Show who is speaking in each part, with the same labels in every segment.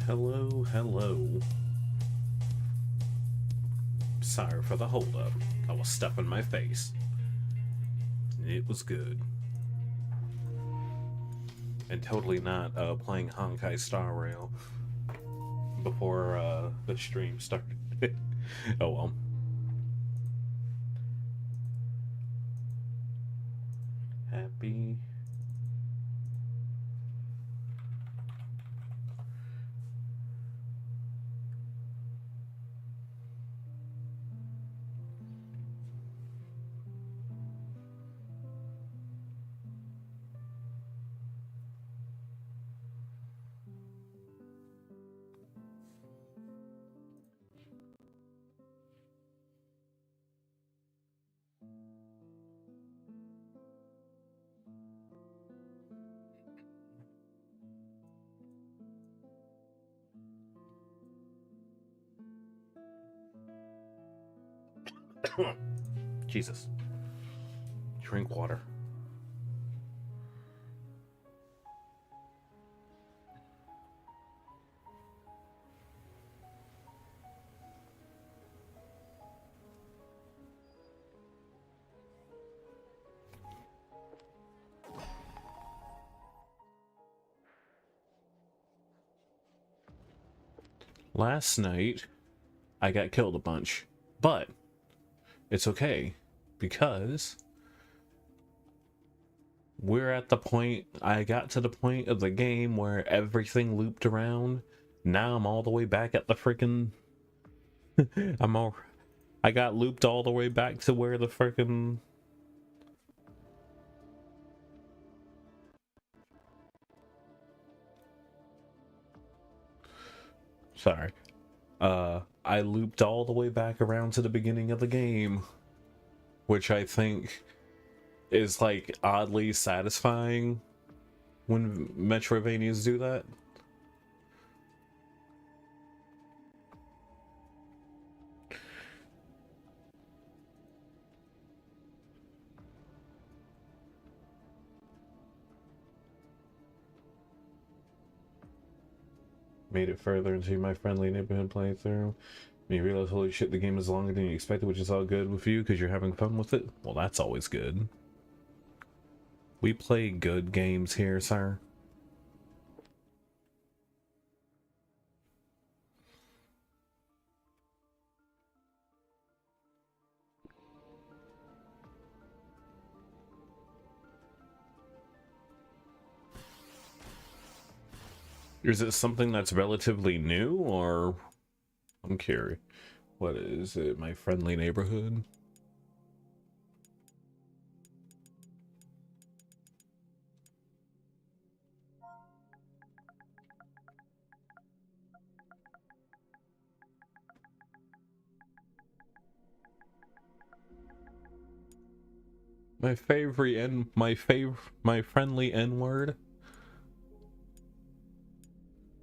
Speaker 1: Hello, hello. Sorry for the holdup. I was stuffing my face. It was good. And totally not playing Honkai Star Rail before the stream started. Oh well. Happy. Jesus. Drink water. Last night, I got killed a bunch, but it's okay because I got to the point of the game where everything looped around. Now I'm all the way back at the freaking I got looped all the way back to where the freaking sorry. I looped all the way back around to the beginning of the game, which I think is like oddly satisfying when Metroidvanias do that. Made it further into my friendly neighborhood playthrough. You realize, holy shit, the game is longer than you expected, which is all good with you because you're having fun with it. Well, that's always good. We play good games here, sir. Is it something that's relatively new, or I'm curious. What is it? My friendly neighborhood? My friendly N word.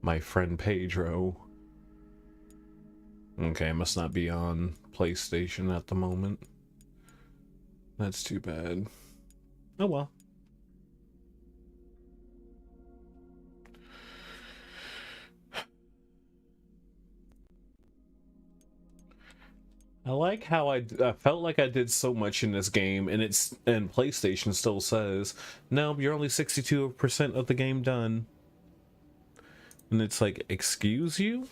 Speaker 1: My friend Pedro. Okay, must not be on PlayStation at the moment. That's too bad. Oh well. I like how I felt like I did so much in this game, and PlayStation still says, no, you're only 62% of the game done. And it's like, excuse you?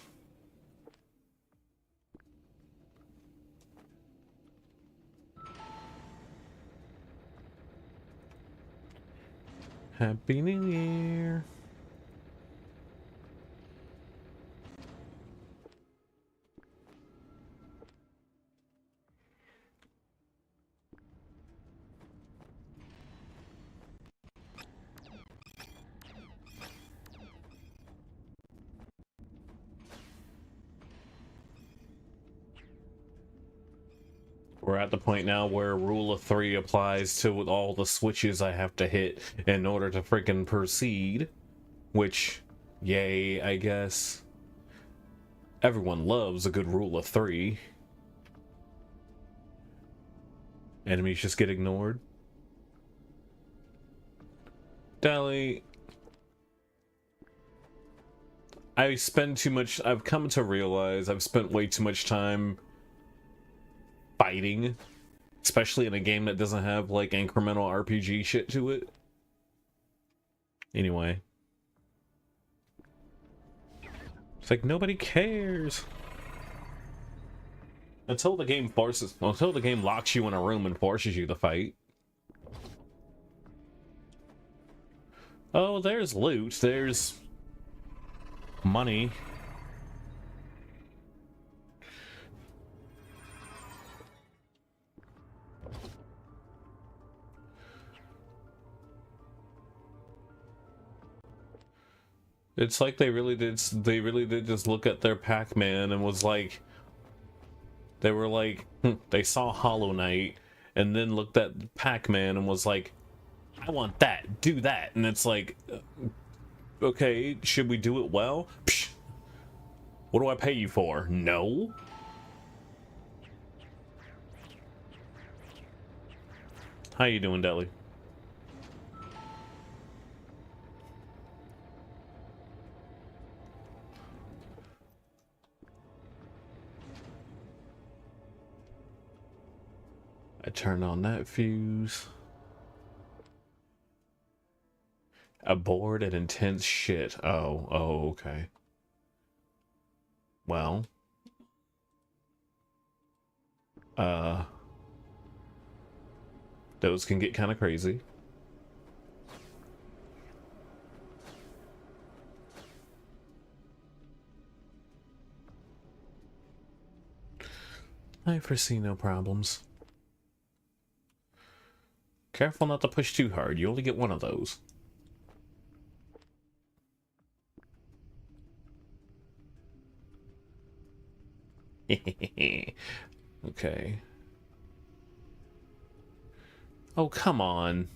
Speaker 1: Happy New Year. We're at the point now where rule of 3 applies to all the switches I have to hit in order to freaking proceed. Which, yay, I guess. Everyone loves a good rule of 3. Enemies just get ignored. Dally. I spend too much. I've come to realize I've spent way too much time fighting, especially in a game that doesn't have like incremental RPG shit to it. Anyway, it's like nobody cares until the game locks you in a room and forces you to fight. Oh, there's loot. There's money. It's like they really did just look at their Pac-Man and was like, they were like, they saw Hollow Knight and then looked at Pac-Man and was like, I want that, do that. And it's like, okay, should we do it well? Psh, what do I pay you for? No. How you doing, Deli? I turned on that fuse. A bored and intense shit. Oh, okay. Well. Those can get kind of crazy. I foresee no problems. Careful not to push too hard. You only get one of those. Okay. Oh, come on.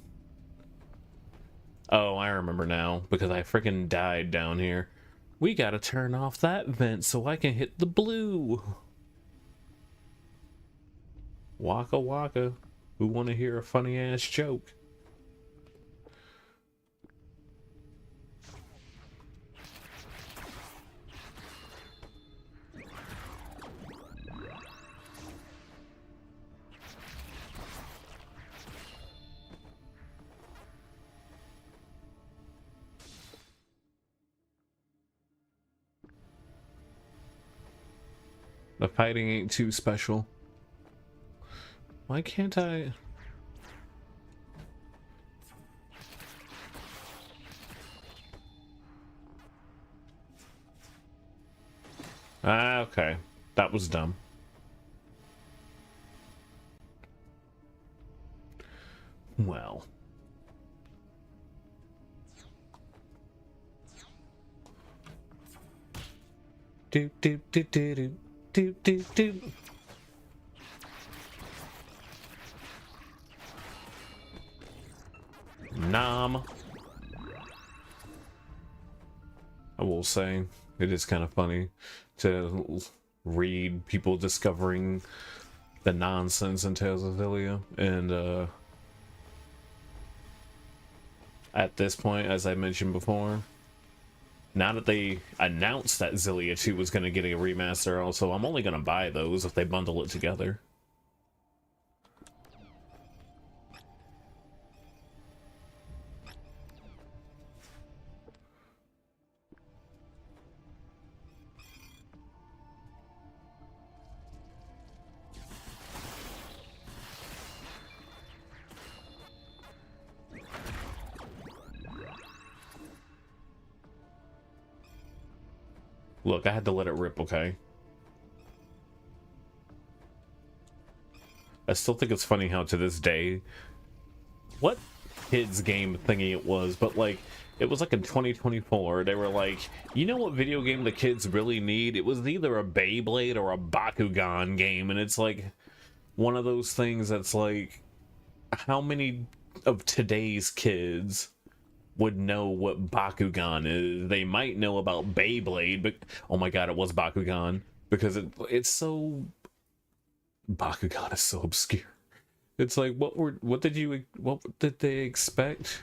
Speaker 1: Oh, I remember now, because I freaking died down here. We gotta turn off that vent so I can hit the blue. Waka waka. Who wanna hear a funny ass joke? The fighting ain't too special. Why can't I? Ah, okay. That was dumb. Well. Do do do do do do do do. Nom. I will say, it is kind of funny to read people discovering the nonsense in Tales of Xillia, and at this point, as I mentioned before, now that they announced that Xillia 2 was going to get a remaster also, I'm only going to buy those if they bundle it together. Look, I had to let it rip, okay? I still think it's funny how to this day, what kids game thingy it was, but like, it was like in 2024, they were like, you know what video game the kids really need? It was either a Beyblade or a Bakugan game, and it's like, one of those things that's like, how many of today's kids would know what Bakugan is? They might know about Beyblade, but oh my god, it was Bakugan, because it's so, Bakugan is so obscure. It's like, what did they expect?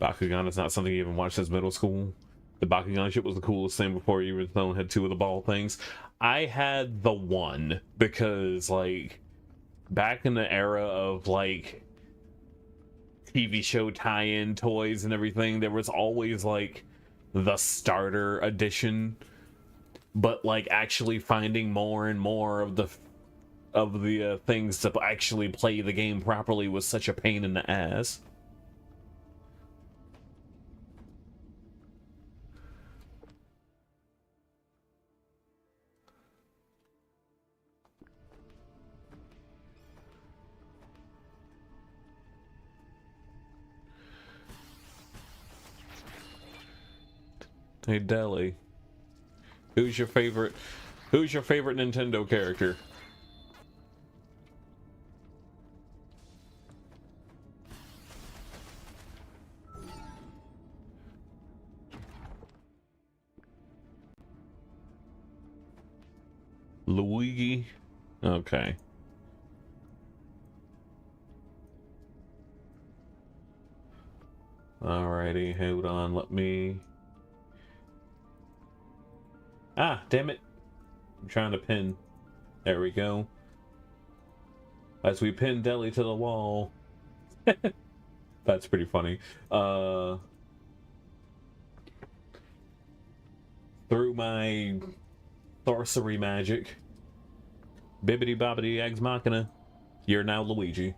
Speaker 1: Bakugan is not something you even watched since middle school. The Bakugan shit was the coolest thing before you even had two of the ball things. I had the one because, like, back in the era of, like, TV show tie-in toys and everything, there was always, like, the starter edition. But, like, actually finding more and more of the things to actually play the game properly was such a pain in the ass. Hey Deli, who's your favorite Nintendo character? Luigi? Okay. Alrighty, hold on, let me... Ah, damn it. I'm trying to pin. There we go. As we pin Deli to the wall. That's pretty funny. Through my sorcery magic, bibbity bobbity eggs machina, you're now Luigi.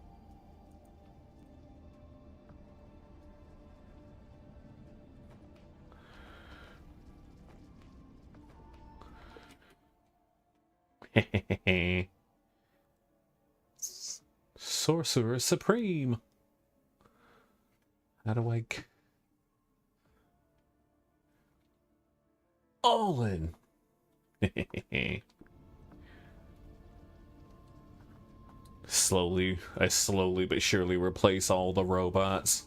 Speaker 1: Sorcerer Supreme. How do I... All in. I slowly but surely replace all the robots.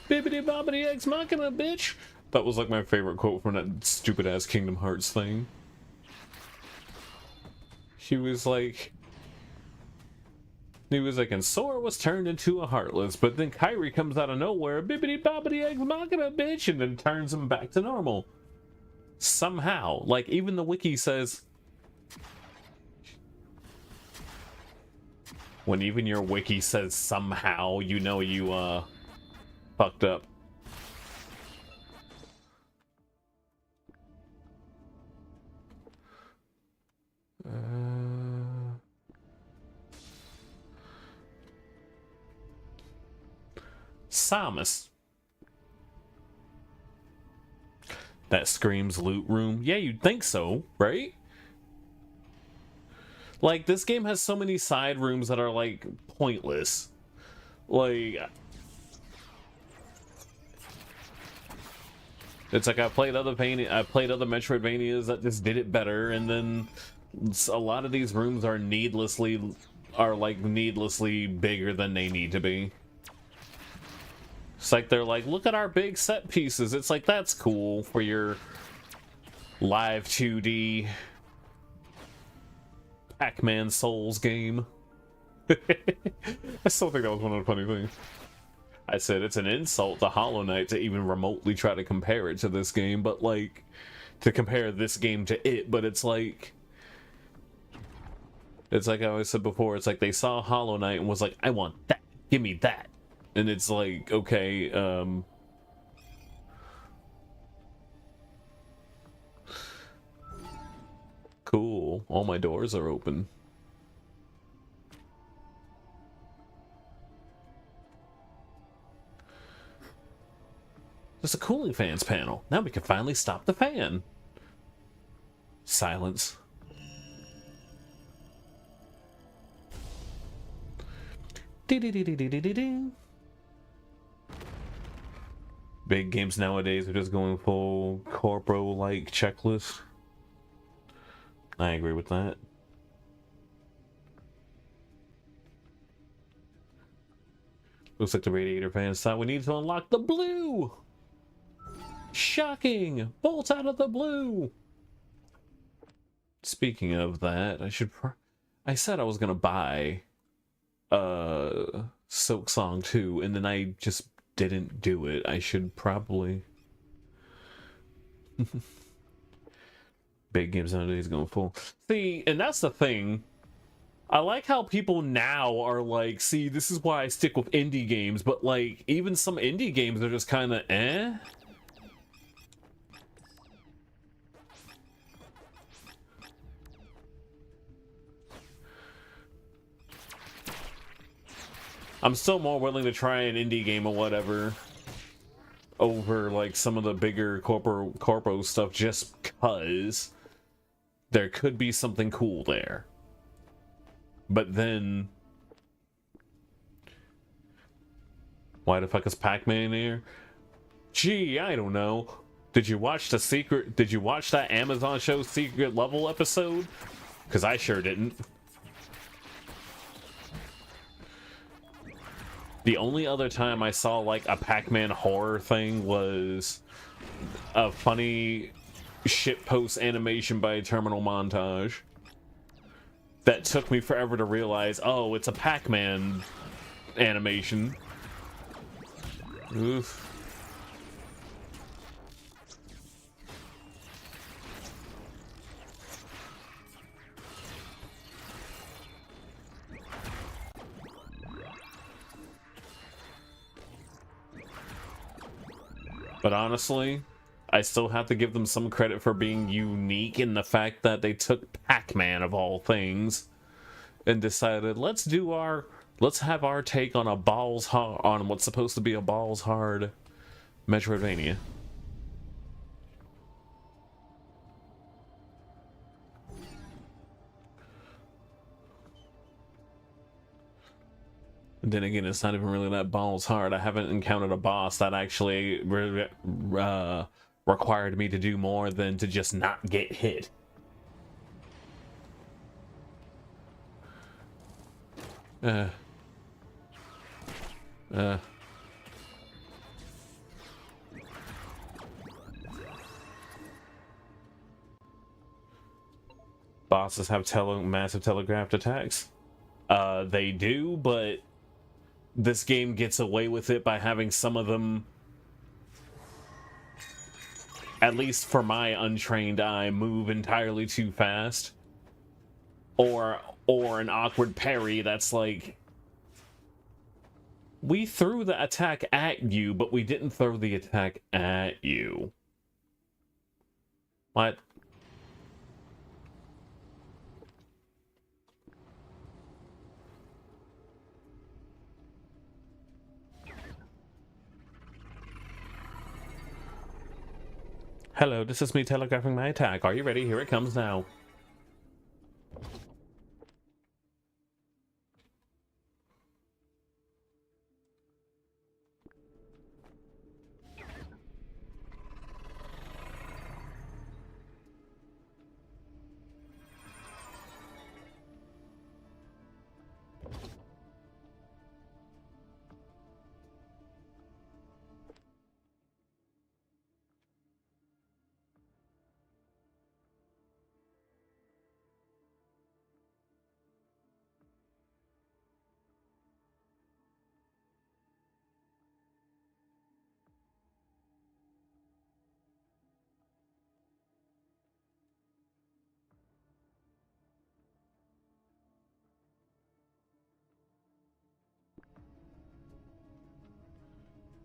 Speaker 1: Bibbity bobbity eggs machina, bitch! That was like my favorite quote from that stupid ass Kingdom Hearts thing. He was like, and Sora was turned into a Heartless, but then Kyrie comes out of nowhere, bibbity bobbity eggs machina, bitch, and then turns him back to normal. Somehow. Like, even the wiki says... When even your wiki says somehow, you know you, fucked up. Samus. That screams loot room. Yeah, you'd think so, right? Like, this game has so many side rooms that are, like, pointless. Like... It's like I've played other Metroidvanias that just did it better, and then a lot of these rooms are needlessly bigger than they need to be. It's like they're like, look at our big set pieces. It's like, that's cool for your live 2D Pac-Man Souls game. I still think that was one of the funny things. I said it's an insult to Hollow Knight to even remotely try to compare it to this game, but like, to compare this game to it, but it's like I always said before, it's like they saw Hollow Knight and was like, I want that, give me that. And it's like, okay, cool, all my doors are open. There's a cooling fans panel. Now we can finally stop the fan. Silence. Dee dee dee dee dee dee dee. Big games nowadays are just going full corpo-like checklist. I agree with that. Looks like the Radiator fans thought we need to unlock the blue! Shocking! Bolt out of the blue! Speaking of that, I said I was gonna buy Silk Song 2, and then I just didn't do it. I should probably. Big games nowadays going full. See, and that's the thing. I like how people now are like, see, this is why I stick with indie games, but like, even some indie games are just kind of eh. I'm still more willing to try an indie game or whatever over like some of the bigger corpo stuff, just because there could be something cool there. But then, why the fuck is Pac-Man here? Gee, I don't know. Did you watch that Amazon show Secret Level episode? Because I sure didn't. The only other time I saw like a Pac-Man horror thing was a funny shitpost animation by a Terminal Montage that took me forever to realize, oh, it's a Pac-Man animation. Oof. But honestly, I still have to give them some credit for being unique in the fact that they took Pac-Man of all things and decided, let's have our take on on what's supposed to be a balls hard Metroidvania. And then again, it's not even really that balls hard. I haven't encountered a boss that actually required me to do more than to just not get hit. Bosses have massive telegraphed attacks. They do, but this game gets away with it by having some of them, at least for my untrained eye, move entirely too fast. Or an awkward parry that's like, we threw the attack at you, but we didn't throw the attack at you. What? Hello, this is me telegraphing my attack. Are you ready? Here it comes now.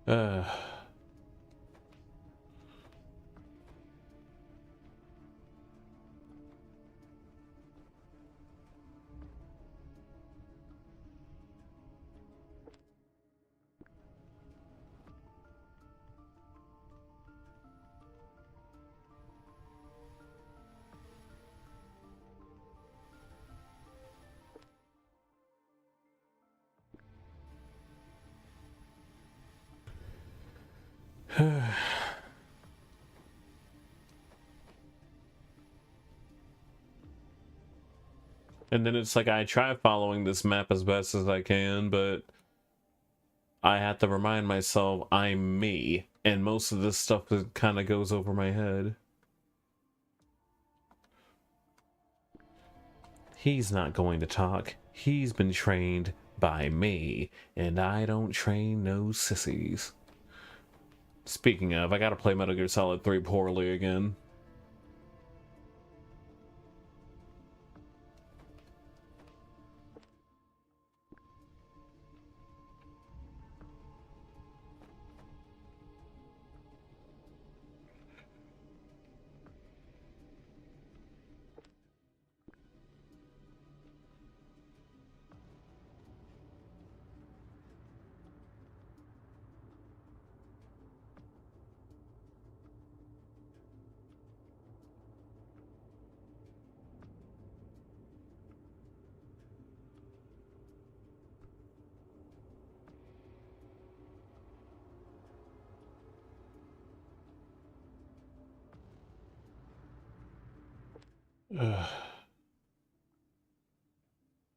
Speaker 1: Uh... And then it's like I try following this map as best as I can, but I have to remind myself I'm me, and most of this stuff kind of goes over my head. He's not going to talk. He's been trained by me, and I don't train no sissies. Speaking of, I gotta play Metal Gear Solid 3 poorly again.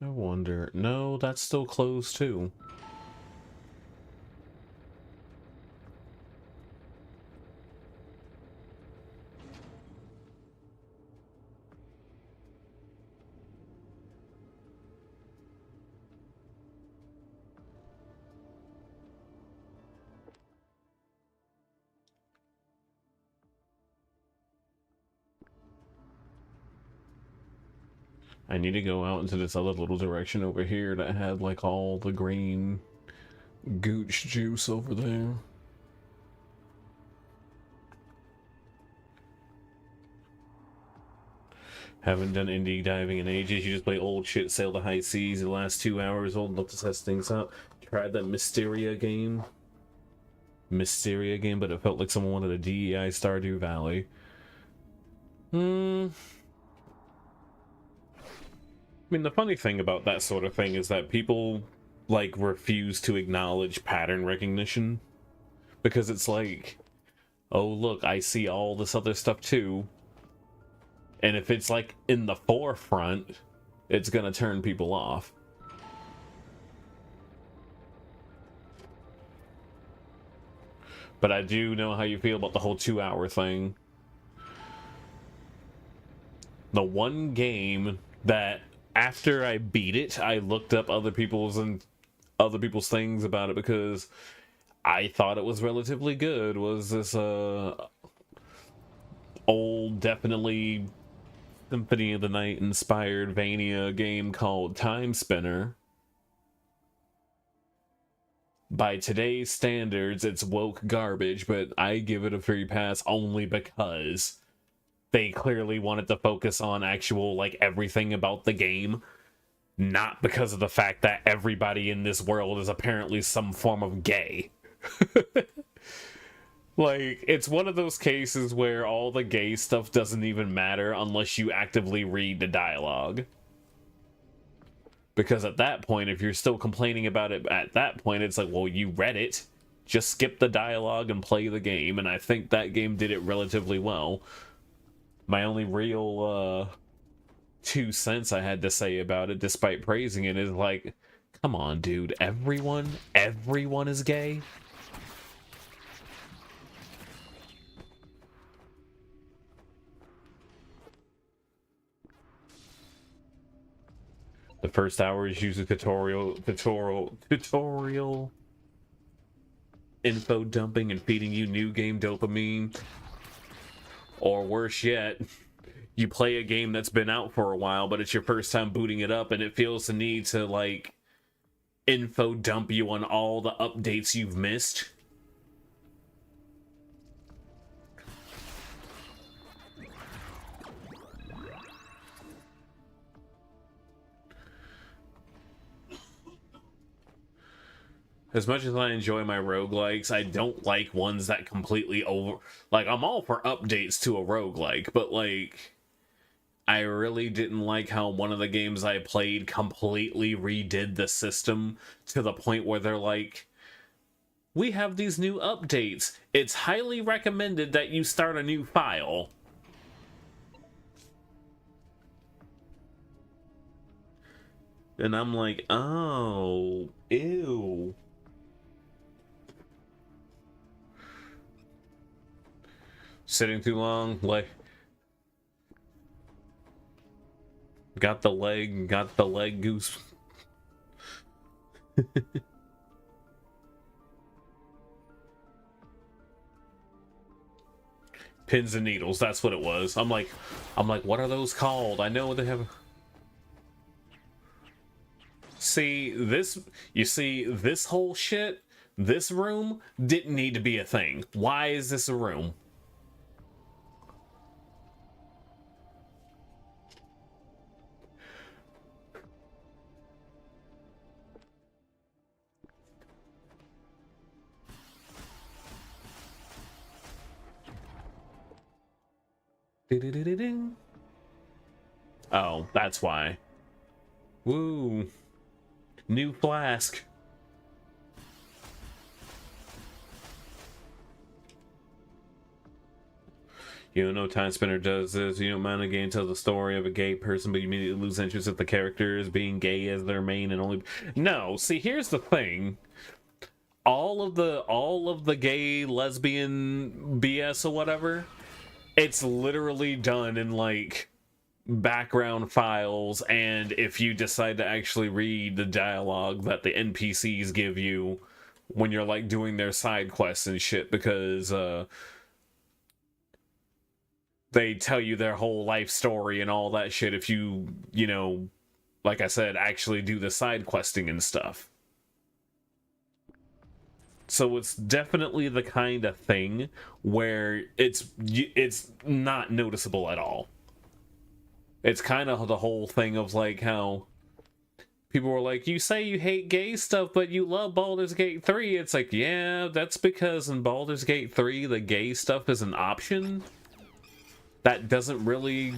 Speaker 1: I wonder... No, that's still closed too. I need to go out into this other little direction over here that had like all the green gooch juice over there. Haven't done indie diving in ages. You just play old shit, sail the high seas. The last 2 hours old enough to test things out. Tried that Mysteria game, but it felt like someone wanted a DEI Stardew Valley. I mean, the funny thing about that sort of thing is that people, like, refuse to acknowledge pattern recognition. Because it's like, oh, look, I see all this other stuff too. And if it's, like, in the forefront, it's gonna turn people off. But I do know how you feel about the whole 2-hour thing. The one game that after I beat it, I looked up other people's things about it because I thought it was relatively good. Was this old, definitely Symphony of the Night inspired Vania game called Time Spinner? By today's standards, it's woke garbage, but I give it a free pass only because they clearly wanted to focus on actual, like, everything about the game, not because of the fact that everybody in this world is apparently some form of gay. Like, it's one of those cases where all the gay stuff doesn't even matter unless you actively read the dialogue. Because at that point, if you're still complaining about it at that point, it's like, well, you read it. Just skip the dialogue and play the game, and I think that game did it relatively well. My only real 2 cents I had to say about it, despite praising it, is like, come on, dude, everyone is gay? The first hour is usually tutorial info dumping and feeding you new game dopamine. Or worse yet, you play a game that's been out for a while, but it's your first time booting it up, and it feels the need to, like, info dump you on all the updates you've missed. As much as I enjoy my roguelikes, I don't like ones that completely like, I'm all for updates to a roguelike, but, like, I really didn't like how one of the games I played completely redid the system to the point where they're like, we have these new updates. It's highly recommended that you start a new file. And I'm like, oh, ew. Sitting too long, like, got the leg goose. Pins and needles, that's what it was. I'm like, what are those called? I know they have. See, this whole shit, this room didn't need to be a thing. Why is this a room? Oh, that's why. Woo. New flask. You know, Time Spinner does this. You don't mind a game tells the story of a gay person, but you immediately lose interest if the character is being gay as their main and only. No, see, here's the thing. All of the gay lesbian BS or whatever, it's literally done in like background files, and if you decide to actually read the dialogue that the NPCs give you when you're like doing their side quests and shit, because they tell you their whole life story and all that shit if you know, like I said, actually do the side questing and stuff. So it's definitely the kind of thing where it's not noticeable at all. It's kind of the whole thing of like how people were like, you say you hate gay stuff, but you love Baldur's Gate 3. It's like, yeah, that's because in Baldur's Gate 3, the gay stuff is an option. That doesn't really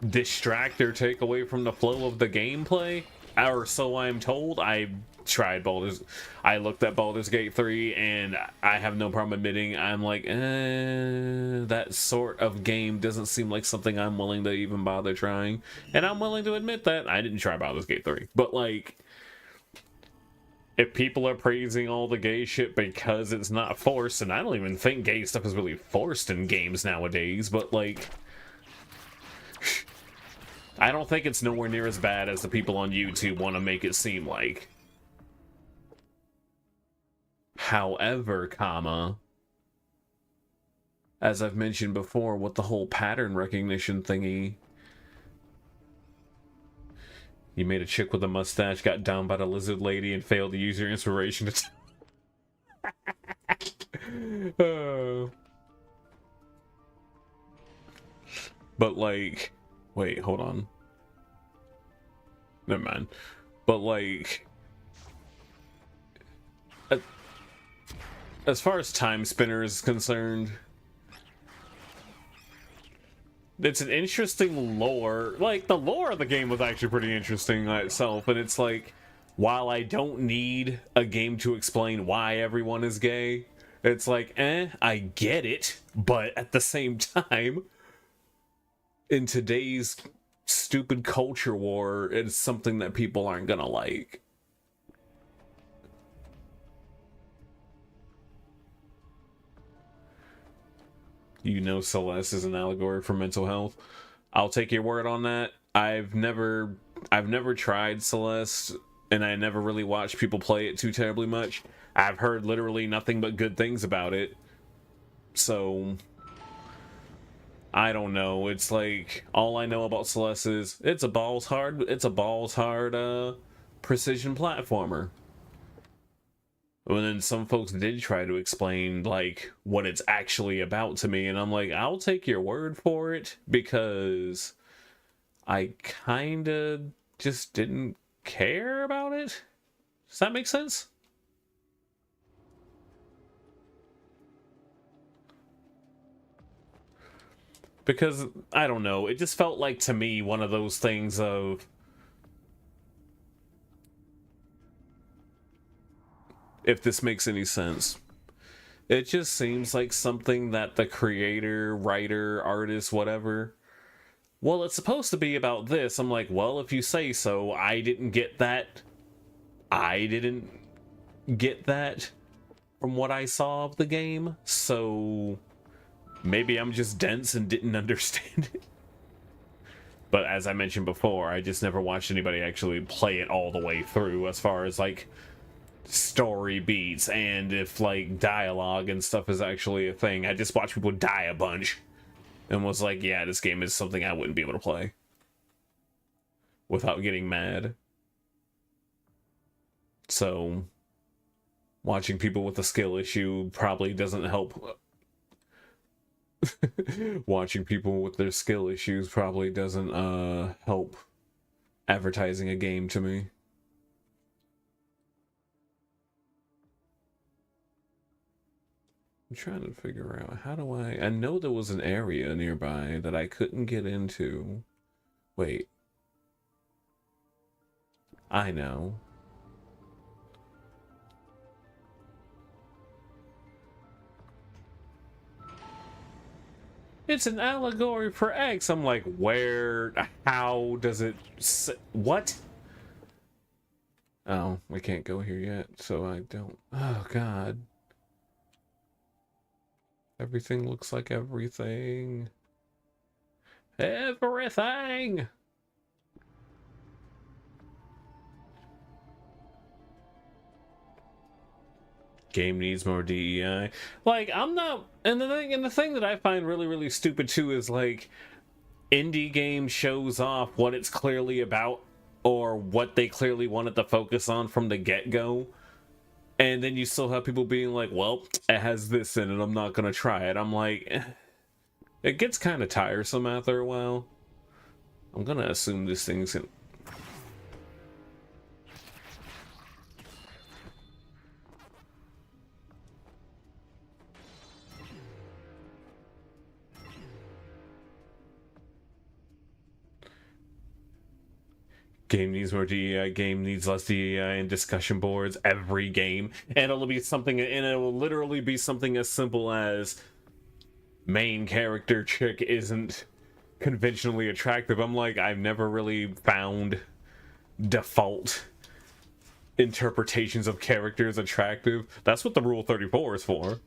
Speaker 1: distract or take away from the flow of the gameplay. Or so I'm told. I looked at Baldur's Gate 3, and I have no problem admitting I'm like, that sort of game doesn't seem like something I'm willing to even bother trying. And I'm willing to admit that. I didn't try Baldur's Gate 3. But like, if people are praising all the gay shit because it's not forced, and I don't even think gay stuff is really forced in games nowadays, but like, I don't think it's nowhere near as bad as the people on YouTube want to make it seem like. However, as I've mentioned before, with the whole pattern recognition thingy, you made a chick with a mustache, got down by the lizard lady, and failed to use your inspiration to... But like, wait, hold on. Never mind. But like, as far as Time Spinner is concerned, it's an interesting lore. Like, the lore of the game was actually pretty interesting itself, and it's like, while I don't need a game to explain why everyone is gay, it's like, I get it, but at the same time, in today's stupid culture war, it's something that people aren't gonna like. You know, Celeste is an allegory for mental health. I'll take your word on that. I've never tried Celeste, and I never really watched people play it too terribly much. I've heard literally nothing but good things about it. So I don't know. It's like, all I know about Celeste is it's a balls hard precision platformer. And then some folks did try to explain like what it's actually about to me, and I'm like, I'll take your word for it, because I kinda just didn't care about it. Does that make sense? Because, I don't know, it just felt like, to me, one of those things of, if this makes any sense, it just seems like something that the creator, writer, artist, whatever, well, it's supposed to be about this. I'm like, well, if you say so. I didn't get that. I didn't get that from what I saw of the game, so maybe I'm just dense and didn't understand it. But as I mentioned before, I just never watched anybody actually play it all the way through as far as like story beats and if like dialogue and stuff is actually a thing. I just watched people die a bunch and was like, yeah, this game is something I wouldn't be able to play without getting mad. So watching people with a skill issue probably doesn't help. Watching people with their skill issues probably doesn't help advertising a game to me. I'm trying to figure out how do I know there was an area nearby that I couldn't get into. Wait. I know. It's an allegory for X. I'm like, where? How does it? What? Oh, we can't go here yet, so I don't. Oh, God. Everything looks like everything. Everything! Game needs more DEI. Like, I'm not, and the thing that I find really, really stupid too is like, indie game shows off what it's clearly about or what they clearly wanted to focus on from the get-go, and then you still have people being like, well, it has this in it, I'm not gonna try it. I'm like, it gets kind of tiresome after a while. I'm gonna assume this thing's gonna... Game needs more DEI, game needs less DEI, and discussion boards, every game. And it'll be something, and it will literally be something as simple as main character chick isn't conventionally attractive. I'm like, I've never really found default interpretations of characters attractive. That's what the Rule 34 is for.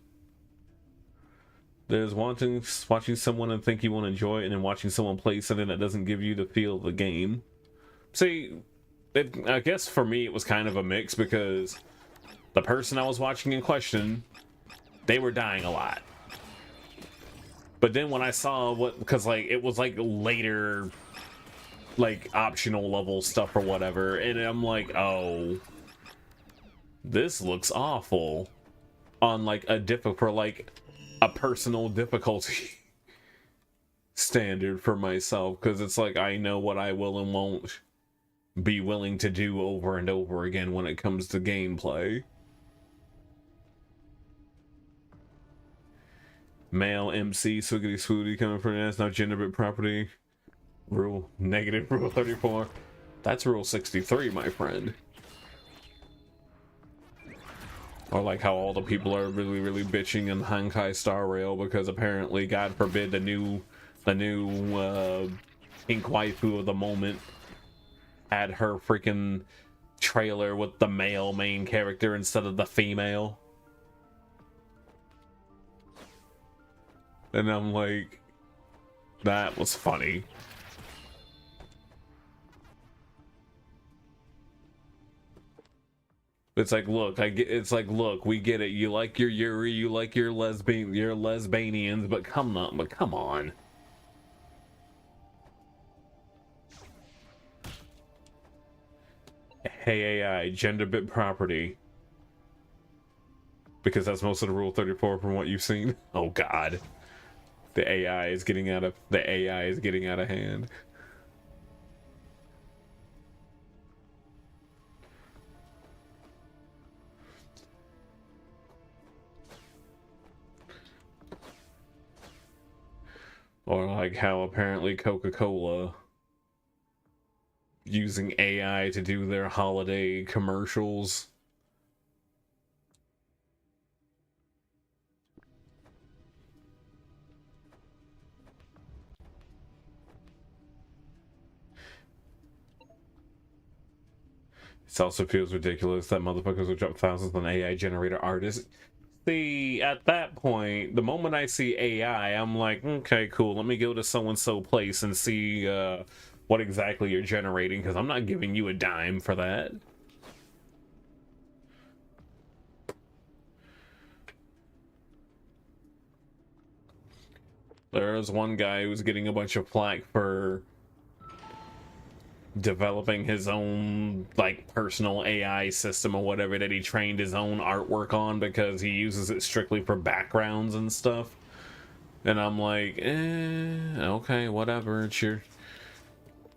Speaker 1: There's watching someone and think you won't enjoy it, and then watching someone play something that doesn't give you the feel of the game. See, I guess for me it was kind of a mix because the person I was watching in question, they were dying a lot. But then when I saw what, because like it was like later, like optional level stuff or whatever, and I'm like, oh, this looks awful on like for like a personal difficulty standard for myself, because it's like I know what I will and won't be willing to do over and over again when it comes to gameplay. Male MC Swiggity Swooty coming from that's now gender bit property. Rule negative rule 34. That's rule 63, my friend. Or like how all the people are really, really bitching in Hankai Star Rail because apparently, God forbid, the new pink waifu of the moment had her freaking trailer with the male main character instead of the female. And I'm like, that was funny. It's like, look, it's like, look, we get it. You like your Yuri, you like your lesbians, but come on. Hey AI, gender bit property. Because that's most of the Rule 34 from what you've seen. Oh God. The AI is getting out of hand. Or like how apparently Coca-Cola using AI to do their holiday commercials. It also feels ridiculous that motherfuckers would drop thousands on AI generated artists. See, at that point, the moment I see AI, I'm like, okay, cool. Let me go to so-and-so place and see what exactly you're generating, because I'm not giving you a dime for that. There's one guy who's getting a bunch of flack for developing his own like personal AI system or whatever that he trained his own artwork on because he uses it strictly for backgrounds and stuff. And I'm like, okay, whatever. It's your,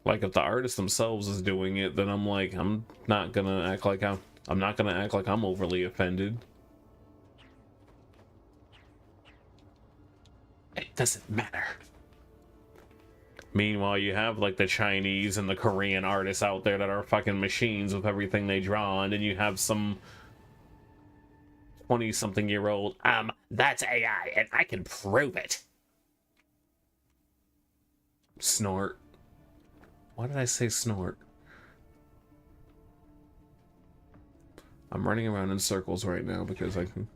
Speaker 1: like, if the artist themselves is doing it, then I'm like, I'm not gonna act like I'm not gonna act like I'm overly offended. It doesn't matter. Meanwhile, you have like the Chinese and the Korean artists out there that are fucking machines with everything they draw, and then you have some 20-something-year-old, that's AI, and I can prove it. Snort. Why did I say snort? I'm running around in circles right now because I can...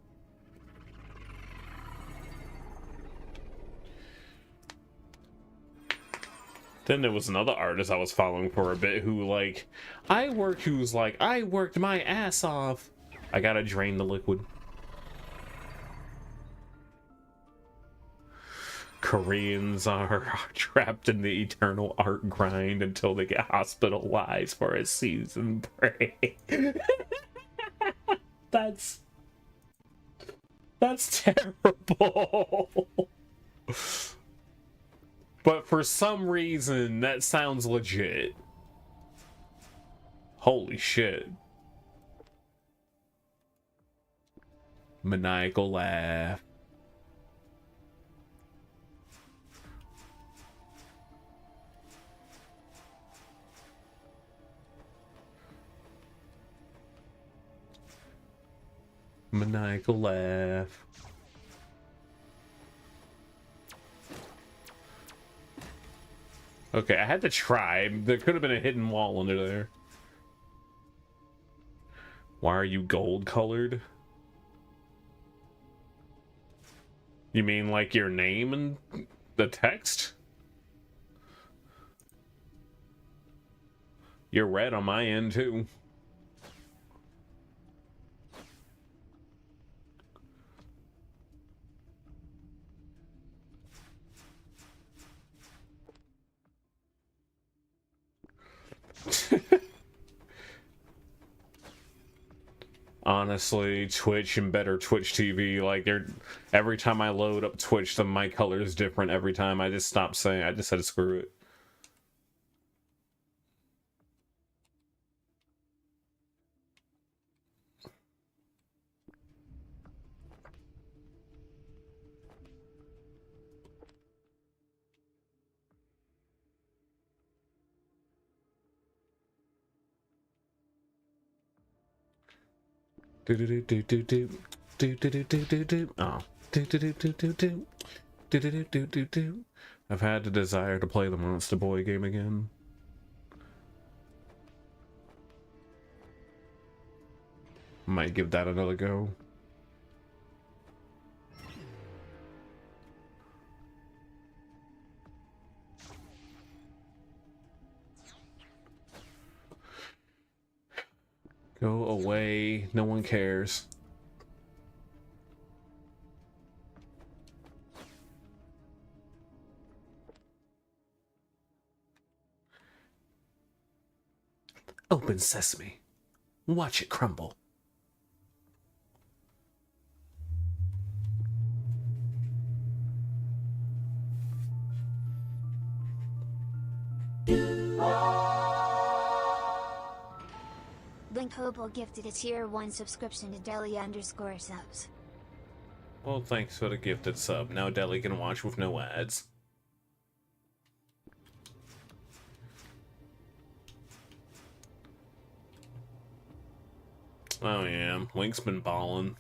Speaker 1: Then there was another artist I was following for a bit who, like, I worked my ass off. I gotta drain the liquid. Koreans are trapped in the eternal art grind until they get hospitalized for a season break. That's terrible. But for some reason, that sounds legit. Holy shit. Maniacal laugh. Maniacal laugh. Okay, I had to try. There could have been a hidden wall under there. Why are you gold colored? You mean like your name and the text? You're red on my end too. Honestly, Twitch and better Twitch TV, like, every time I load up Twitch, my color is different every time. I just stopped saying, I just said screw it. I've had the desire to play the Monster Boy game again. Might give that another go. Go away, no one cares. Open sesame. Watch it crumble.
Speaker 2: Link Hopel gifted a tier 1 subscription to Deli_subs.
Speaker 1: Well, thanks for the gifted sub. Now Deli can watch with no ads. Oh yeah, Link's been ballin'.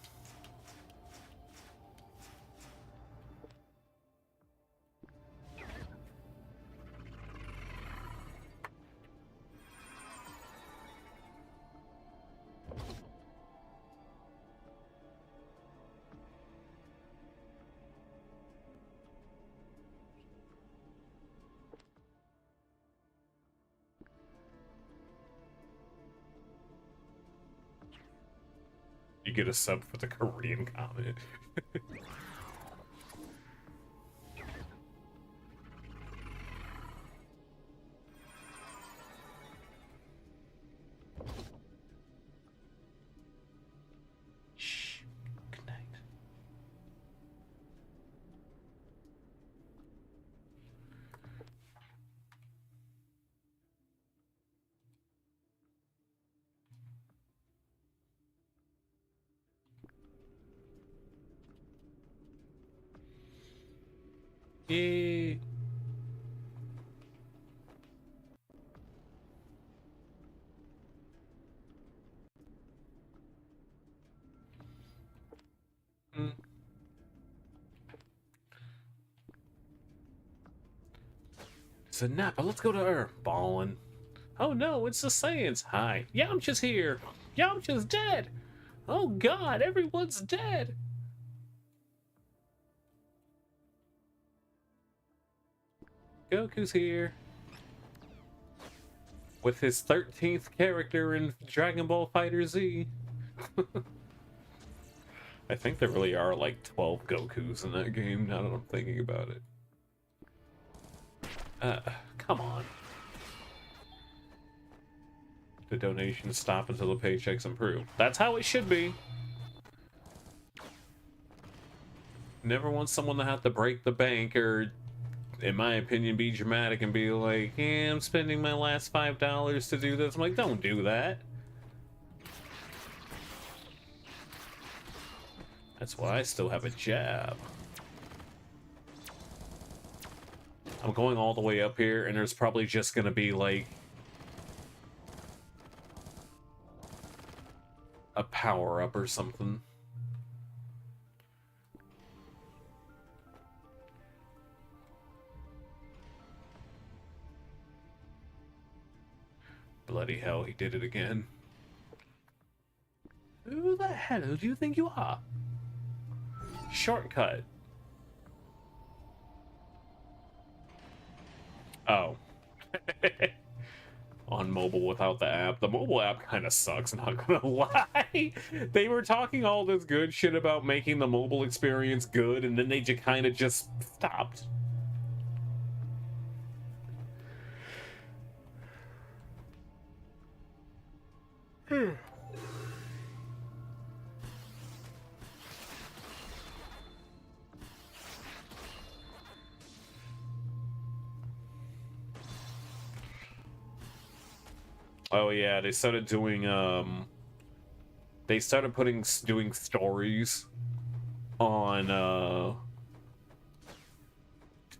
Speaker 1: You get a sub for the Korean comment. Shh. Good night. Yay. It's a Napa. Let's go to Earth. Ballin'. Oh no, it's the Saiyans. Hi. Yamcha's here. Yamcha's dead. Oh god, everyone's dead. Goku's here. With his 13th character in Dragon Ball Fighter Z. I think there really are like 12 Gokus in that game, now that I'm thinking about it. Come on. The donations stop until the paychecks improve. That's how it should be. Never want someone to have to break the bank or, in my opinion, be dramatic and be like, yeah, I'm spending my last $5 to do this. I'm like, don't do that. That's why I still have a jab. I'm going all the way up here, and there's probably just gonna be like a power-up or something. Bloody hell, he did it again. Who the hell do you think you are? Shortcut. Oh. On mobile without the app. The mobile app kind of sucks, not gonna lie. They were talking all this good shit about making the mobile experience good, and then they just kind of just stopped. Oh yeah, they started doing doing stories on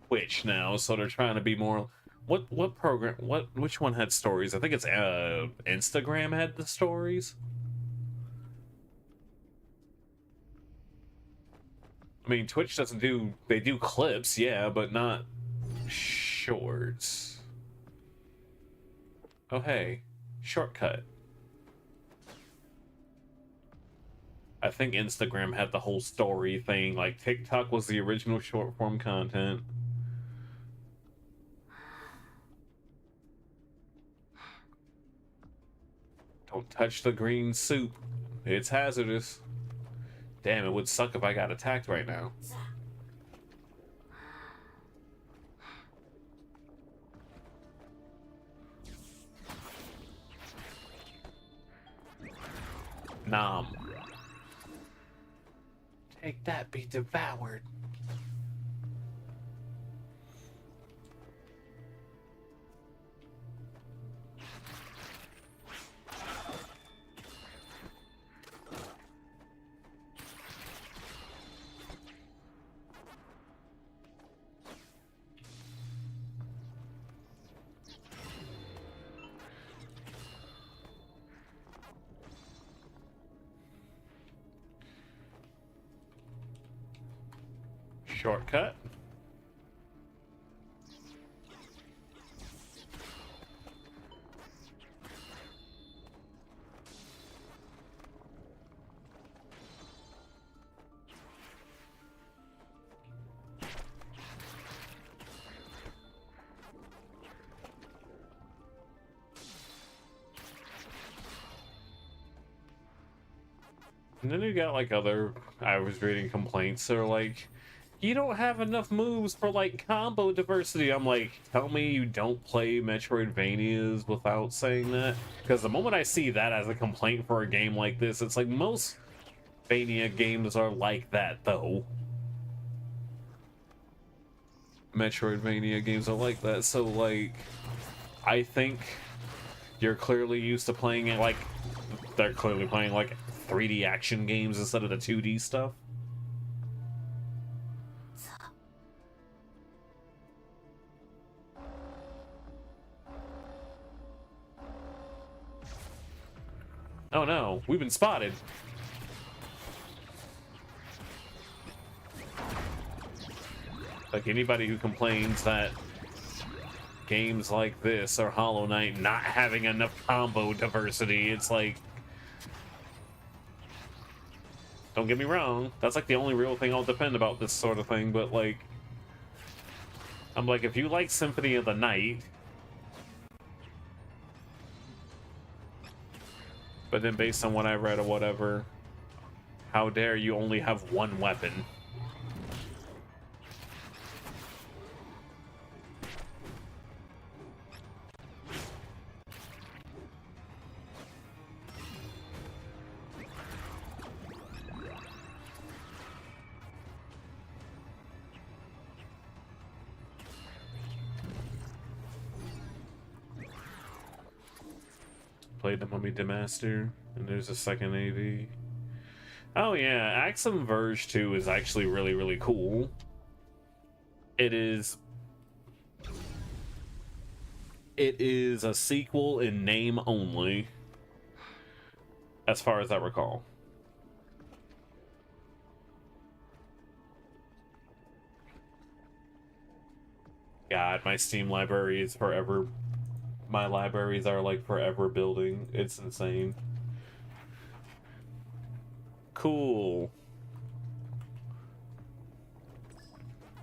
Speaker 1: Twitch now, so they're trying to be more which one had stories? I think it's Instagram had the stories. I mean, Twitch doesn't do, they do clips, yeah, but not shorts. Oh hey, shortcut. I think Instagram had the whole story thing, like TikTok was the original short form content. Don't touch the green soup. It's hazardous. Damn, it would suck if I got attacked right now. Nom. Take that, be devoured. Shortcut. And then you got like other, I was reading complaints that are like, you don't have enough moves for like combo diversity. I'm like, tell me you don't play Metroidvanias without saying that? Because the moment I see that as a complaint for a game like this, it's like most Vania games are like that though. Metroidvania games are like that, so like, I think you're clearly used to playing it like, they're clearly playing like 3D action games instead of the 2D stuff. Oh no, we've been spotted. Like anybody who complains that games like this or Hollow Knight not having enough combo diversity, it's like, don't get me wrong, that's like the only real thing I'll defend about this sort of thing, but like, I'm like, if you like Symphony of the Night, but then based on what I read or whatever, how dare you only have one weapon? Played the Mummy Demaster, and there's a second AV. Oh yeah, Axum Verge 2 is actually really, really cool. It is a sequel in name only, as far as I recall. God, my Steam library is forever. My libraries are like forever building. It's insane. Cool.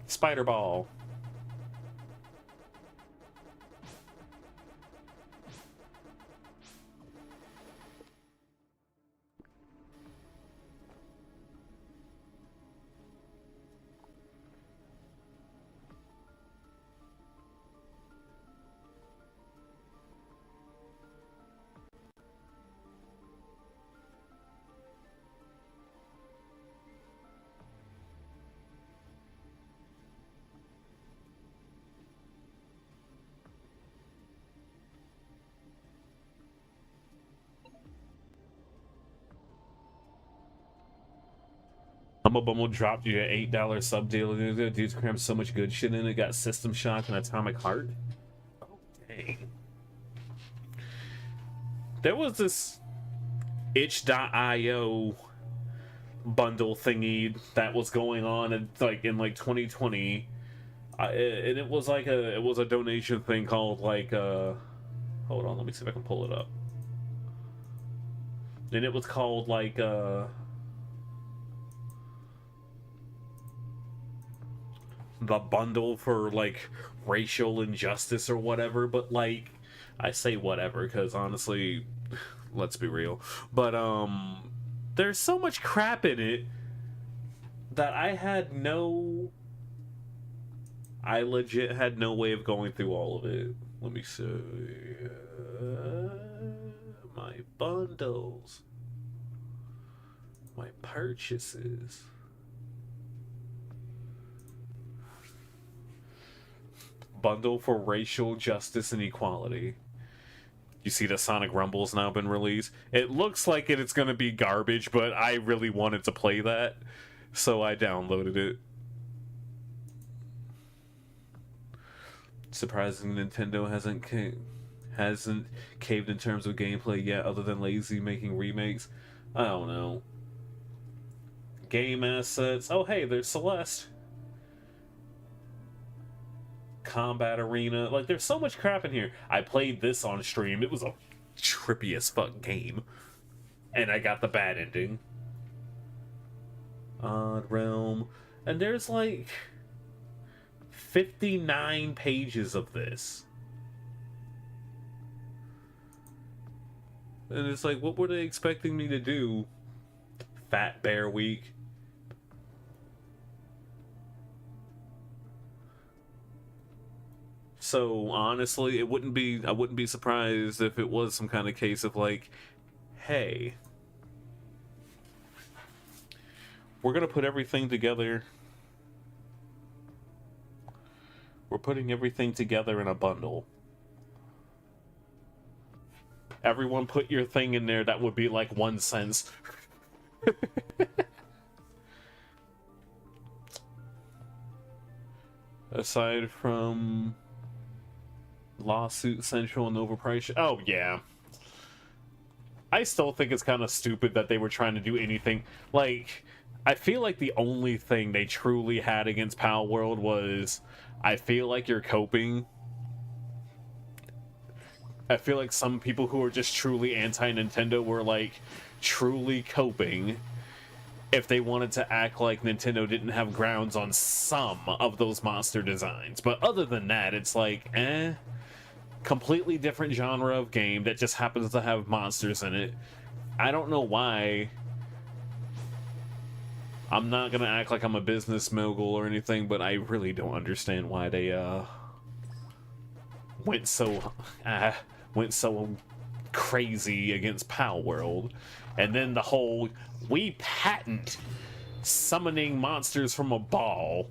Speaker 1: Spider Ball. Humble Bumble dropped you an $8 sub deal. Dude's crammed so much good shit in it. Got System Shock and Atomic Heart. Oh, dang. There was this itch.io bundle thingy that was going on in 2020. And it was like a donation thing called like hold on, let me see if I can pull it up. And it was called like the bundle for like racial injustice or whatever, but like, I say whatever because honestly, let's be real, but there's so much crap in it that I legit had no way of going through all of it. Let me see. My bundles, my purchases. Bundle for racial justice and equality. You see the Sonic Rumble's now been released. It looks like it's gonna be garbage, but I really wanted to play that, so I downloaded it. Surprising Nintendo hasn't caved in terms of gameplay yet, other than lazy making remakes. I don't know. Game assets. Oh hey, there's Celeste. Combat Arena. Like, there's so much crap in here. I played this on stream. It was a trippy as fuck game. And I got the bad ending. Odd Realm. And there's like 59 pages of this. And it's like, what were they expecting me to do? Fat Bear Week. So honestly, I wouldn't be surprised if it was some kind of case of like, hey, we're gonna put everything together. We're putting everything together in a bundle. Everyone put your thing in there that would be like 1 cent. Aside from Lawsuit Central and overpriced. Oh, yeah. I still think it's kind of stupid that they were trying to do anything. Like, I feel like the only thing they truly had against Pal World was, I feel like you're coping. I feel like some people who are just truly anti-Nintendo were, like, truly coping if they wanted to act like Nintendo didn't have grounds on some of those monster designs. But other than that, it's like, completely different genre of game that just happens to have monsters in it. I don't know why. I'm not gonna act like I'm a business mogul or anything, but I really don't understand why they went so crazy against Pal World. And then the whole, we patent summoning monsters from a ball.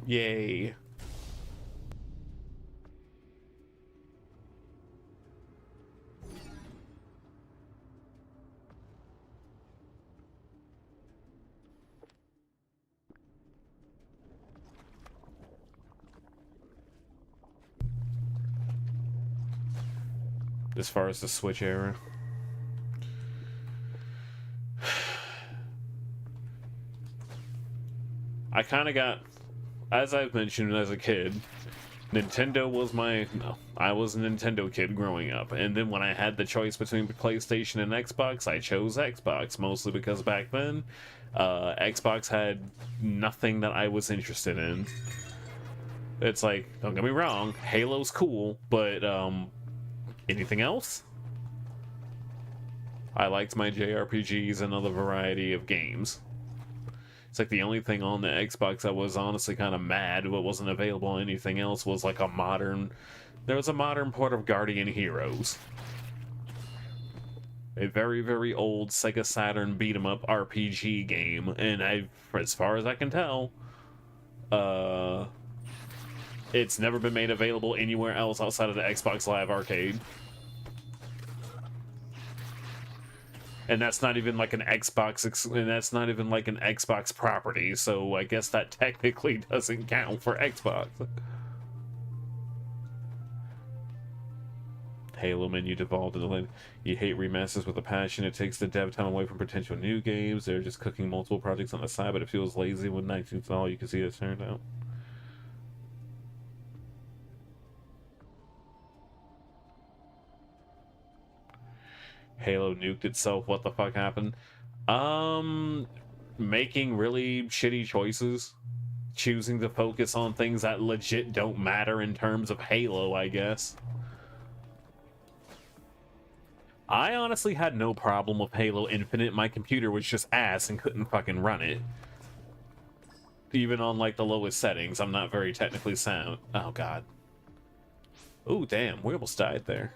Speaker 1: Yay. As far as the Switch era. I kind of got, as I've mentioned as a kid, Nintendo was I was a Nintendo kid growing up, and then when I had the choice between PlayStation and Xbox, I chose Xbox, mostly because back then, Xbox had nothing that I was interested in. It's like, don't get me wrong, Halo's cool, but, anything else? I liked my JRPGs and other variety of games. It's like the only thing on the Xbox I was honestly kind of mad what wasn't available on anything else was like there was a modern port of Guardian Heroes. A very, very old Sega Saturn beat-em-up RPG game, and as far as I can tell, it's never been made available anywhere else outside of the Xbox Live Arcade. And that's not even like an Xbox property, so I guess that technically doesn't count for Xbox. Halo menu devolved into like, you hate remasters with a passion. It takes the dev time away from potential new games. They're just cooking multiple projects on the side, but it feels lazy when 19's all you can see it's turned out. Halo nuked itself. What the fuck happened? Making really shitty choices. Choosing to focus on things that legit don't matter in terms of Halo, I guess. I honestly had no problem with Halo Infinite. My computer was just ass and couldn't fucking run it. Even on, like, the lowest settings, I'm not very technically sound. Oh, God. Oh, damn. We almost died there.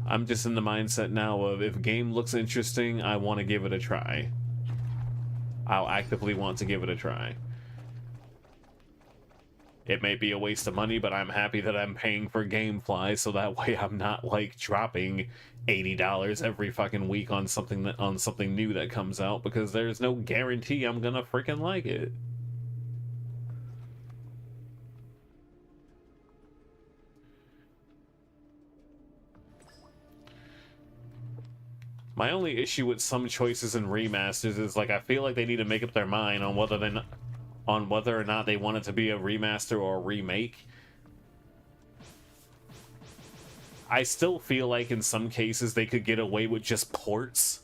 Speaker 1: I'm just in the mindset now of if a game looks interesting, I want to give it a try. I'll actively want to give it a try. It may be a waste of money, but I'm happy that I'm paying for GameFly, so that way I'm not like dropping $80 every fucking week on something new that comes out, because there's no guarantee I'm gonna freaking like it. My only issue with some choices in remasters is, like, I feel like they need to make up their mind on whether or not they want it to be a remaster or a remake. I still feel like in some cases they could get away with just ports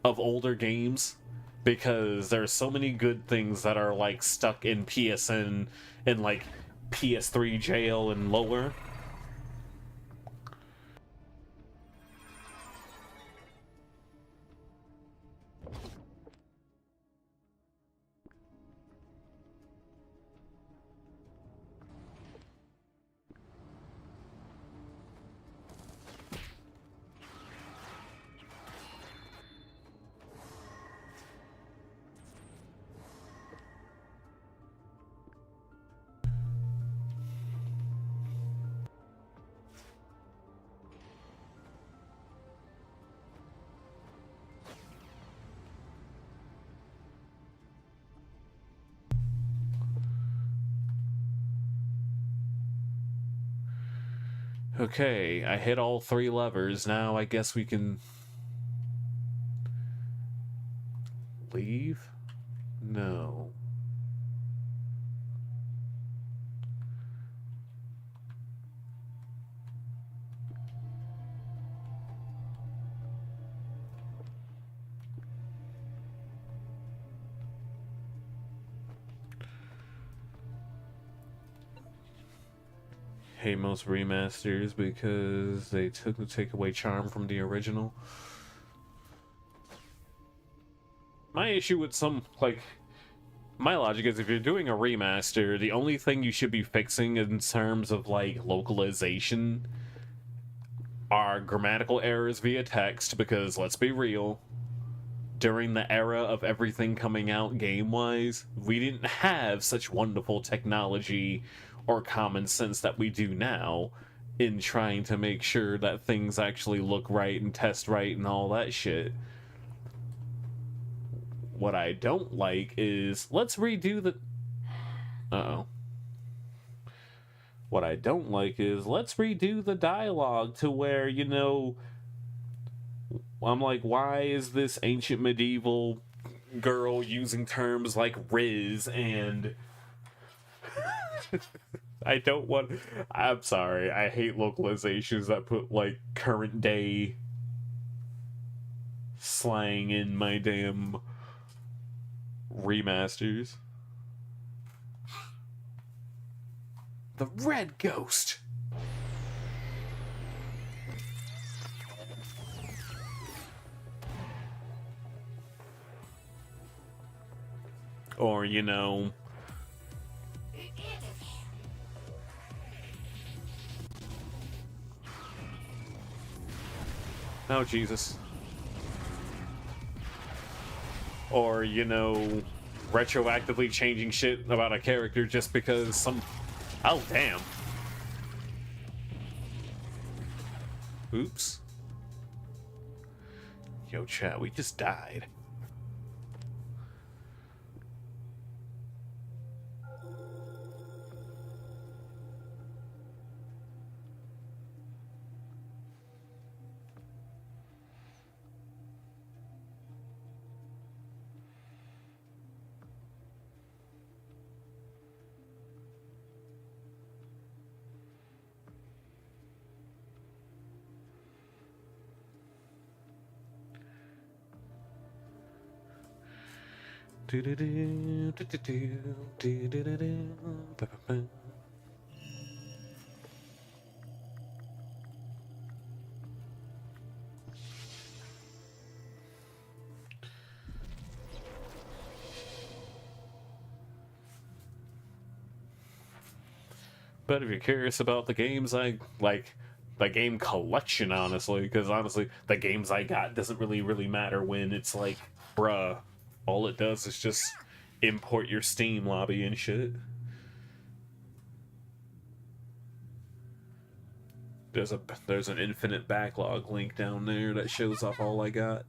Speaker 1: of older games, because there are so many good things that are like stuck in PSN and like PS3 jail and lower. Okay, I hit all 3 levers. Now I guess we can leave? No. Hate most remasters because they take away charm from the original. My issue with my logic is, if you're doing a remaster, the only thing you should be fixing in terms of like localization are grammatical errors via text, because let's be real, during the era of everything coming out game-wise, we didn't have such wonderful technology or common sense that we do now in trying to make sure that things actually look right and test right and all that shit. What I don't like is, let's redo the... Uh-oh. What I don't like is, let's redo the dialogue to where, you know, I'm like, why is this ancient medieval girl using terms like Riz and... I'm sorry, I hate localizations that put, like, current day slang in my damn remasters. The Red Ghost! Or, you know... Oh, Jesus. Or, you know, retroactively changing shit about a character just because some... Oh, damn. Oops. Yo, chat, we just died. But if you're curious about the games I like, the game collection, honestly, because honestly, the games I got doesn't really matter when it's like, bruh, all it does is just import your Steam lobby and shit. there's an infinite backlog link down there that shows off all I got.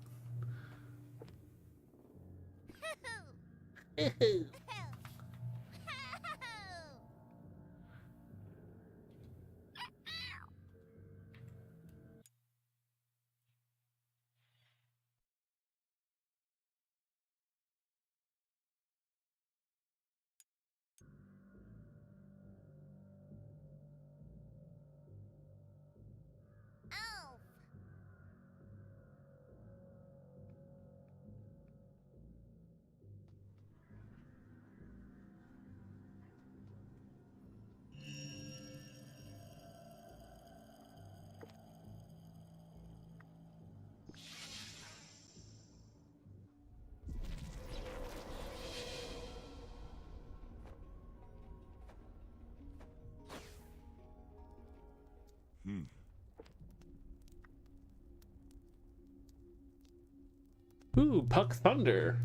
Speaker 1: Ooh, Puck Thunder.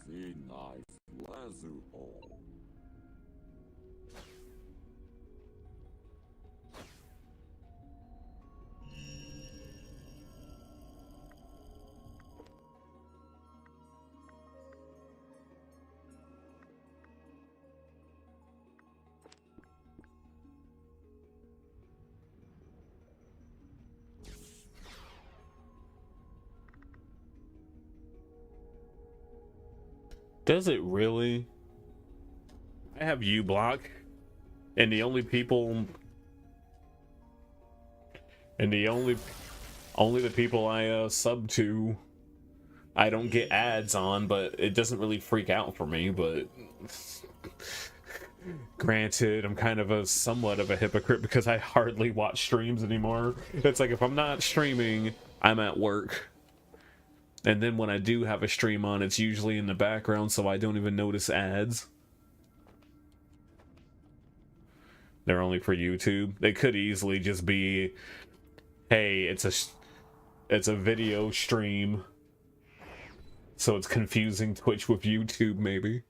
Speaker 3: The knife Lazuo.
Speaker 1: Does it really? I have U block, and the only only the people I sub to, I don't get ads on, but it doesn't really freak out for me. But granted, I'm kind of somewhat of a hypocrite because I hardly watch streams anymore. It's like if I'm not streaming, I'm at work. And then when I do have a stream on, it's usually in the background, so I don't even notice ads. They're only for YouTube. They could easily just be, hey, it's a video stream, so it's confusing Twitch with YouTube, maybe.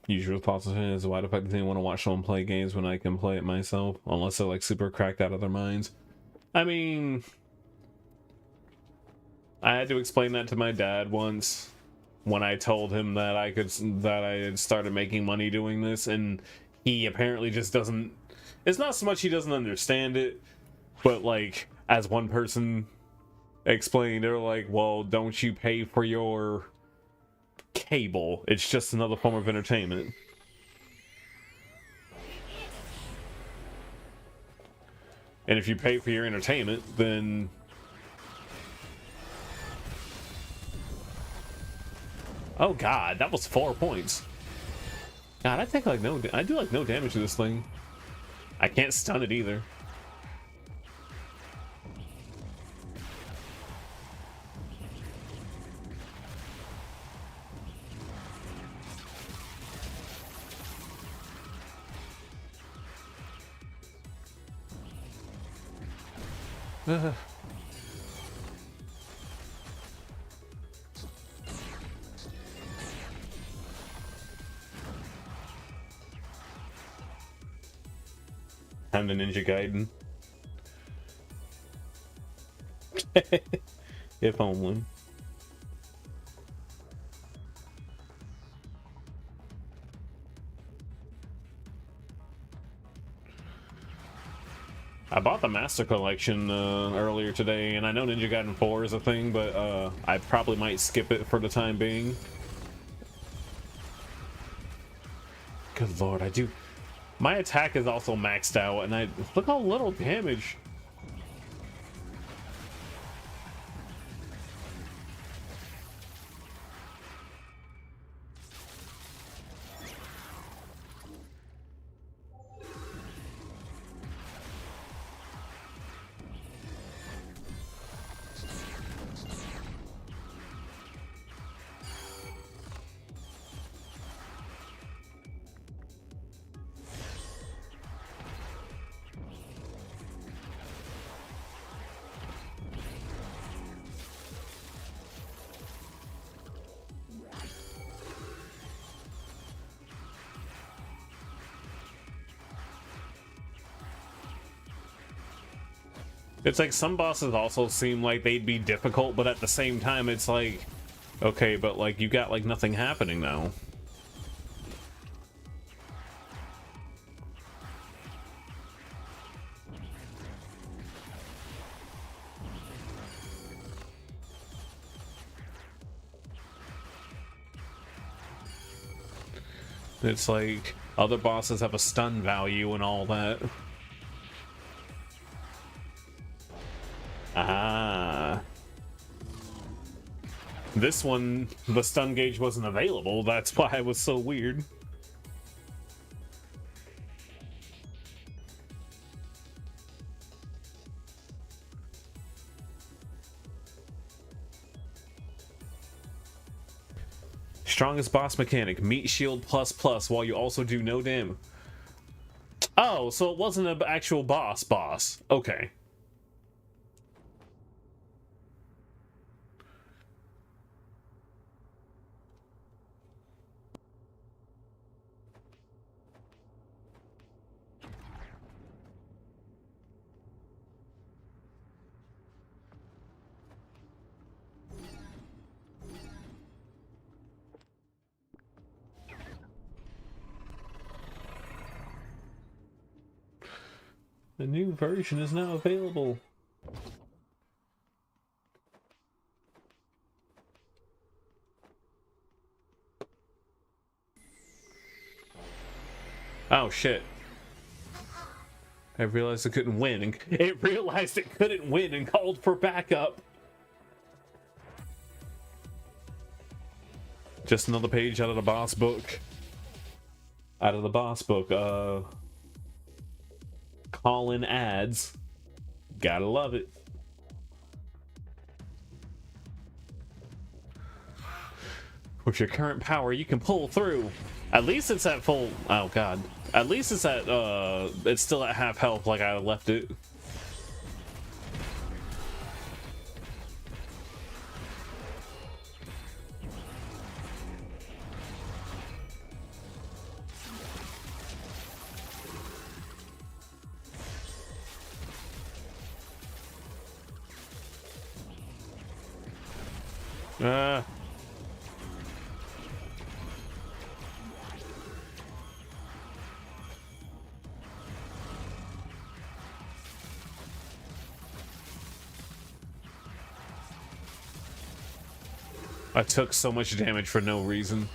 Speaker 1: Usual thoughts is, why the fuck does anyone want to watch someone play games when I can play it myself? Unless they're like super cracked out of their minds. I mean, I had to explain that to my dad once when I told him that I had started making money doing this, and he apparently just doesn't. It's not so much he doesn't understand it, but like as one person explained, they're like, "Well, don't you pay for your cable? It's just another form of entertainment." And if you pay for your entertainment, then oh god, that was 4 points. God, I do like no damage to this thing. I can't stun it either. Time to Ninja Gaiden. If only. I bought the Master Collection earlier today, and I know Ninja Gaiden 4 is a thing, but I probably might skip it for the time being. Good lord, I do. My attack is also maxed out, and I look how little damage. It's like some bosses also seem like they'd be difficult, but at the same time it's like, okay, but like you got like nothing happening now. It's like other bosses have a stun value and all that. Ah. This one, the stun gauge wasn't available. That's why it was so weird. Strongest boss mechanic, meat shield ++ while you also do no damage. Oh, so it wasn't an actual boss. Okay. The new version is now available. Oh shit. I realized it couldn't win, and it realized it couldn't win and called for backup. Just another page out of the boss book. Call in ads. Gotta love it. With your current power, you can pull through. At least it's at full. Oh god. At least it's at it's still at half health like I left it. I took so much damage for no reason.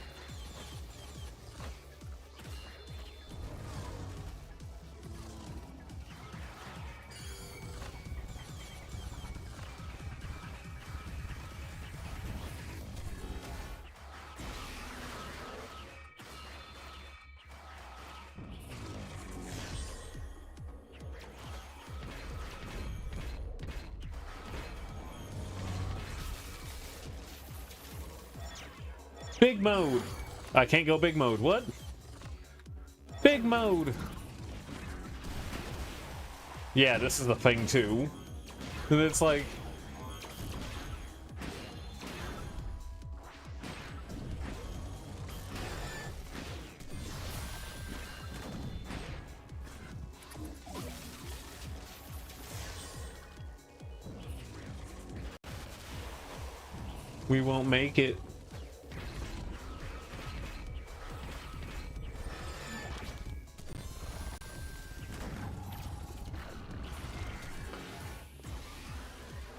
Speaker 1: Big mode. I can't go big mode. What? Big mode. Yeah, this is the thing too. And it's like we won't make it.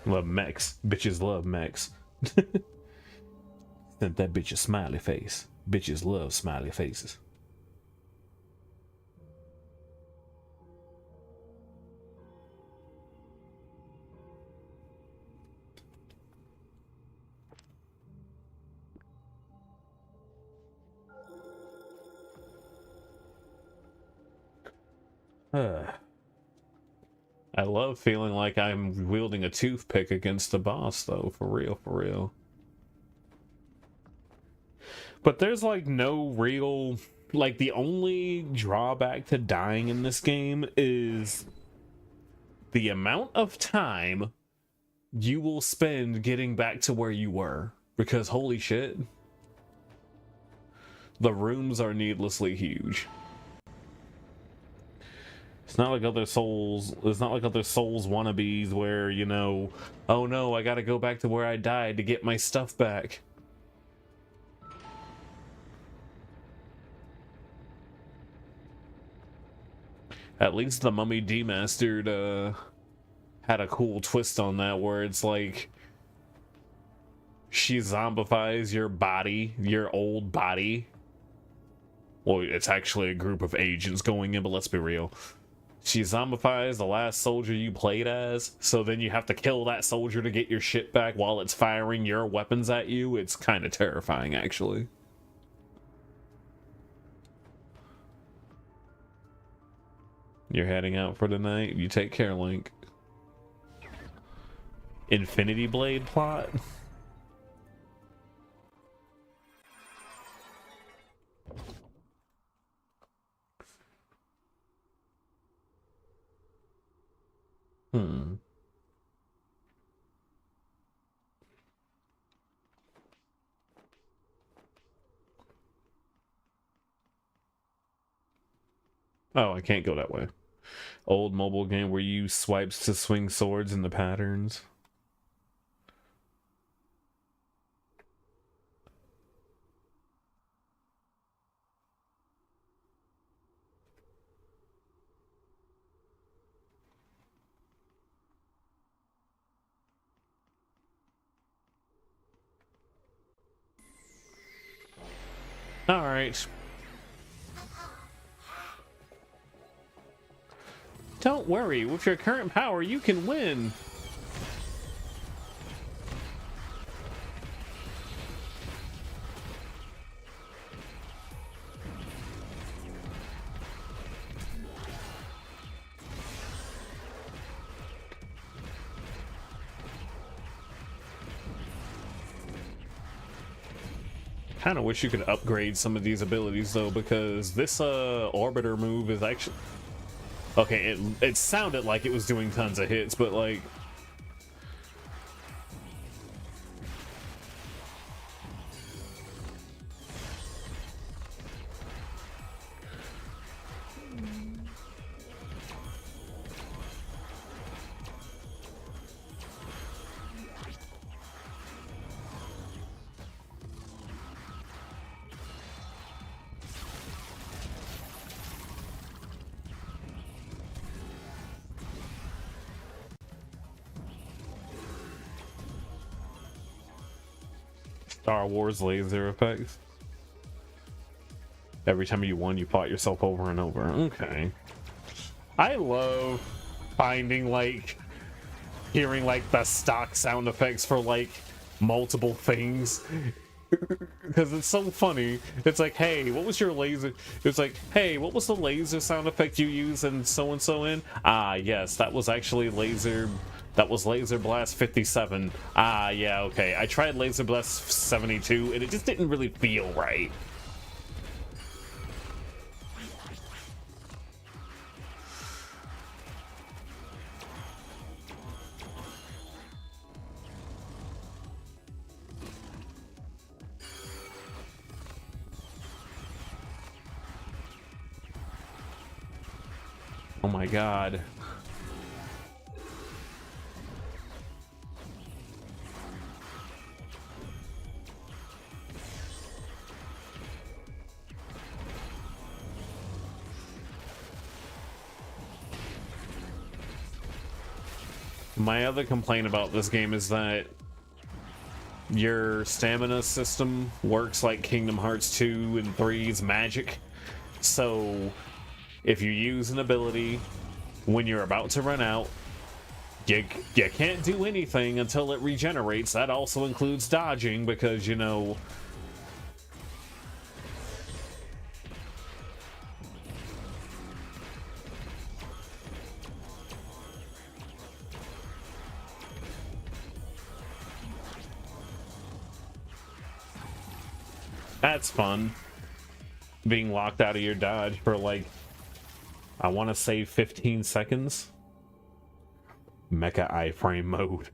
Speaker 1: Love mechs. Bitches love mechs. Sent that bitch a smiley face. Bitches love smiley faces. I love feeling like I'm wielding a toothpick against the boss, though. For real, for real. But there's like no real... Like, the only drawback to dying in this game is the amount of time you will spend getting back to where you were. Because holy shit, the rooms are needlessly huge. It's not like other Souls. It's not like other Souls wannabes where, you know, oh no, I gotta go back to where I died to get my stuff back. At least the Mummy Demastered had a cool twist on that, where it's like she zombifies your body, your old body. Well, it's actually a group of agents going in, but let's be real. She zombifies the last soldier you played as, so then you have to kill that soldier to get your shit back while it's firing your weapons at you. It's kind of terrifying, actually. You're heading out for the night? You take care, Link. Infinity Blade plot? Hmm. Oh, I can't go that way. Old mobile game where you use swipes to swing swords in the patterns. All right. Don't worry, with your current power, you can win. Kind of wish you could upgrade some of these abilities though, because this orbiter move is actually okay. It sounded like it was doing tons of hits, but like Star Wars laser effects. Every time you won, you fought yourself over and over. Okay. I love finding like hearing like the stock sound effects for like multiple things. Because it's so funny. It's like, hey, what was your laser? It's like, hey, what was the laser sound effect you used and so in? Ah, yes, that was actually laser. That was Laser Blast 57. Ah, yeah, okay. I tried Laser Blast 72, and it just didn't really feel right. Oh my god. My other complaint about this game is that your stamina system works like Kingdom Hearts 2 and 3's magic. So if you use an ability when you're about to run out, you can't do anything until it regenerates. That also includes dodging because, you know, that's fun. Being locked out of your dodge for like, I want to say 15 seconds. Mecha iframe mode.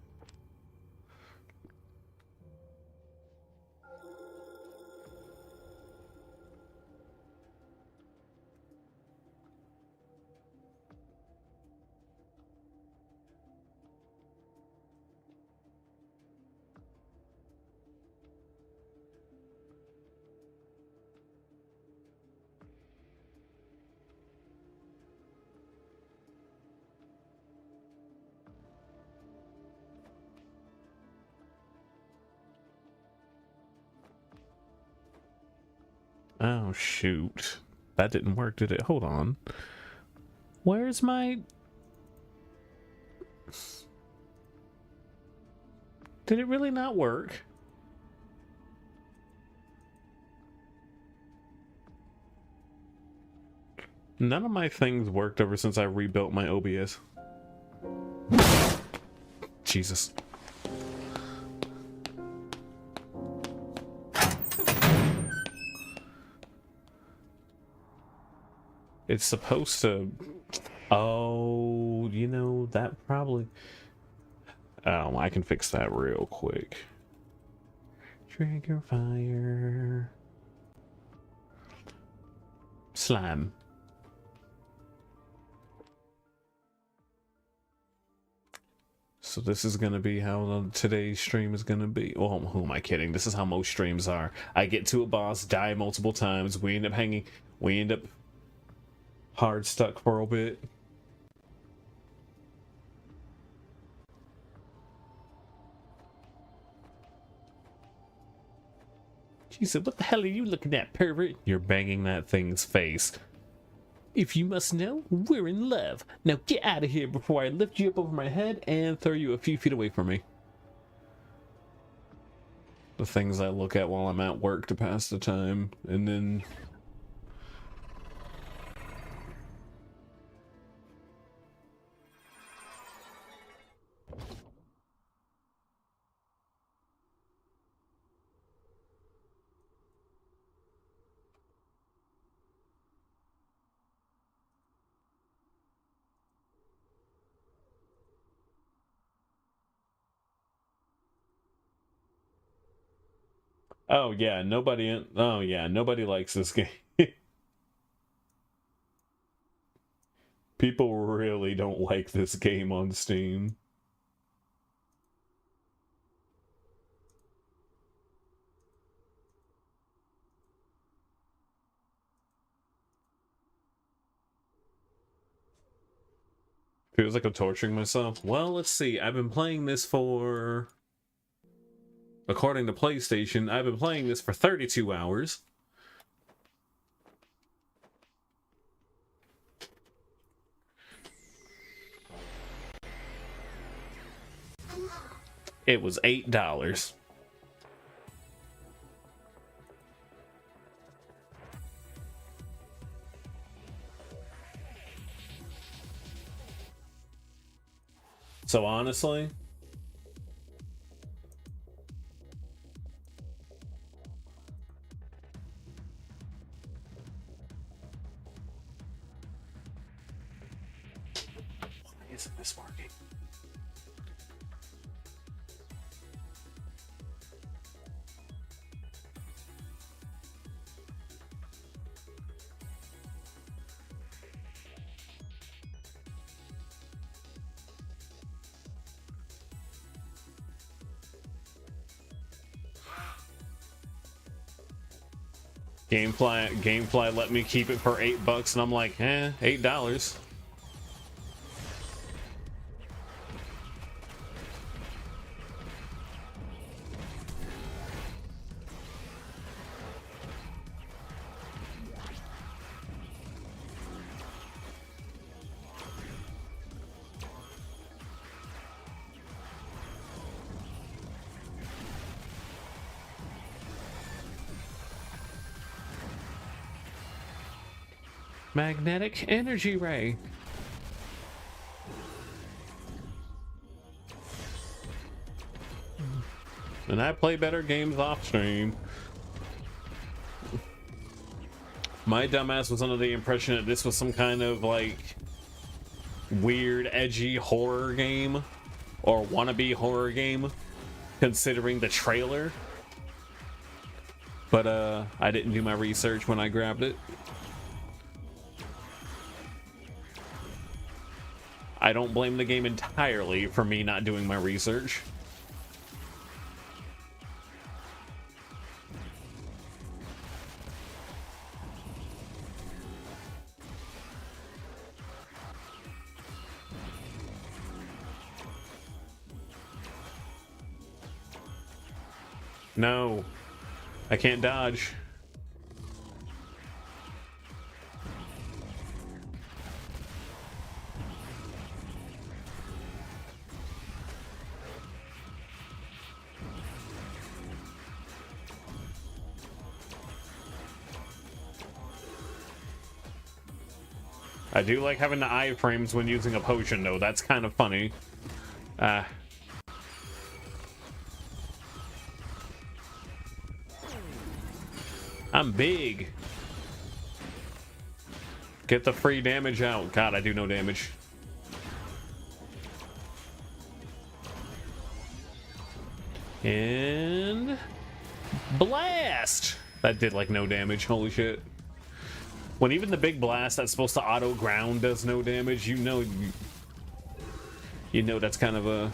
Speaker 1: Oh, shoot. That didn't work, did it? Hold on. Where's my... Did it really not work? None of my things worked ever since I rebuilt my OBS. Jesus. It's supposed to... Oh, you know, that probably... I can fix that real quick. Trigger fire. Slime. So this is going to be how today's stream is going to be. Well, who am I kidding? This is how most streams are. I get to a boss, die multiple times, we end up hanging, we end up hard stuck for a bit. She said, "What the hell are you looking at, pervert?" You're banging that thing's face. If you must know, we're in love. Now get out of here before I lift you up over my head and throw you a few feet away from me. The things I look at while I'm at work to pass the time, and then... Oh yeah, nobody likes this game. People really don't like this game on Steam. Feels like I'm torturing myself. Well, let's see. I've been playing this for... According to PlayStation, I've been playing this for 32 hours. It was $8. So honestly... Isn't this working? Gamefly let me keep it for $8 and I'm like, $8. Magnetic energy ray. And I play better games off stream. My dumbass was under the impression that this was some kind of like weird, edgy horror game or wannabe horror game, considering the trailer. But I didn't do my research when I grabbed it. I don't blame the game entirely for me not doing my research. No, I can't dodge. I do like having the iframes when using a potion, though. That's kind of funny. I'm big. Get the free damage out. God, I do no damage. And blast! That did like no damage. Holy shit. When even the big blast that's supposed to auto ground does no damage, you know that's kind of a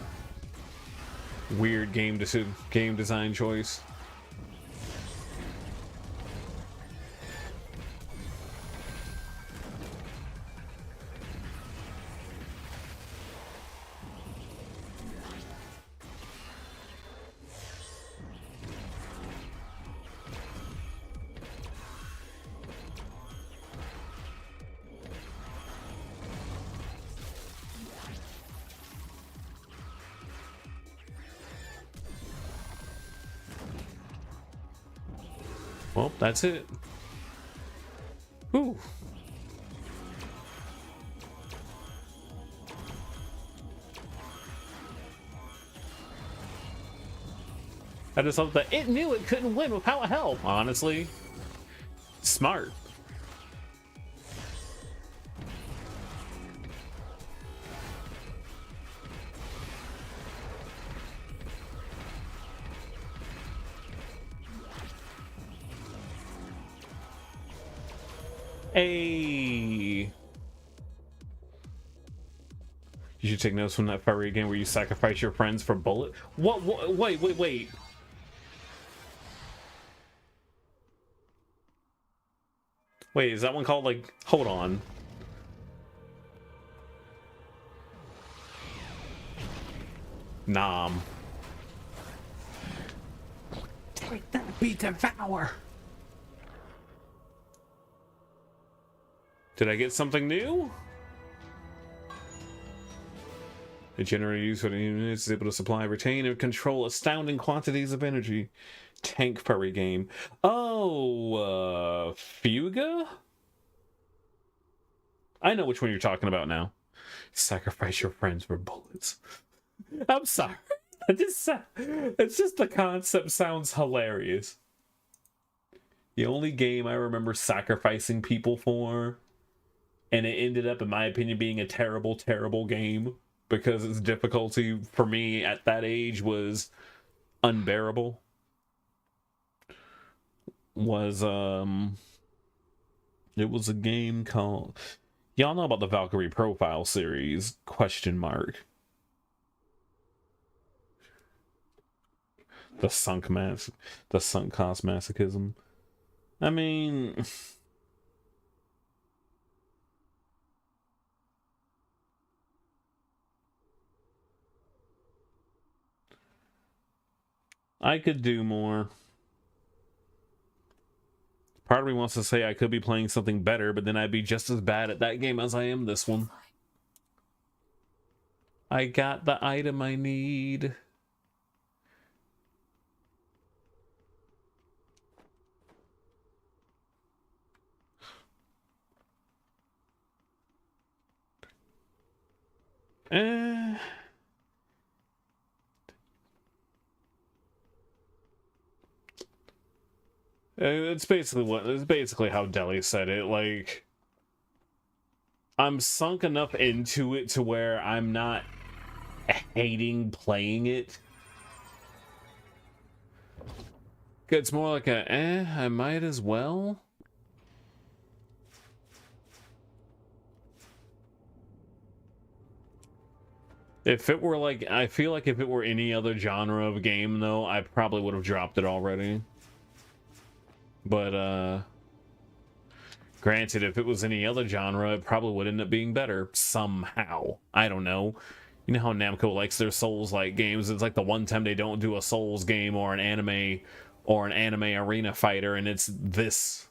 Speaker 1: weird game design choice. Well, that's it. Whew. I just thought that it knew it couldn't win without help, honestly. Smart. Hey. You should take notes from that furry game where you sacrifice your friends for bullet. What? Wait. Wait, is that one called like? Hold on. Nom. Take that, be devour. Did I get something new? The generator used for the unit is able to supply, retain, and control astounding quantities of energy. Tank furry game. Oh, Fuga? I know which one you're talking about now. Sacrifice your friends for bullets. I'm sorry. It's just the concept sounds hilarious. The only game I remember sacrificing people for, and it ended up, in my opinion, being a terrible, terrible game because its difficulty for me at that age was unbearable. It was a game called, y'all know about the Valkyrie Profile series, question mark. The sunk cost masochism. I mean, I could do more. Part of me wants to say I could be playing something better, but then I'd be just as bad at that game as I am this one. I got the item I need. Eh. It's basically how Deli said it. Like, I'm sunk enough into it to where I'm not hating playing it. It's more like I might as well. If it were like, I feel like if it were any other genre of game though, I probably would have dropped it already. But, granted, if it was any other genre, it probably would end up being better somehow. I don't know. You know how Namco likes their Souls-like games? It's like the one time they don't do a Souls game or an anime arena fighter, and it's this.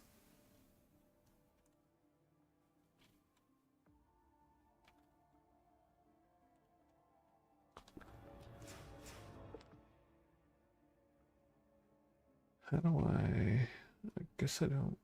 Speaker 1: How do I guess I don't.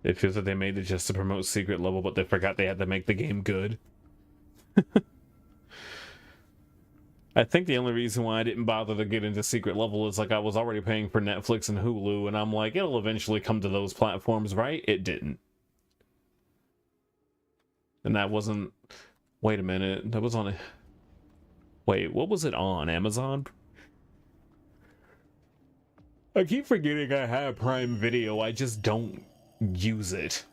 Speaker 1: It feels like they made it just to promote secret level, but they forgot they had to make the game good. I think the only reason why I didn't bother to get into secret level is like I was already paying for Netflix and Hulu, and I'm like, it'll eventually come to those platforms, right? It didn't. And that wasn't... Wait a minute. That was on... Wait, what was it on? Amazon? I keep forgetting I have Prime Video. I just don't use it.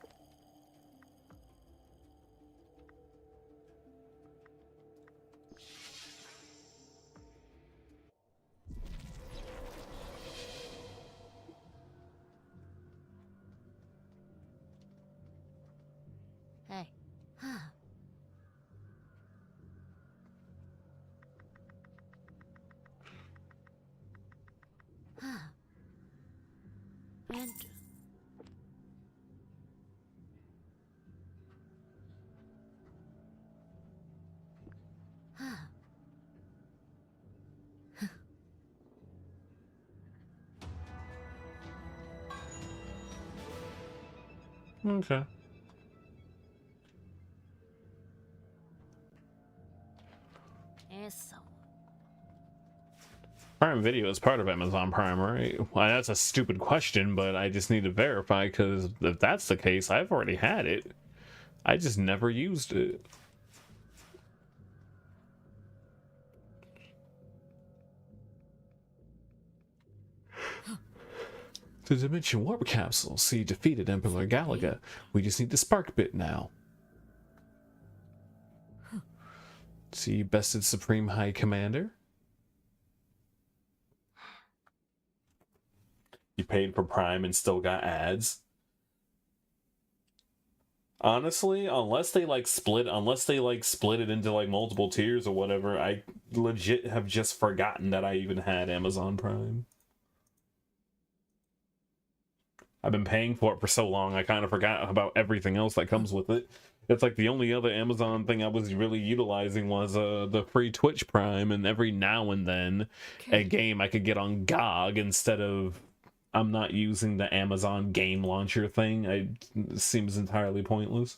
Speaker 4: Hey. Huh. Huh. And... Huh.
Speaker 1: Okay.
Speaker 4: Eso.
Speaker 1: Prime Video is part of Amazon Prime, right? Well, that's a stupid question, but I just need to verify, because if that's the case, I've already had it. I just never used it. The Dimension Warp Capsule. See, defeated Emperor Galaga. We just need the Spark Bit now. See, bested Supreme High Commander. You paid for Prime and still got ads. Honestly, unless they split it into like multiple tiers or whatever, I legit have just forgotten that I even had Amazon Prime. I've been paying for it for so long, I kind of forgot about everything else that comes with it. It's like the only other Amazon thing I was really utilizing was the free Twitch Prime, and every now and then a game I could get on GOG instead of... I'm not using the Amazon game launcher thing. It seems entirely pointless.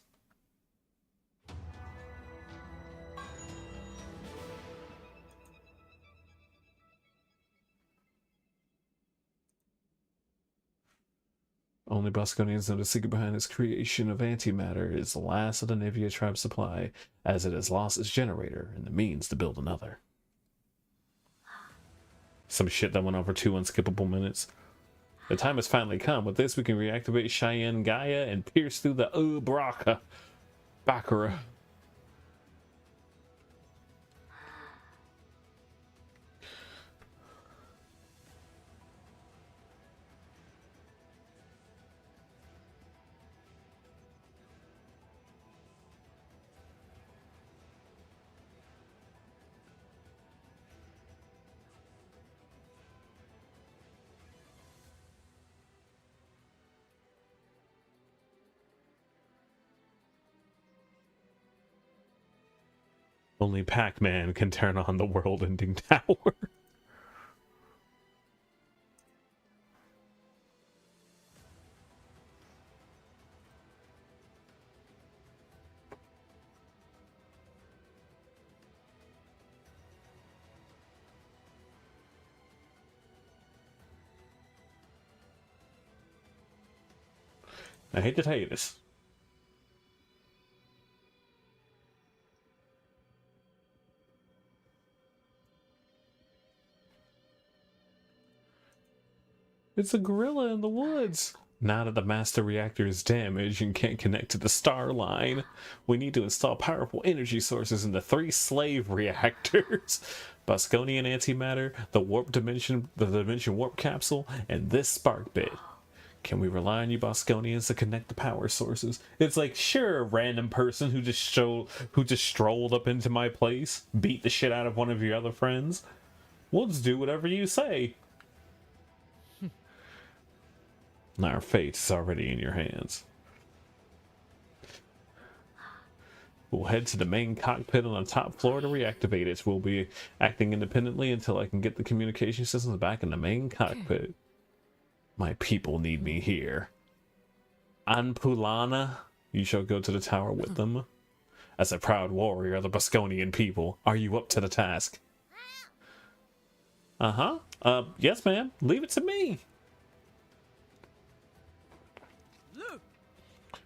Speaker 1: Only Bosconians know the secret behind its creation of antimatter is the last of the Nivea tribe supply, as it has lost its generator and the means to build another. Some shit that went on for 2 unskippable minutes. The time has finally come. With this, we can reactivate Cheyenne Gaia and pierce through the Ubraka Bakura. Only Pac-Man can turn on the world-ending tower. I hate to tell you this. It's a gorilla in the woods. Now that the master reactor is damaged and can't connect to the star line, we need to install powerful energy sources in the 3 slave reactors. Bosconian antimatter, the dimension warp capsule, and this spark bit. Can we rely on you Bosconians to connect the power sources? It's like, sure, a random person who just strolled up into my place, beat the shit out of one of your other friends. We'll just do whatever you say. Our fate is already in your hands. We'll head to the main cockpit on the top floor to reactivate it. We'll be acting independently until I can get the communication systems back in the main cockpit. My people need me here. Anpulana, you shall go to the tower with them. As a proud warrior of the Bosconian people, are you up to the task? Yes, ma'am. Leave it to me.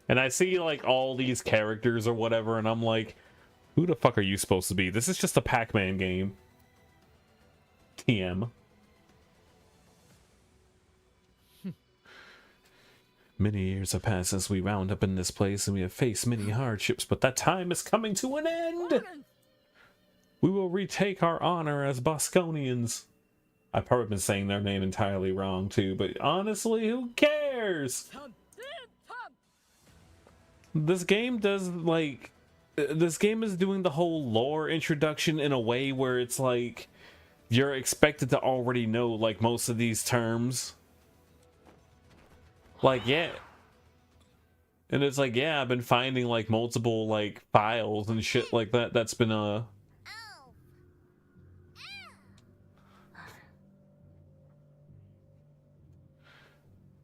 Speaker 1: And I see, like, all these characters or whatever, and I'm like, who the fuck are you supposed to be? This is just a Pac-Man game. TM. Many years have passed since we wound up in this place, and we have faced many hardships, but that time is coming to an end! We will retake our honor as Bosconians. I've probably been saying their name entirely wrong, too, but honestly, who cares? This game does, like... This game is doing the whole lore introduction in a way where it's like... You're expected to already know, like, most of these terms. Like, yeah. And it's like, yeah, I've been finding, like, multiple, like, files and shit like that. That's been, And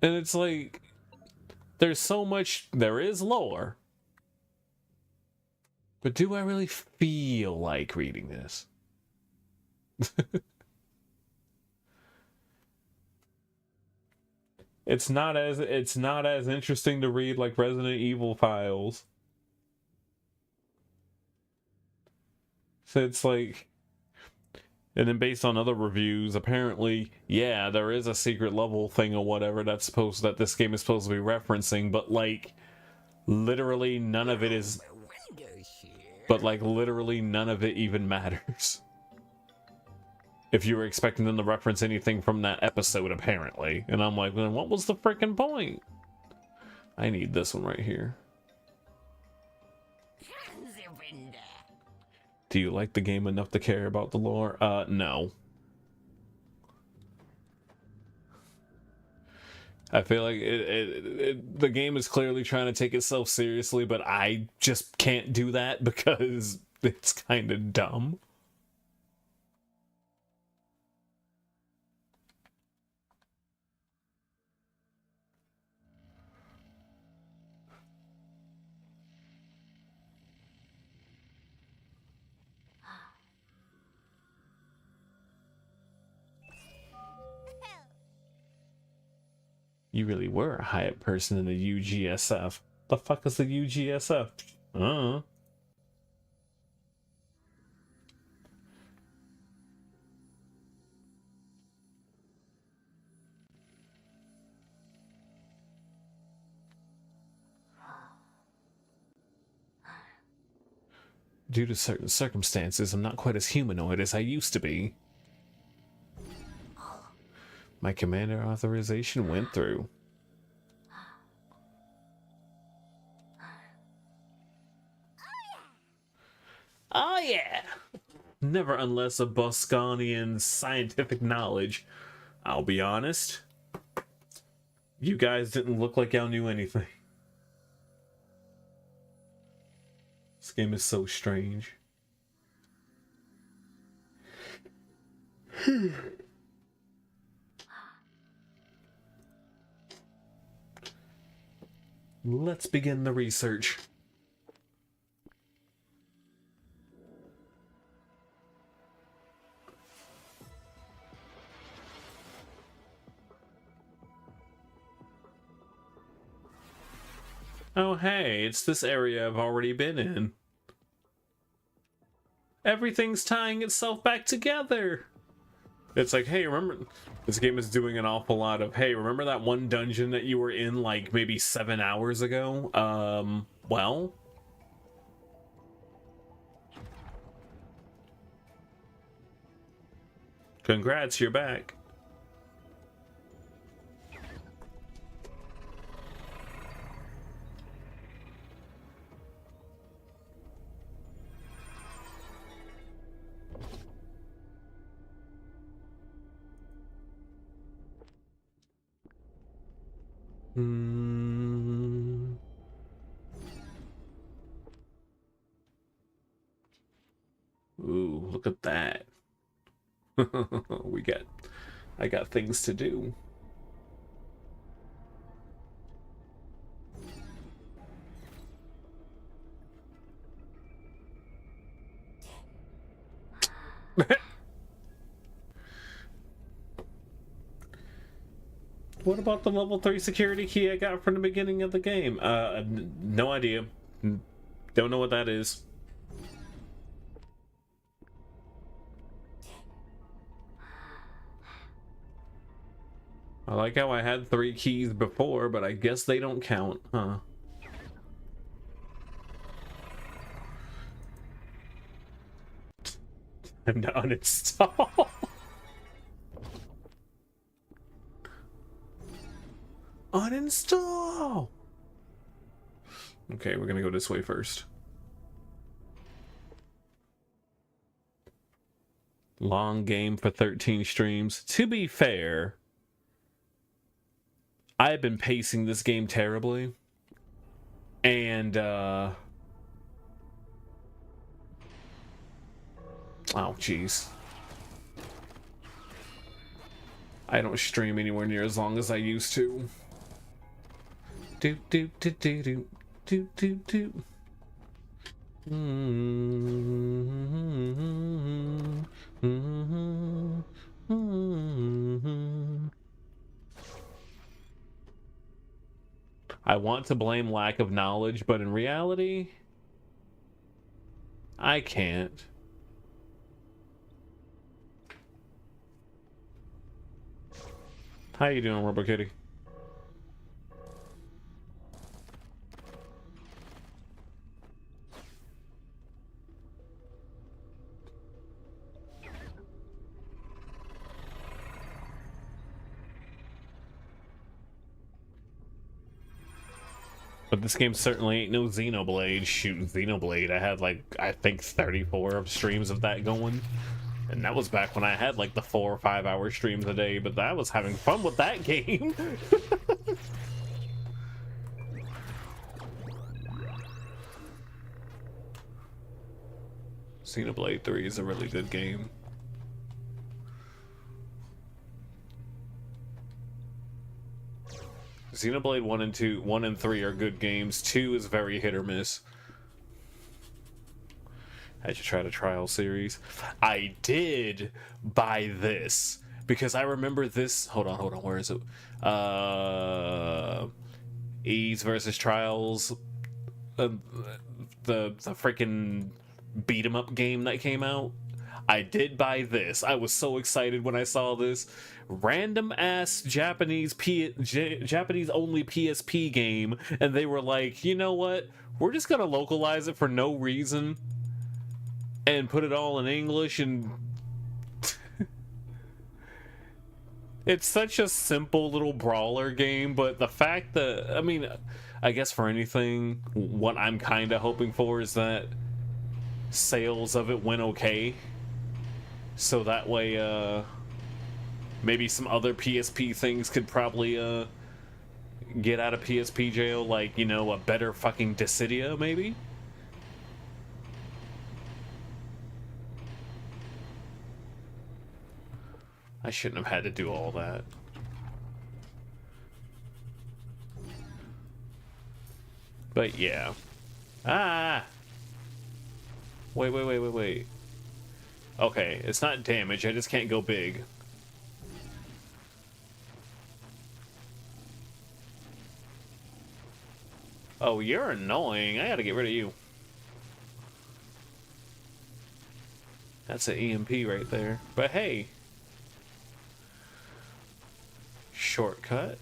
Speaker 1: it's like... There's so much... There is lore. But do I really feel like reading this? It's not as interesting to read like Resident Evil files. So it's like... And then based on other reviews, apparently, yeah, there is a secret level thing or whatever that this game is supposed to be referencing, but like literally none of it is literally none of it even matters. If you were expecting them to reference anything from that episode, apparently. And I'm like, then what was the freaking point? I need this one right here. Do you like the game enough to care about the lore? No. I feel like the game is clearly trying to take itself seriously, but I just can't do that because it's kind of dumb. You really were a high-up person in the UGSF. The fuck is the UGSF? Due to certain circumstances, I'm not quite as humanoid as I used to be. My commander authorization went through. Oh yeah! Never unless a Bosconian scientific knowledge. I'll be honest. You guys didn't look like y'all knew anything. This game is so strange. Let's begin the research. Oh hey, it's this area I've already been in. Everything's tying itself back together. It's like, hey, remember, this game is doing an awful lot of, hey, remember that one dungeon that you were in like maybe 7 hours ago? Well, congrats, you're back. Ooh, look at that. I got things to do. What about the level 3 security key I got from the beginning of the game? No idea. Don't know what that is. I like how I had 3 keys before, but I guess they don't count, huh? Time to uninstall. Uninstall! Okay, we're gonna go this way first. Long game for 13 streams. To be fair, I've been pacing this game terribly. And, oh, jeez. I don't stream anywhere near as long as I used to. Do do do do do do do do. I want to blame lack of knowledge, but in reality, I can't. How you doing, Rubber Kitty? But this game certainly ain't no Xenoblade. Shoot, Xenoblade, I had like, I think 34 streams of that going. And that was back when I had like the 4 or 5 hour streams a day, but I was having fun with that game. Xenoblade 3 is a really good game. Xenoblade 1 and 3 are good games. 2 is very hit or miss. I should try the trial series. I did buy this because I remember this. Hold on, where is it? Ease versus Trials, the freaking beat 'em up game that came out. I did buy this. I was so excited when I saw this random ass Japanese only PSP game, and they were like, you know what? We're just gonna localize it for no reason and put it all in English, and it's such a simple little brawler game, but the fact that, I mean, I guess for anything, what I'm kind of hoping for is that sales of it went okay. So that way, maybe some other PSP things could probably, get out of PSP jail, like, you know, a better fucking Dissidia, maybe? I shouldn't have had to do all that. But yeah. Ah! Wait. Okay, it's not damage, I just can't go big. Oh, you're annoying. I gotta get rid of you. That's an EMP right there. But hey. Shortcut.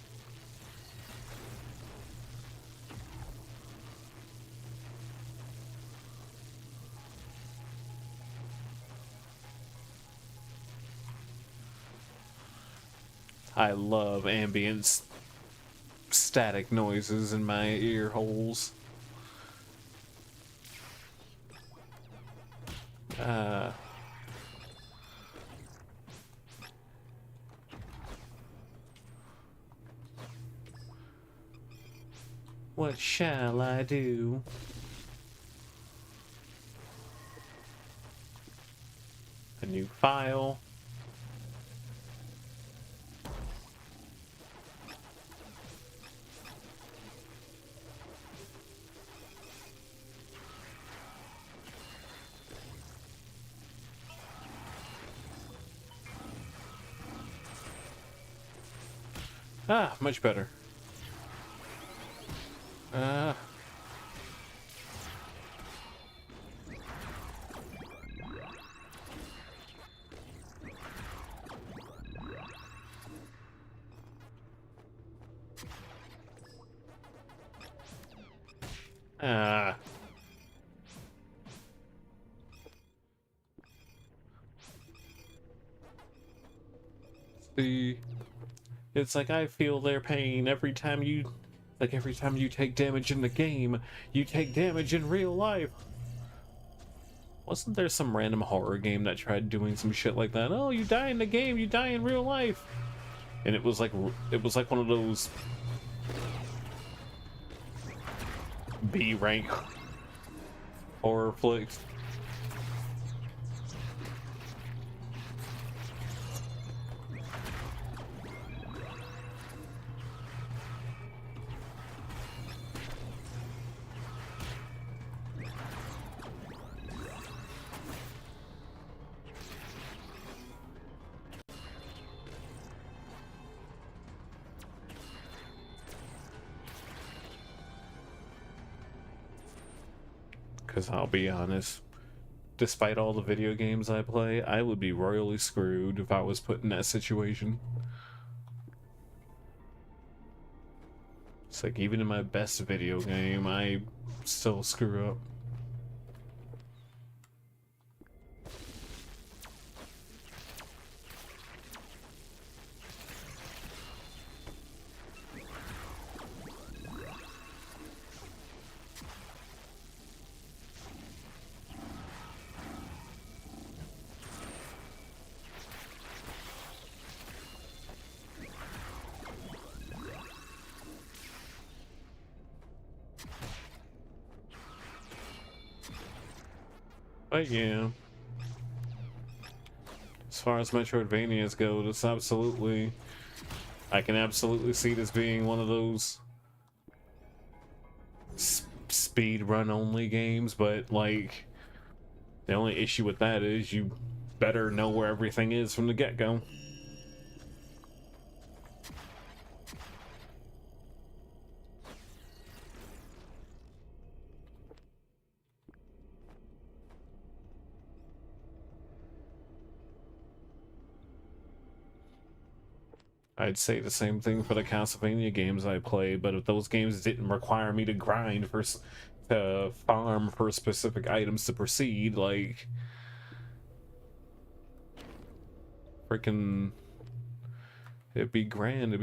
Speaker 1: I love ambient static noises in my ear holes. What shall I do? A new file. Ah, much better. See, it's like I feel their pain every time you, every time you take damage in the game, you take damage in real life. Wasn't there some random horror game that tried doing some shit like that? Oh, you die in the game, you die in real life. And it was like one of those B rank horror flicks. Because I'll be honest, despite all the video games I play, I would be royally screwed if I was put in that situation. It's like, even in my best video game, I still screw up. But yeah, as far as Metroidvanias go, it's absolutely, I can absolutely see this being one of those speed run only games, but like, the only issue with that is you better know where everything is from the get-go. I'd say the same thing for the Castlevania games I play, but if those games didn't require me to grind to farm for specific items to proceed, like, freaking, it'd be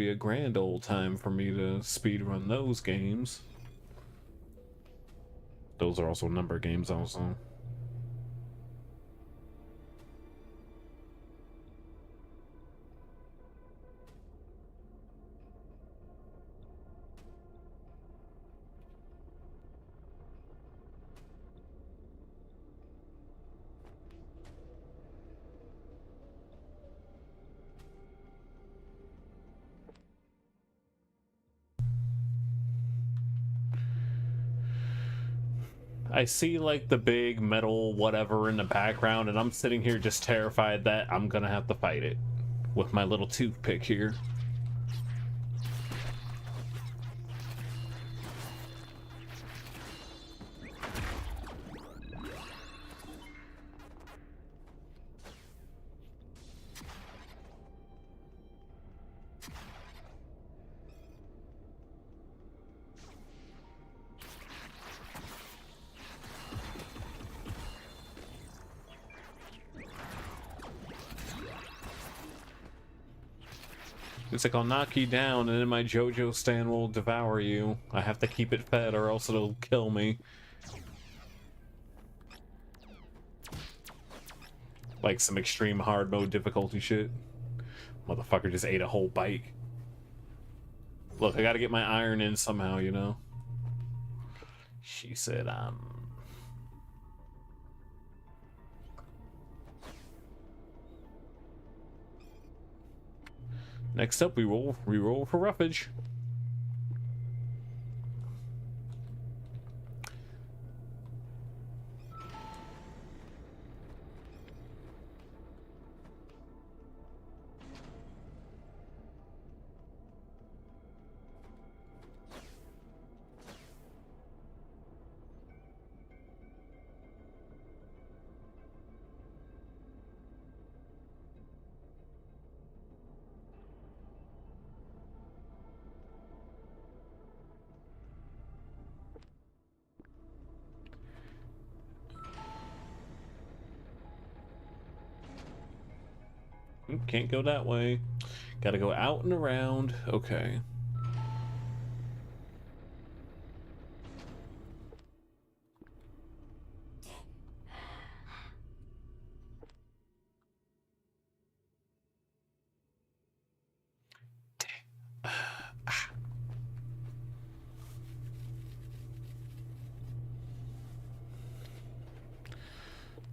Speaker 1: a grand old time for me to speedrun those games. Those are also number games also. I see like the big metal whatever in the background, and I'm sitting here just terrified that I'm gonna have to fight it with my little toothpick here. It's like, I'll knock you down and then my JoJo stand will devour you. I have to keep it fed or else it'll kill me. Like some extreme hard mode difficulty shit. Motherfucker just ate a whole bike. Look, I gotta get my iron in somehow, you know? She said, Next up, we roll for roughage. Can't go that way. Gotta go out and around. Okay.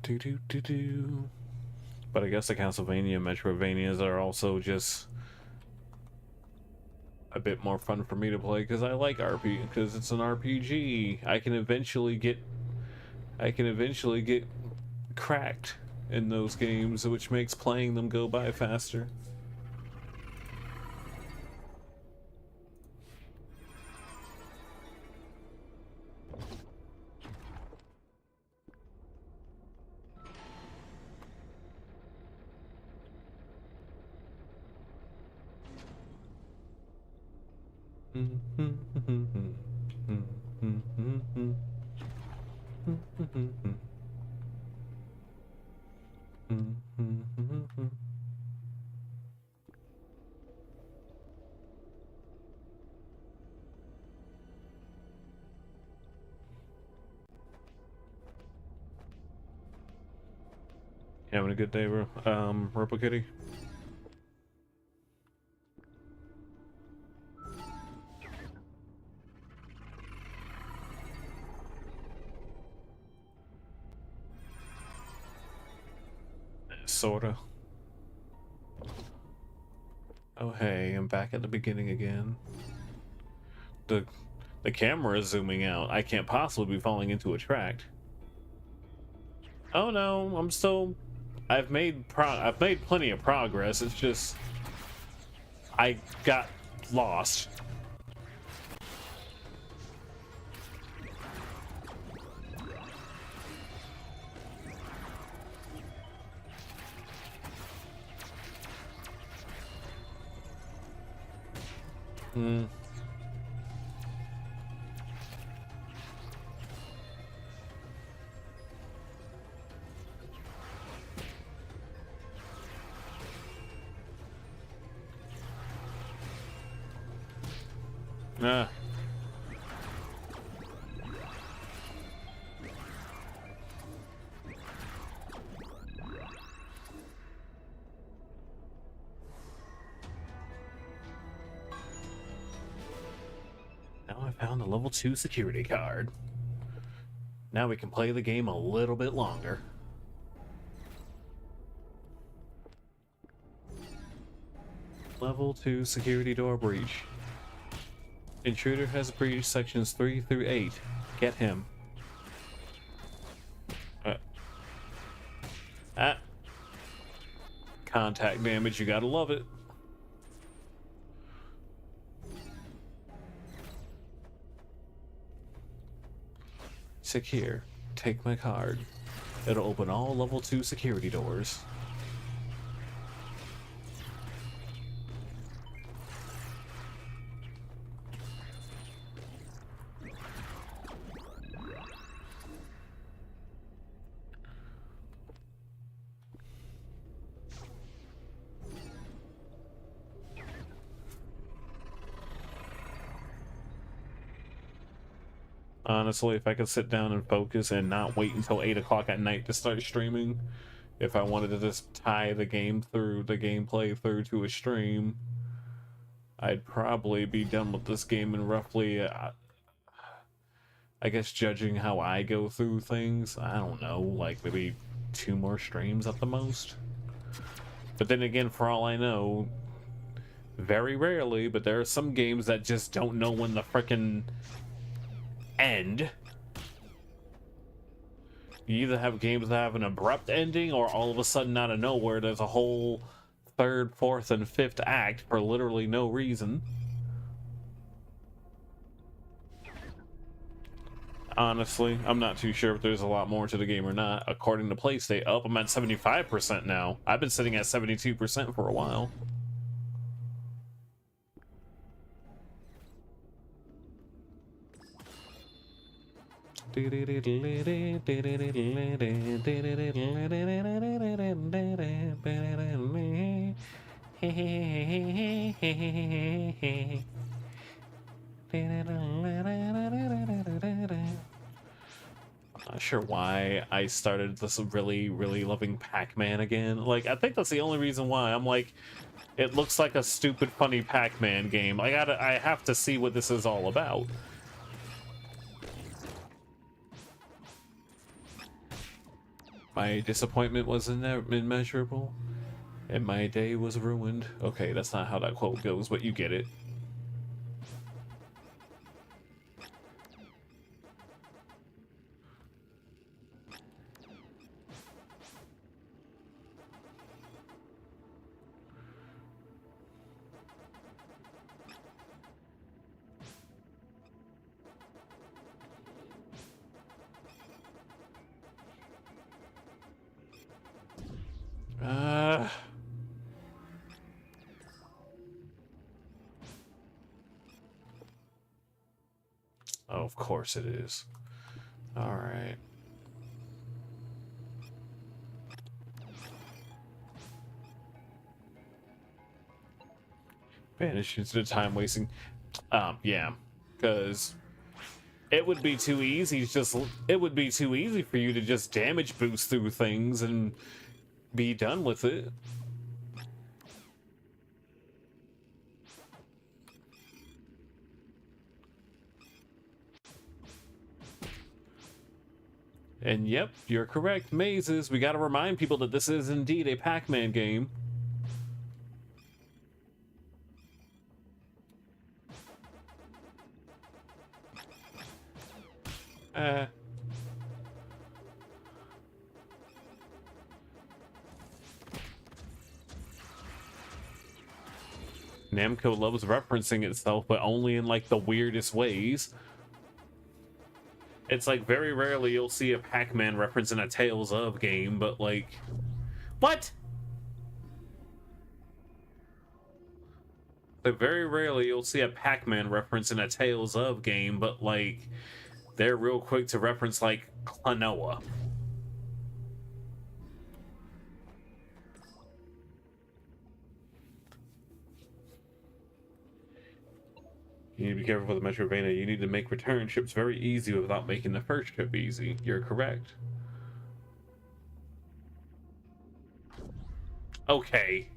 Speaker 1: Do. But I guess the Castlevania Metrovanias are also just a bit more fun for me to play because I like RPG, because it's an RPG. I can eventually get cracked in those games, which makes playing them go by faster. You having a good day, bro? Purple Kitty? Sorta. Oh hey, I'm back at the beginning again. The camera is zooming out. I can't possibly be falling into a tract. Oh no, I'm still... I've made plenty of progress. It's just I got lost. Ah. Now I found the level 2 security card. Now we can play the game a little bit longer. Level 2 security door breach. Intruder has breached sections 3 through 8. Get him. Ah. Contact damage, you gotta love it. Secure. Take my card. It'll open all level 2 security doors. Honestly, if I could sit down and focus and not wait until 8 o'clock at night to start streaming, if I wanted to just tie the gameplay through to a stream, I'd probably be done with this game in roughly, I guess judging how I go through things, I don't know, like maybe 2 more streams at the most. But then again, for all I know, very rarely, but there are some games that just don't know when the frickin' end. You either have games that have an abrupt ending, or all of a sudden out of nowhere there's a whole third, fourth, and fifth act for literally no reason. Honestly, I'm not too sure if there's a lot more to the game or not. According to PlayStation, I'm at 75% now. I've been sitting at 72% for a while. Not sure why I started this really loving Pac-Man again. Like, I think that's the only reason why. I'm like, it looks like a stupid funny Pac-Man game. I have to see what this is all about. My disappointment was immeasurable, and my day was ruined. Okay, that's not how that quote goes, but you get it. Oh, of course it is. All right. Banish into the time wasting. Yeah, because it would be too easy. It would be too easy for you to just damage boost through things and be done with it. And yep, you're correct. Mazes. We gotta remind people that this is indeed a Pac-Man game. Namco loves referencing itself, but only in like the weirdest ways. It's like very rarely you'll see a Pac-Man reference in a Tales of game, but like... What? Like very rarely you'll see a Pac-Man reference in a Tales of game, but like they're real quick to reference like Klonoa. You need to be careful with the Metrovania. You need to make return trips very easy without making the first trip easy. You're correct. Okay.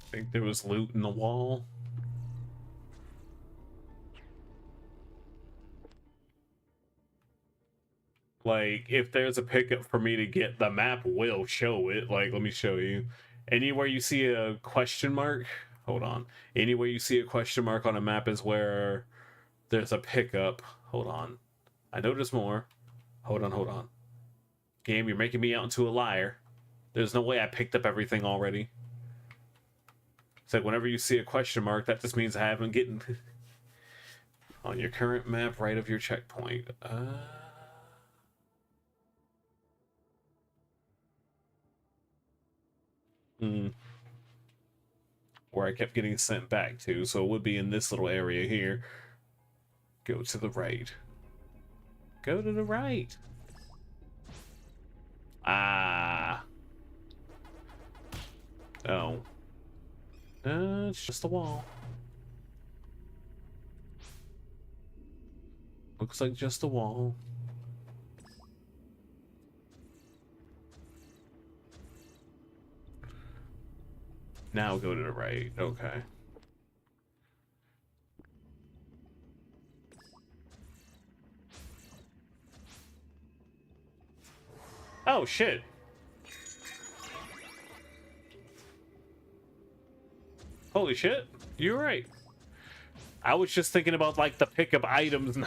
Speaker 1: I think there was loot in the wall. Like, if there's a pickup for me to get, the map will show it. Like, let me show you. Anywhere you see a question mark, hold on. Anywhere you see a question mark on a map is where there's a pickup. Hold on. I know there's more. Hold on, hold on. Game, you're making me out into a liar. There's no way I picked up everything already. It's like whenever you see a question mark, that just means I haven't gotten on your current map right of your checkpoint. Where I kept getting sent back to, so it would be in this little area here. Go to the right. Go to the right. Ah. Oh. It's just a wall. Looks like just a wall. Now go to the right. Okay. Oh, shit. Holy shit. You're right. I was just thinking about, like, the pickup items.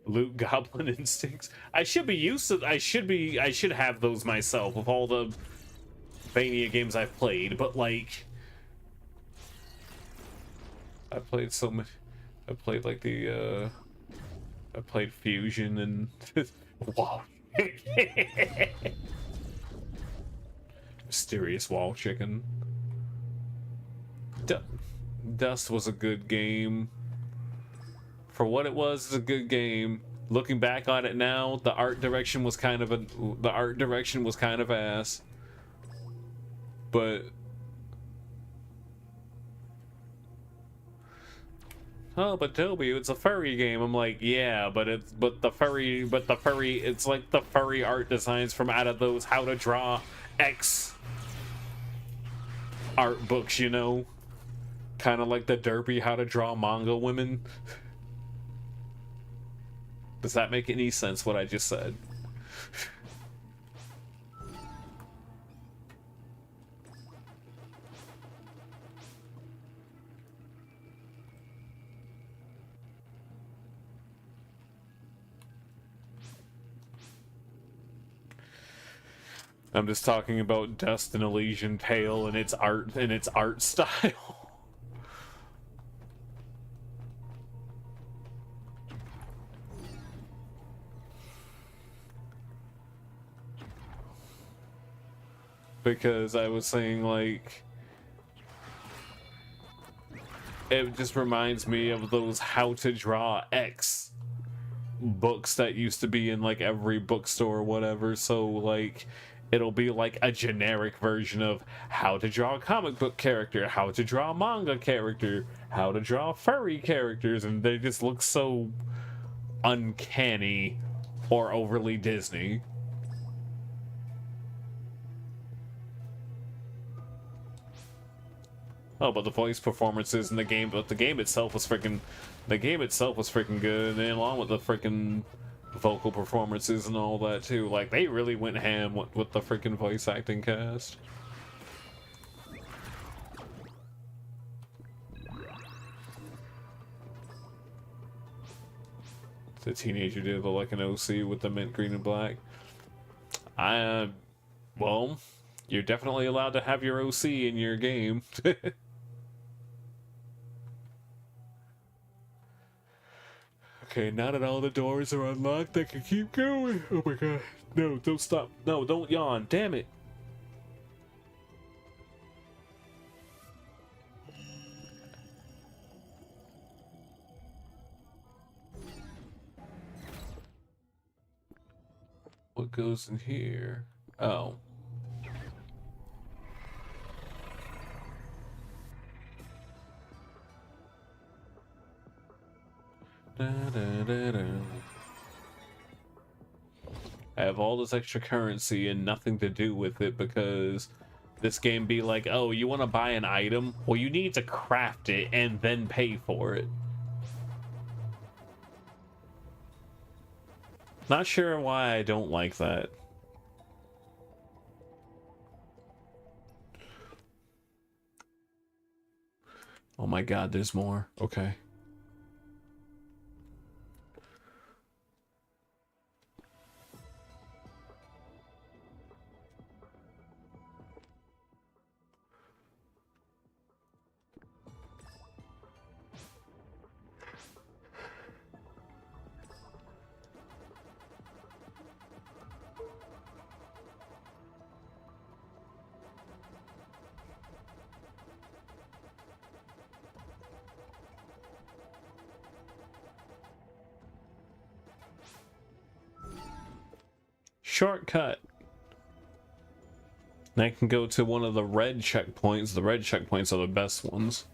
Speaker 1: Loot goblin instincts. I should be used to... I should have those myself with all the Vania games I've played, but, like... I played so much... I played, like, the, I played Fusion and... Wow. Mysterious wall chicken. Dust was a good game. For what it was, it's a good game. Looking back on it now, the art direction was kind of ass. But oh, but Toby, it's a furry game. I'm like, yeah, but the furry, it's like the furry art designs from out of those How to Draw X art books, you know? Kind of like the derpy How to Draw Manga Women. Does that make any sense, what I just said? I'm just talking about Dust and Elysian Tale and its art style. Because I was saying, like, it just reminds me of those How to Draw X books that used to be in, like, every bookstore or whatever. So, like, it'll be like a generic version of how to draw a comic book character, how to draw a manga character, how to draw furry characters, and they just look so uncanny or overly Disney. Oh, but the voice performances in the game, but the game itself was freaking good, and along with the freaking vocal performances and all that too. Like, they really went ham with the freaking voice acting cast. The teenager did look like an OC with the mint green and black. Well, you're definitely allowed to have your OC in your game. Okay, now that all the doors are unlocked, I can keep going. Oh my god. No, don't stop. No, don't yawn. Damn it. What goes in here? Oh. Da, da, da, da. I have all this extra currency and nothing to do with it because this game be like, oh, you want to buy an item? Well, you need to craft it and then pay for it. Not sure why I don't like that. Oh my god, there's more. Okay. Shortcut. And I can go to one of the red checkpoints. The red checkpoints are the best ones.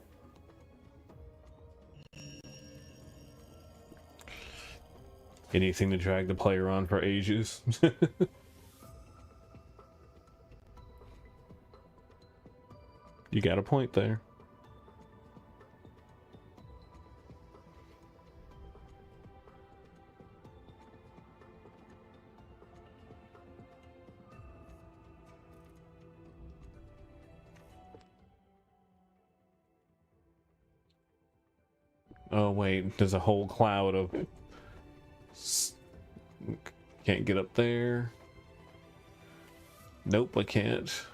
Speaker 1: Anything to drag the player on for ages. You got a point there. Oh wait, there's a whole cloud of... Can't get up there. Nope, I can't.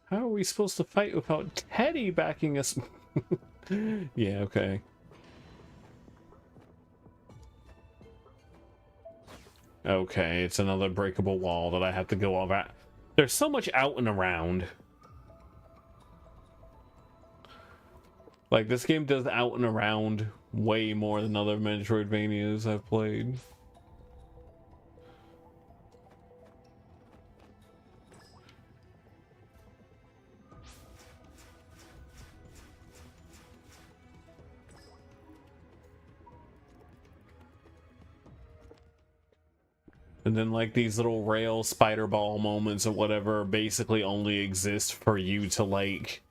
Speaker 1: How are we supposed to fight without Teddy backing us? Yeah, okay. Okay, it's another breakable wall that I have to go over. There's so much out and around. Like, this game does out and around way more than other Metroidvanias I've played. And then like these little rail spider ball moments or whatever basically only exist for you to like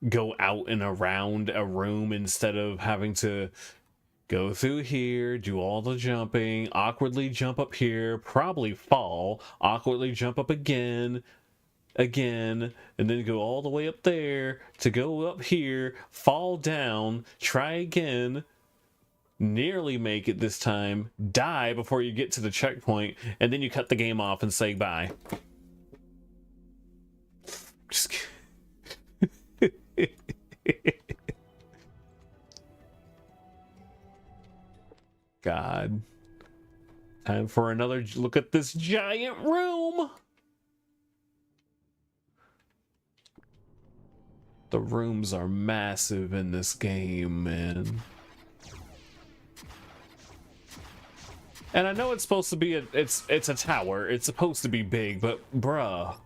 Speaker 1: go out and around a room instead of having to go through here, do all the jumping, awkwardly jump up here, probably fall, awkwardly jump up again, and then go all the way up there to go up here, fall down, try again, nearly make it this time, die before you get to the checkpoint, and then you cut the game off and say bye. Just God. Time for another look at this giant room. The rooms are massive in this game, man. And I know it's supposed to be it's a tower. It's supposed to be big, but bruh.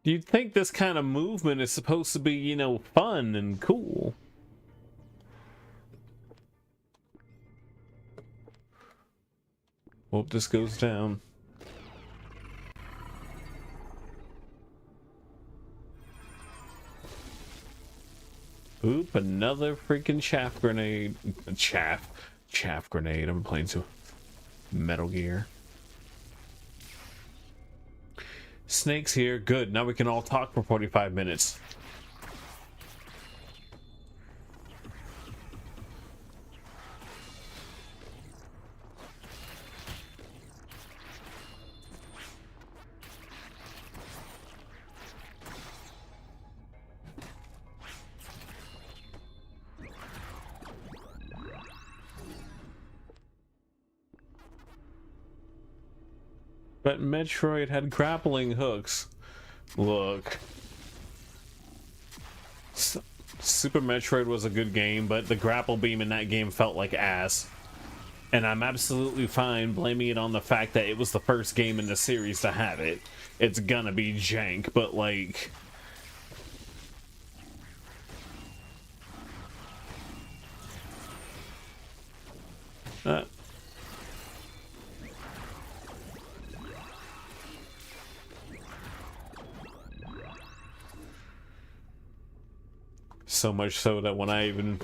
Speaker 1: You'd think this kind of movement is supposed to be, you know, fun and cool. Hope this goes down. Oop, another freaking chaff grenade. Chaff grenade. I'm playing to Metal Gear. Snake's here. Good. Now we can all talk for 45 minutes. But Metroid had grappling hooks. Look. Super Metroid was a good game, but the grapple beam in that game felt like ass. And I'm absolutely fine blaming it on the fact that it was the first game in the series to have it. It's gonna be jank, but like... So much so that when I even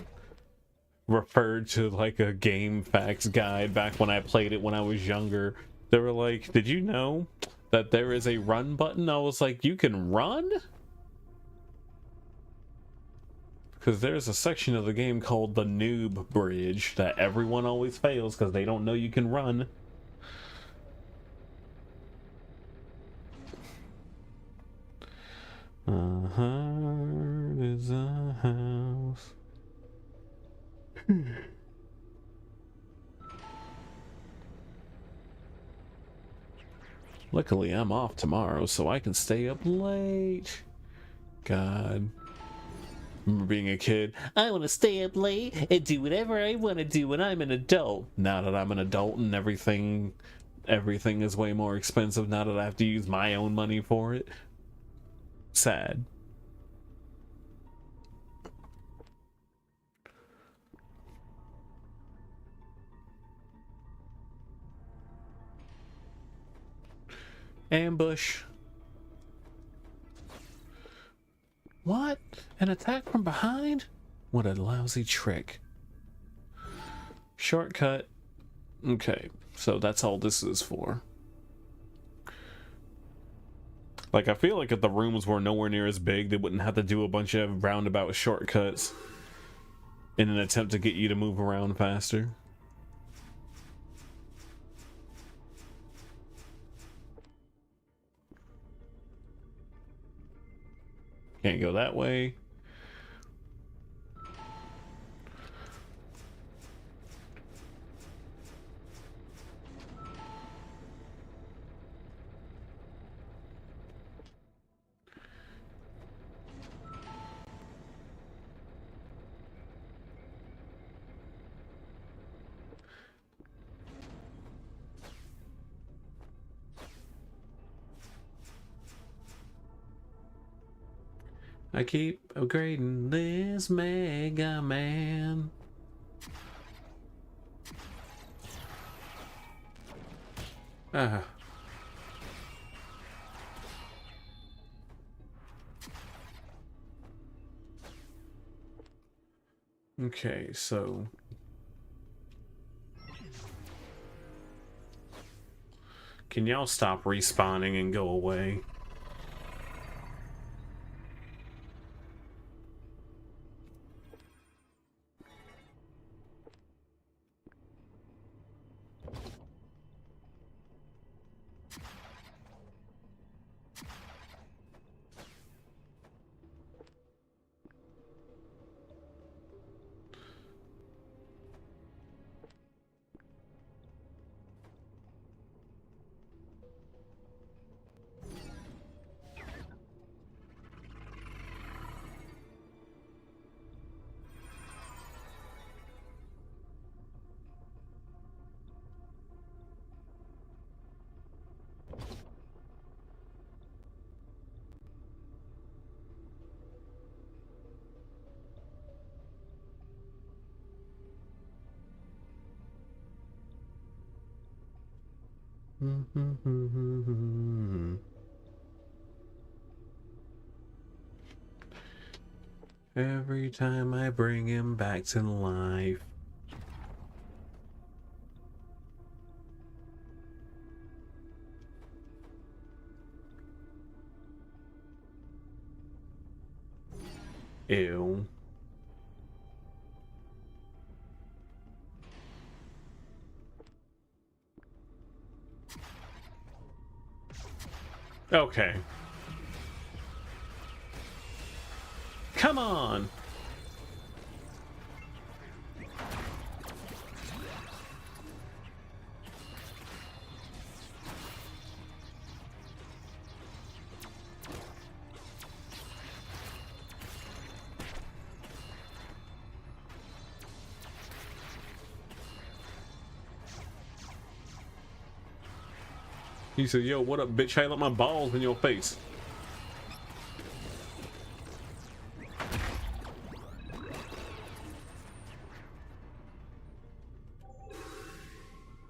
Speaker 1: referred to like a game facts guide back when I played it when I was younger, they were like, did you know that there is a run button? I was like, you can run? Because there's a section of the game called the noob bridge that everyone always fails because they don't know you can run. A heart is a house. Luckily, I'm off tomorrow, so I can stay up late. God. Remember being a kid? I want to stay up late and do whatever I want to do when I'm an adult. Now that I'm an adult and everything is way more expensive now that I have to use my own money for it. Sad. Ambush. What? An attack from behind? What a lousy trick. Shortcut. Okay, so that's all this is for. Like, I feel like if the rooms were nowhere near as big, they wouldn't have to do a bunch of roundabout shortcuts in an attempt to get you to move around faster. Can't go that way. I keep upgrading this Mega Man. Ah. Okay, so... Can y'all stop respawning and go away? Every time I bring him back to life. Ew. Okay. Come on! He said, yo, what up, bitch? I let my balls in your face.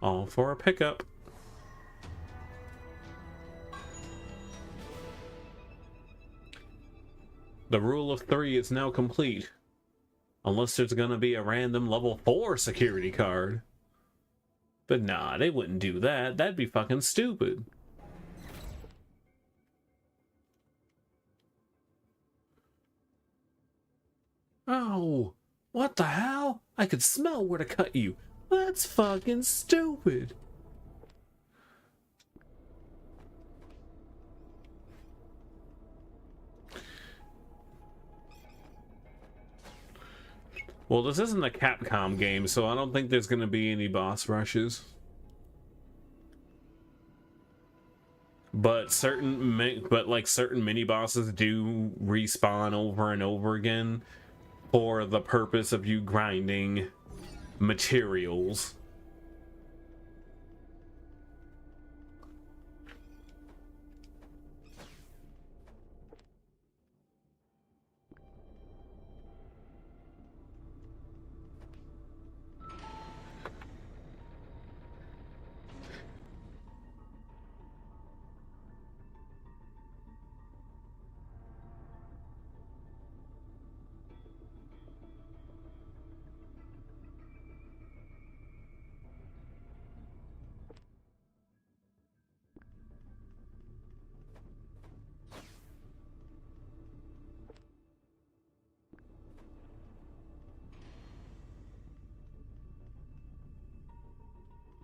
Speaker 1: All for a pickup. The rule of 3 is now complete. Unless there's gonna be a random level 4 security card. But nah, they wouldn't do that. That'd be fucking stupid. Oh, what the hell? I could smell where to cut you. That's fucking stupid. Well, this isn't a Capcom game, so I don't think there's gonna be any boss rushes. But certain mini bosses do respawn over and over again for the purpose of you grinding materials.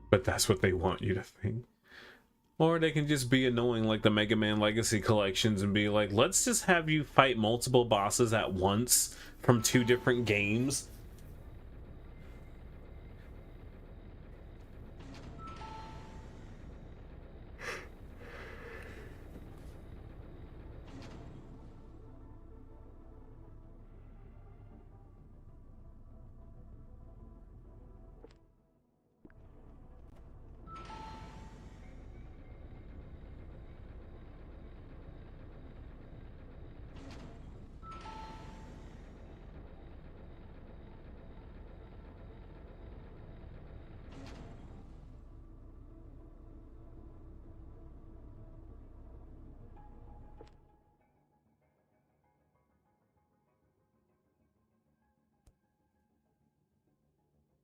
Speaker 1: But that's what they want you to think. Or they can just be annoying like the Mega Man Legacy collections and be like, let's just have you fight multiple bosses at once from 2 different games.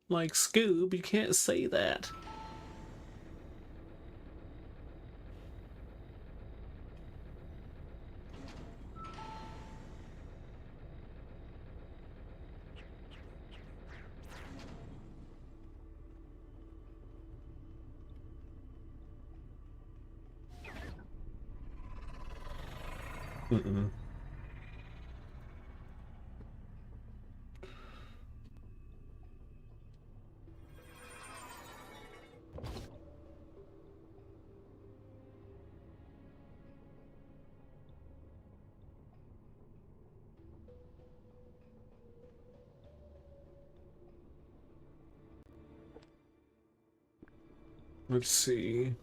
Speaker 1: Like, Scoob, you can't say that. Mm-mm. Let's see.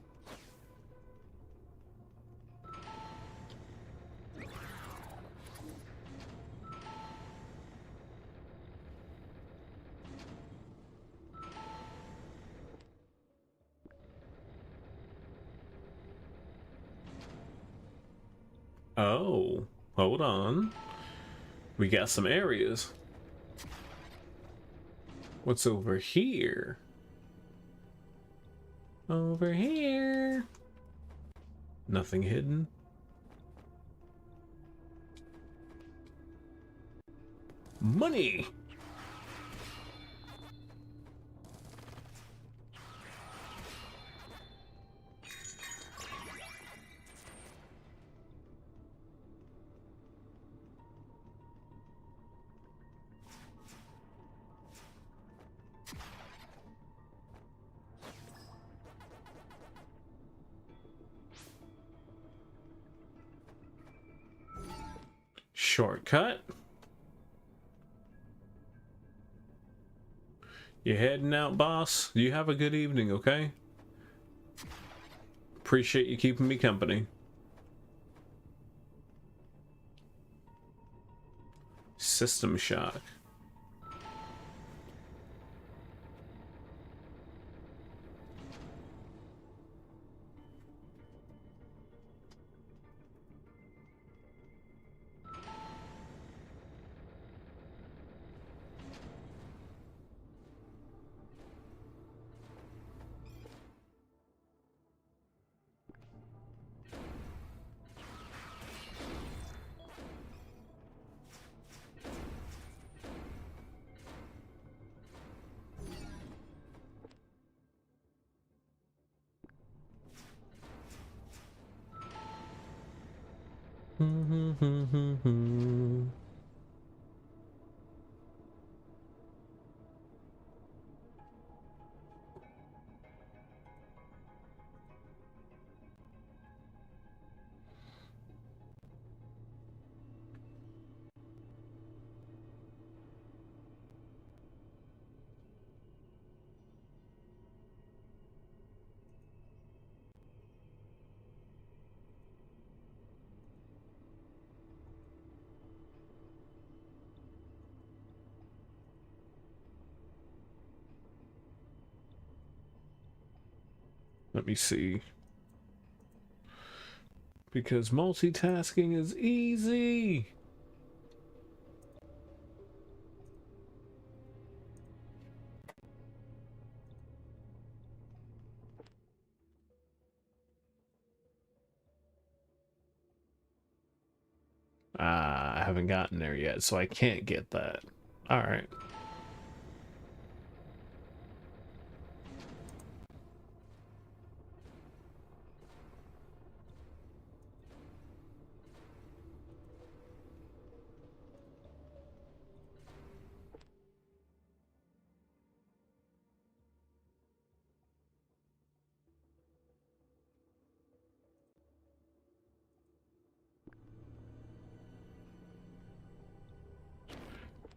Speaker 1: Oh, hold on. We got some areas. What's over here? Over here. Nothing hidden. Money. Shortcut. You heading out, boss? You have a good evening, okay? appreciate you keeping me company. System shock. Let me see. Because multitasking is easy. I haven't gotten there yet, so I can't get that. All right.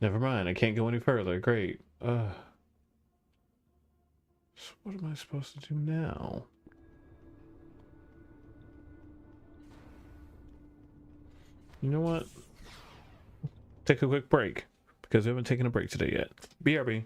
Speaker 1: Never mind, I can't go any further. Great. So what am I supposed to do now? You know what? Take a quick break, because we haven't taken a break today yet. BRB.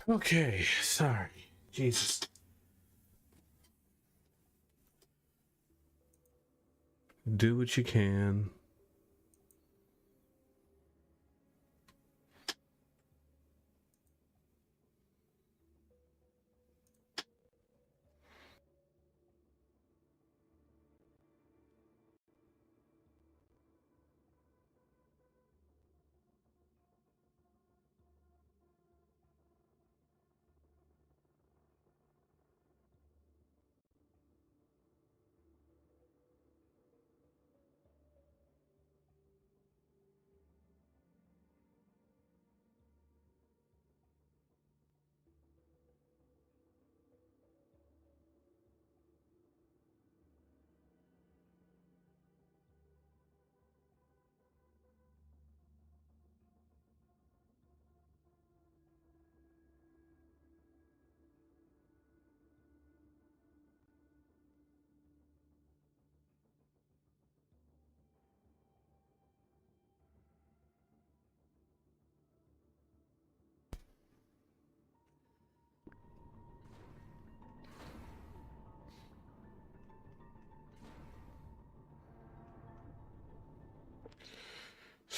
Speaker 1: Okay, sorry. Jesus. Do what you can.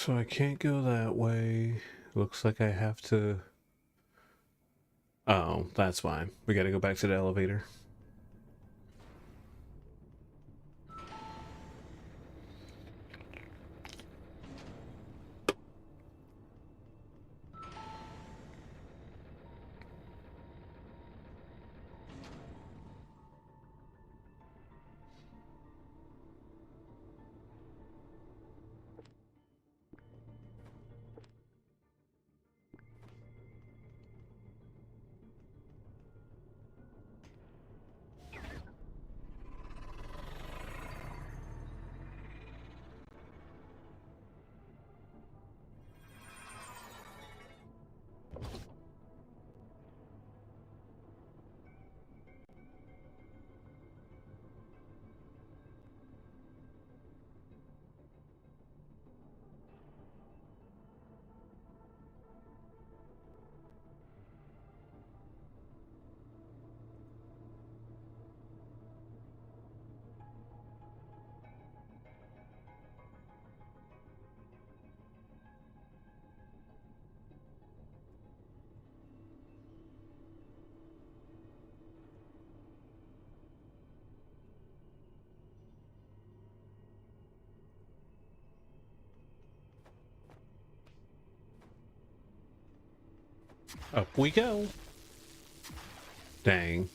Speaker 1: So I can't go that way. Looks like I have to... Oh, that's fine. We gotta go back to the elevator. Up we go. Dang.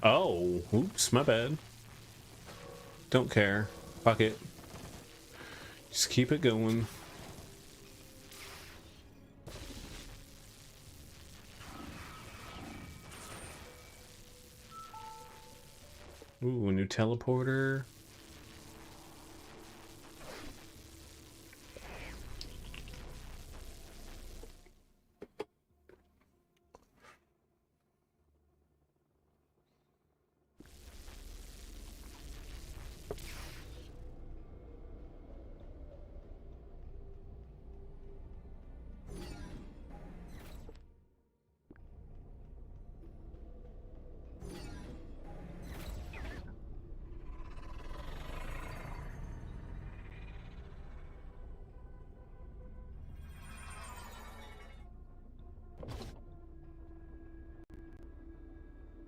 Speaker 1: Oh, oops, my bad. Don't care. Fuck it. Just keep it going. Ooh, a new teleporter.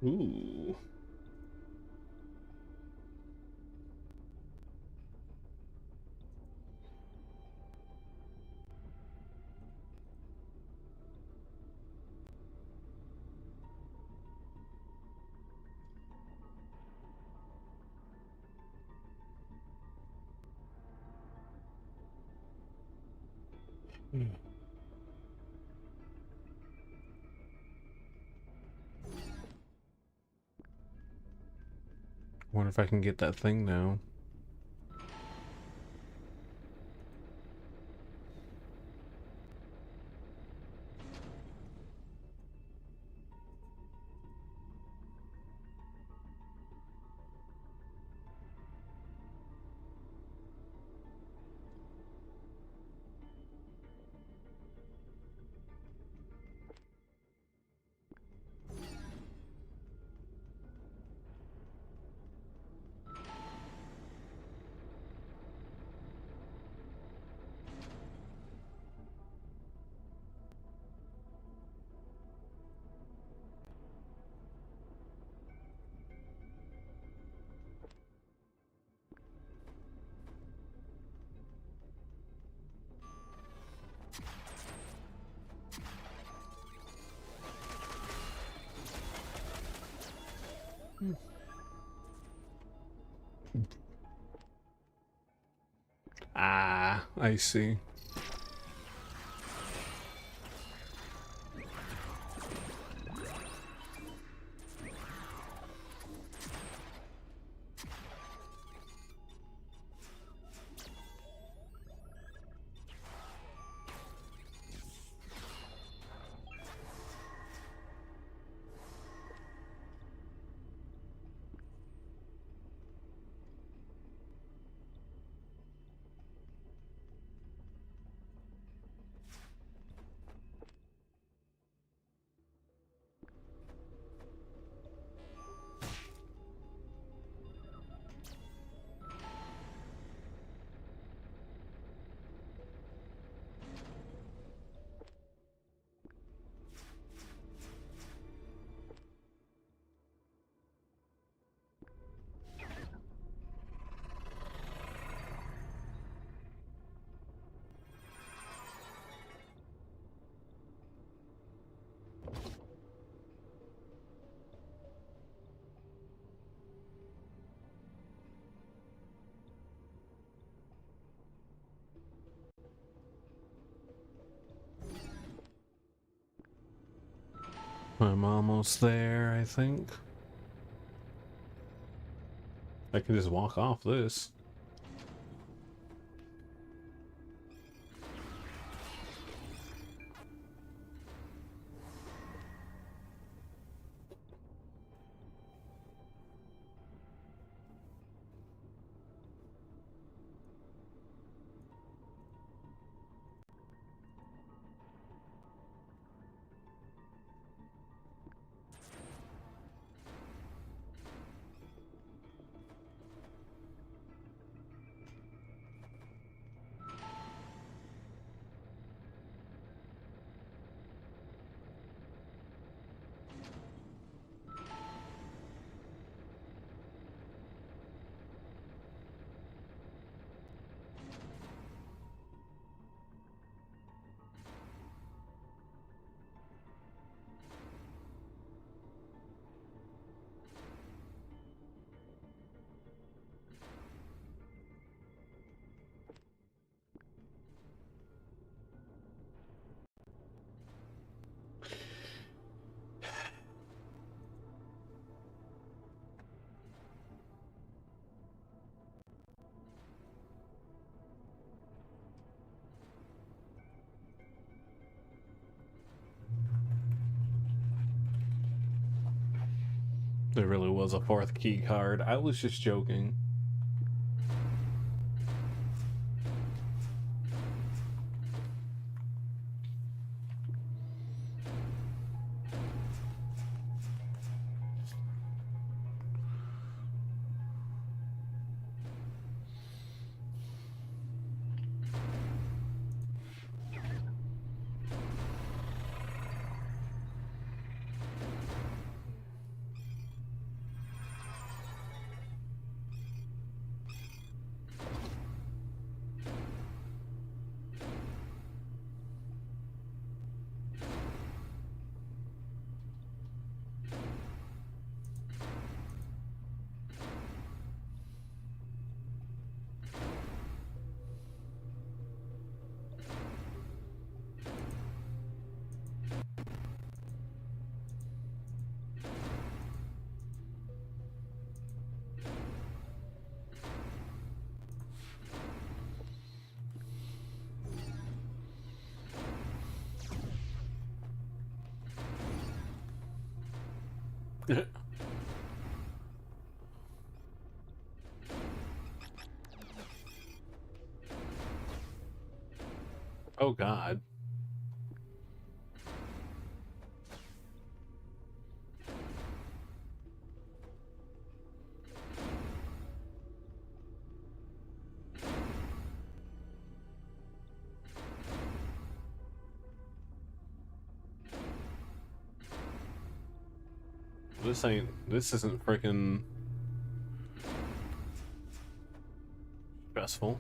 Speaker 1: Ooh. Wonder if I can get that thing now. Ah, I see. I'm almost there, I think. I can just walk off this. There really was a fourth key card. I was just joking. Oh god. This isn't freaking stressful.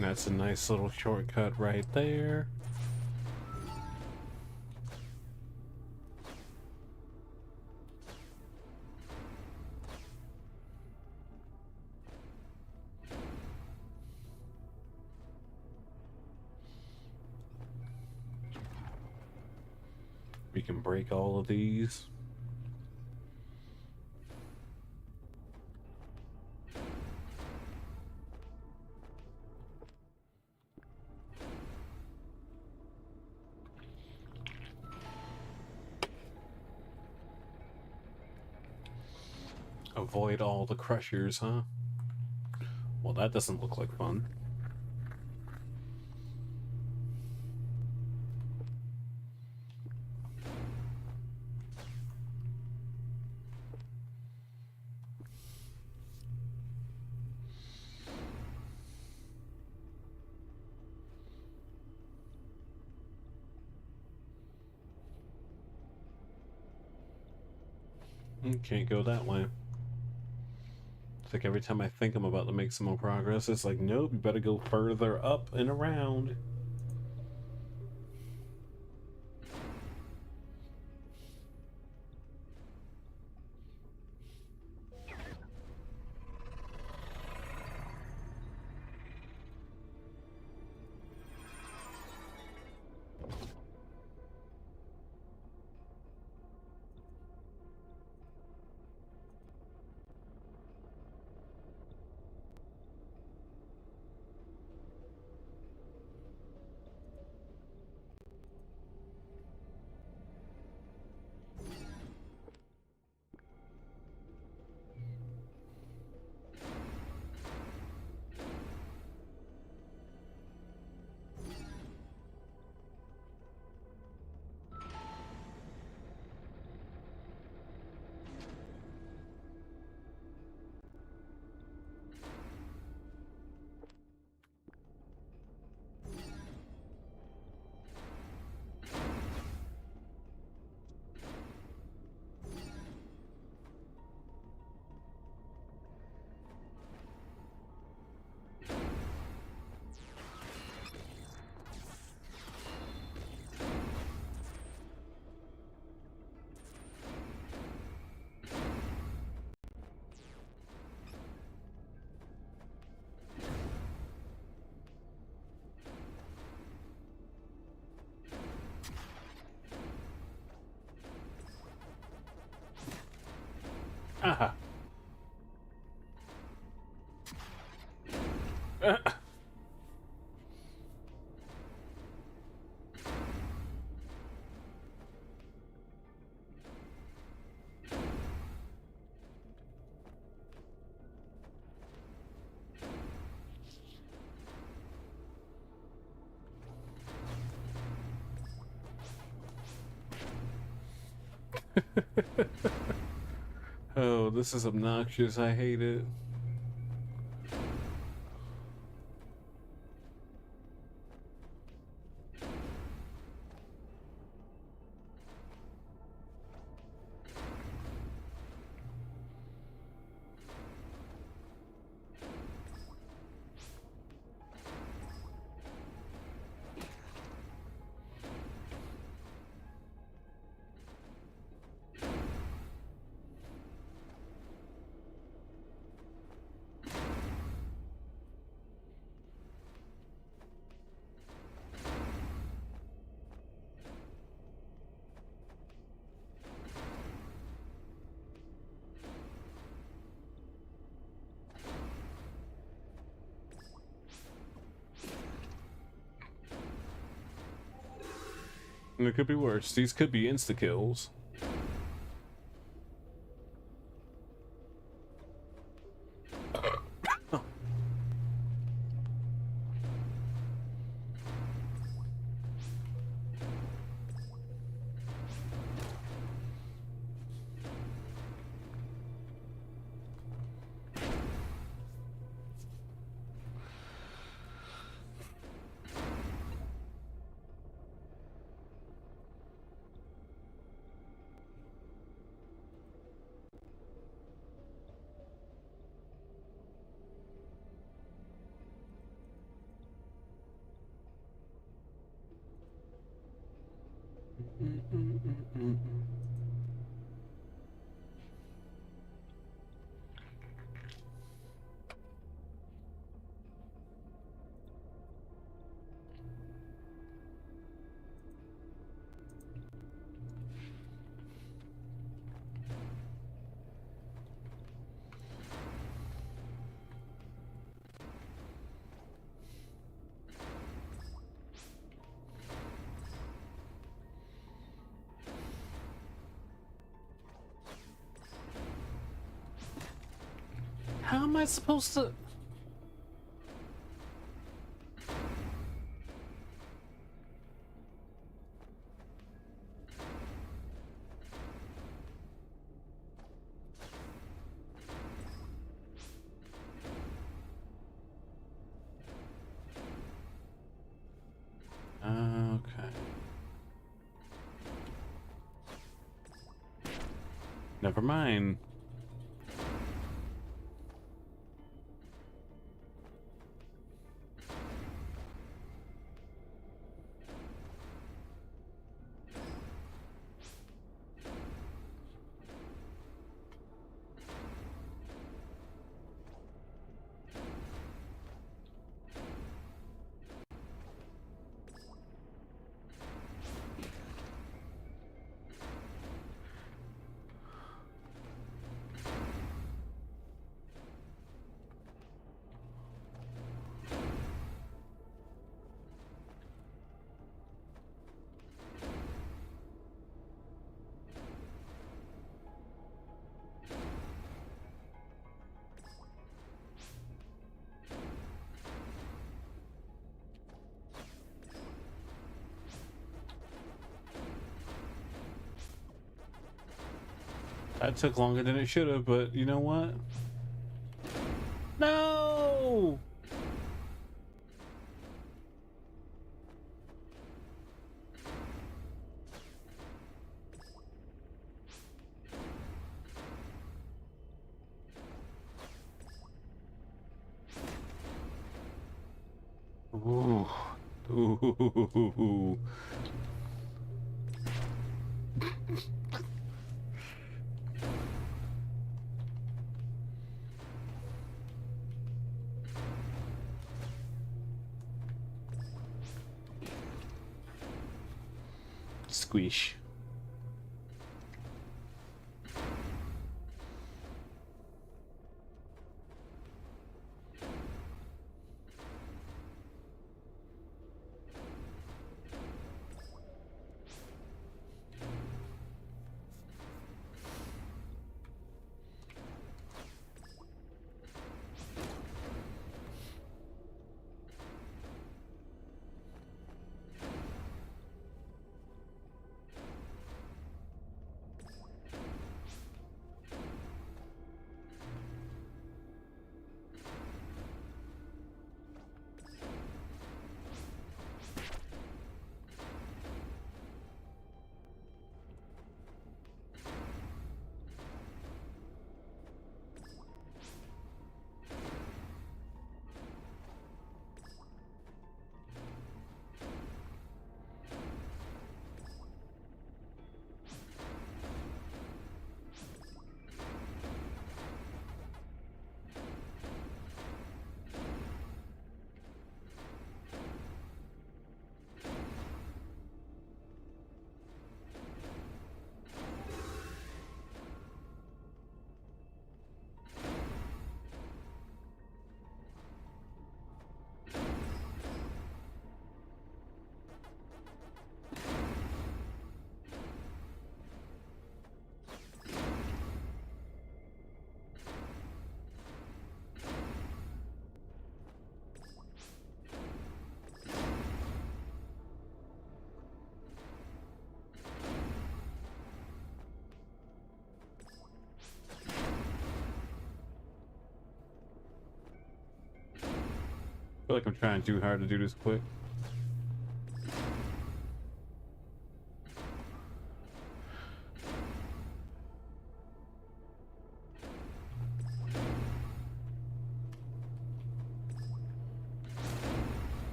Speaker 1: That's a nice little shortcut right there. We can break all of these. Avoid all the crushers, huh? Well, that doesn't look like fun. Can't go that way. It's like every time I think I'm about to make some more progress, it's like, nope, you better go further up and around. Aha. Oh, this is obnoxious. I hate it. And it could be worse. These could be insta-kills. How am I supposed to? Okay. Never mind. That took longer than it should have, but you know what? No! Ooh. Ooh. Squish. I feel like I'm trying too hard to do this quick.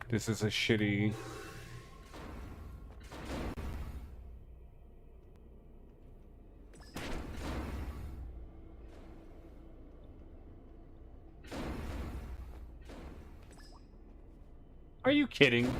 Speaker 1: This is a shitty... Are you kidding?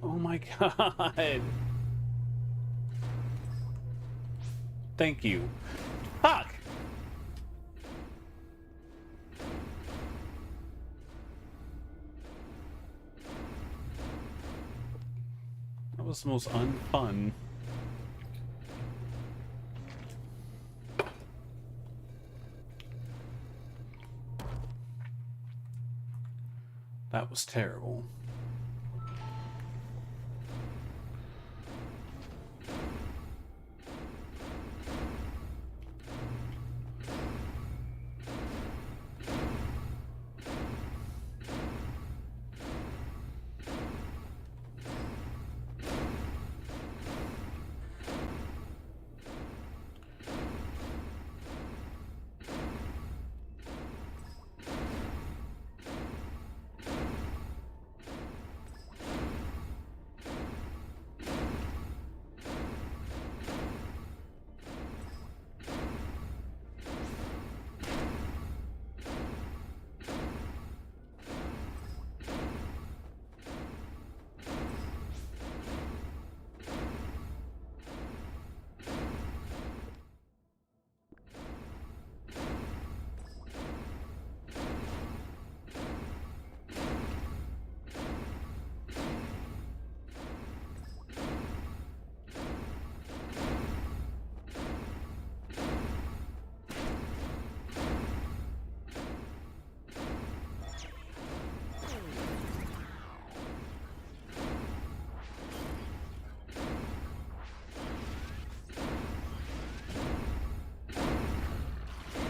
Speaker 1: Oh my god. Thank you. Fuck! That was the most unfun. That was terrible.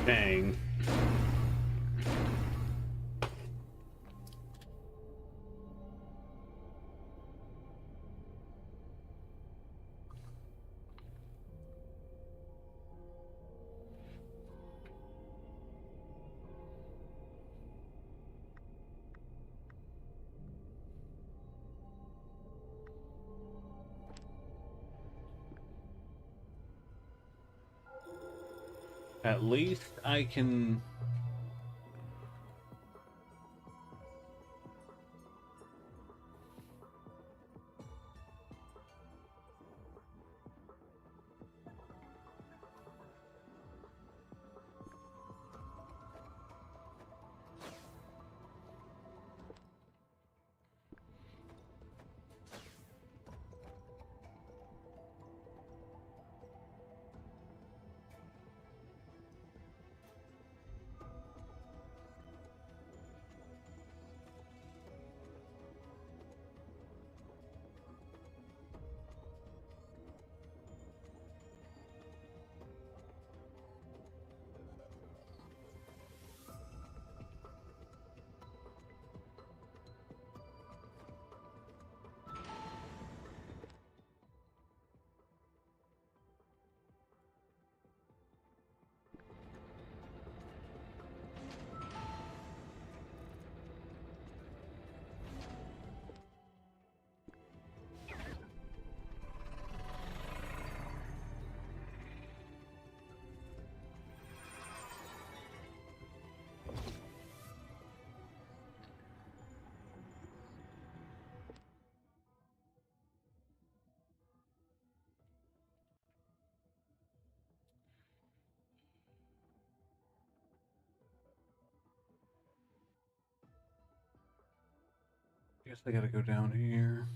Speaker 1: Dang. At least I can... guess I gotta go down here.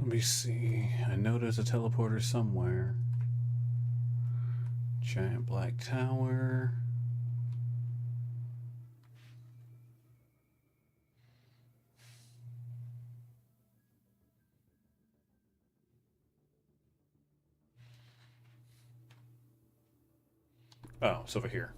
Speaker 1: Let me see. I know there's a teleporter somewhere. Giant black tower. Oh, it's over here.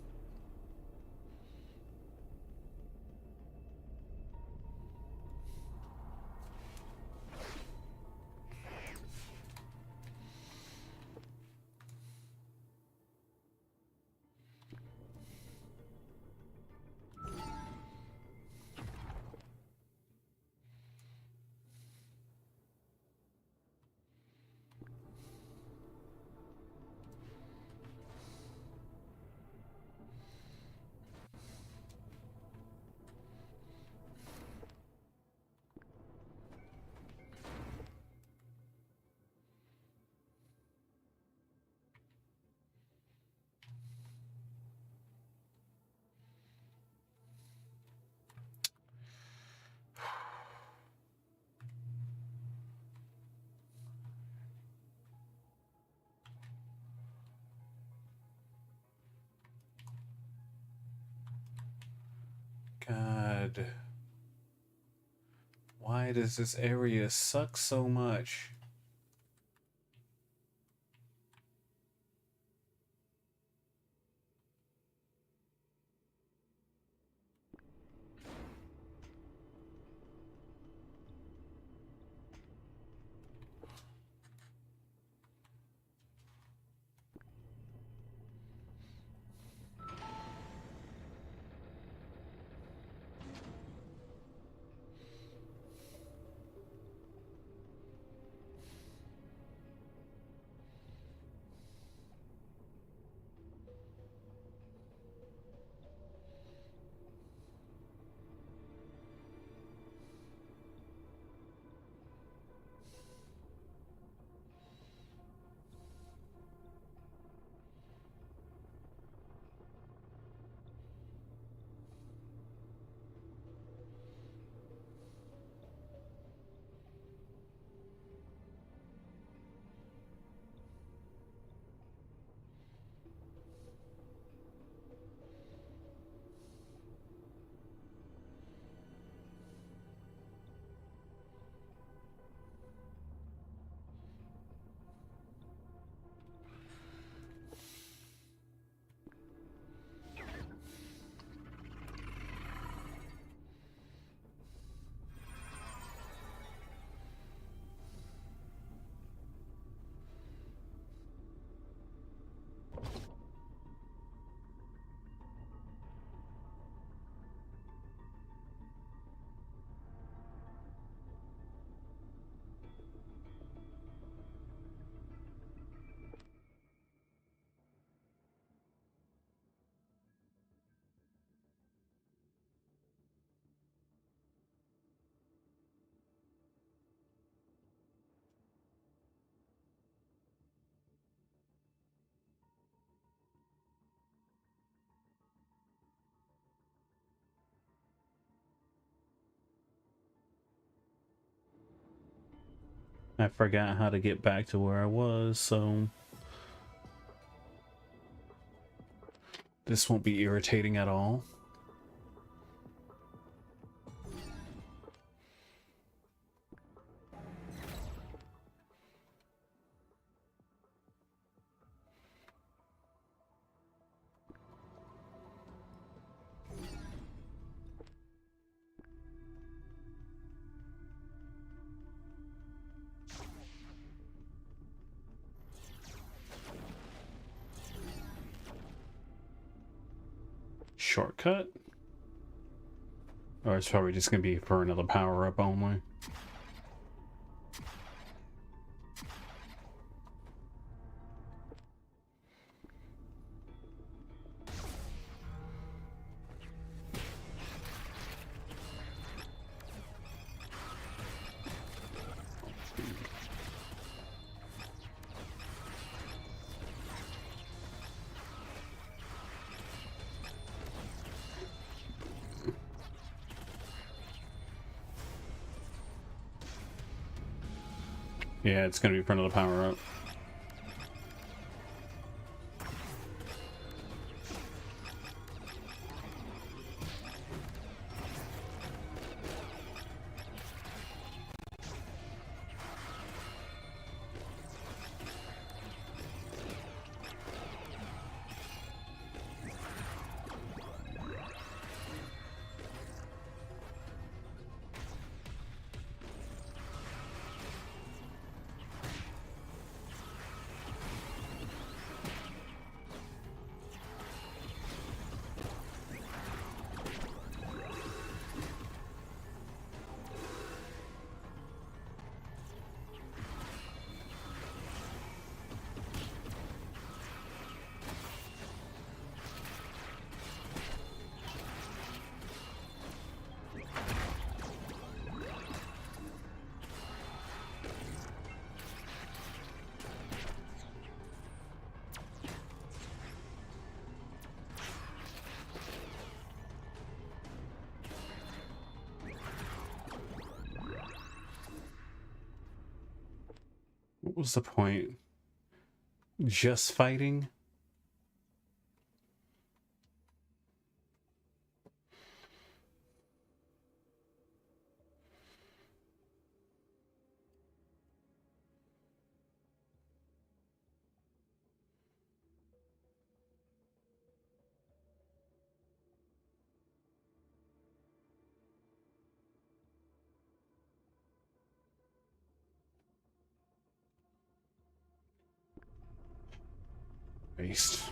Speaker 1: God. Why does this area suck so much? I forgot how to get back to where I was, so this won't be irritating at all.
Speaker 5: shortcut? Or it's probably just gonna be for another power-up only. Yeah, it's gonna be for another power-up. What was the point? Just fighting? Waste.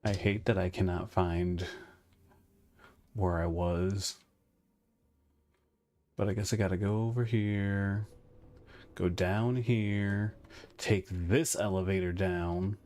Speaker 5: I hate that I cannot find where I was. But I guess I gotta go over here, go down here, take this elevator down.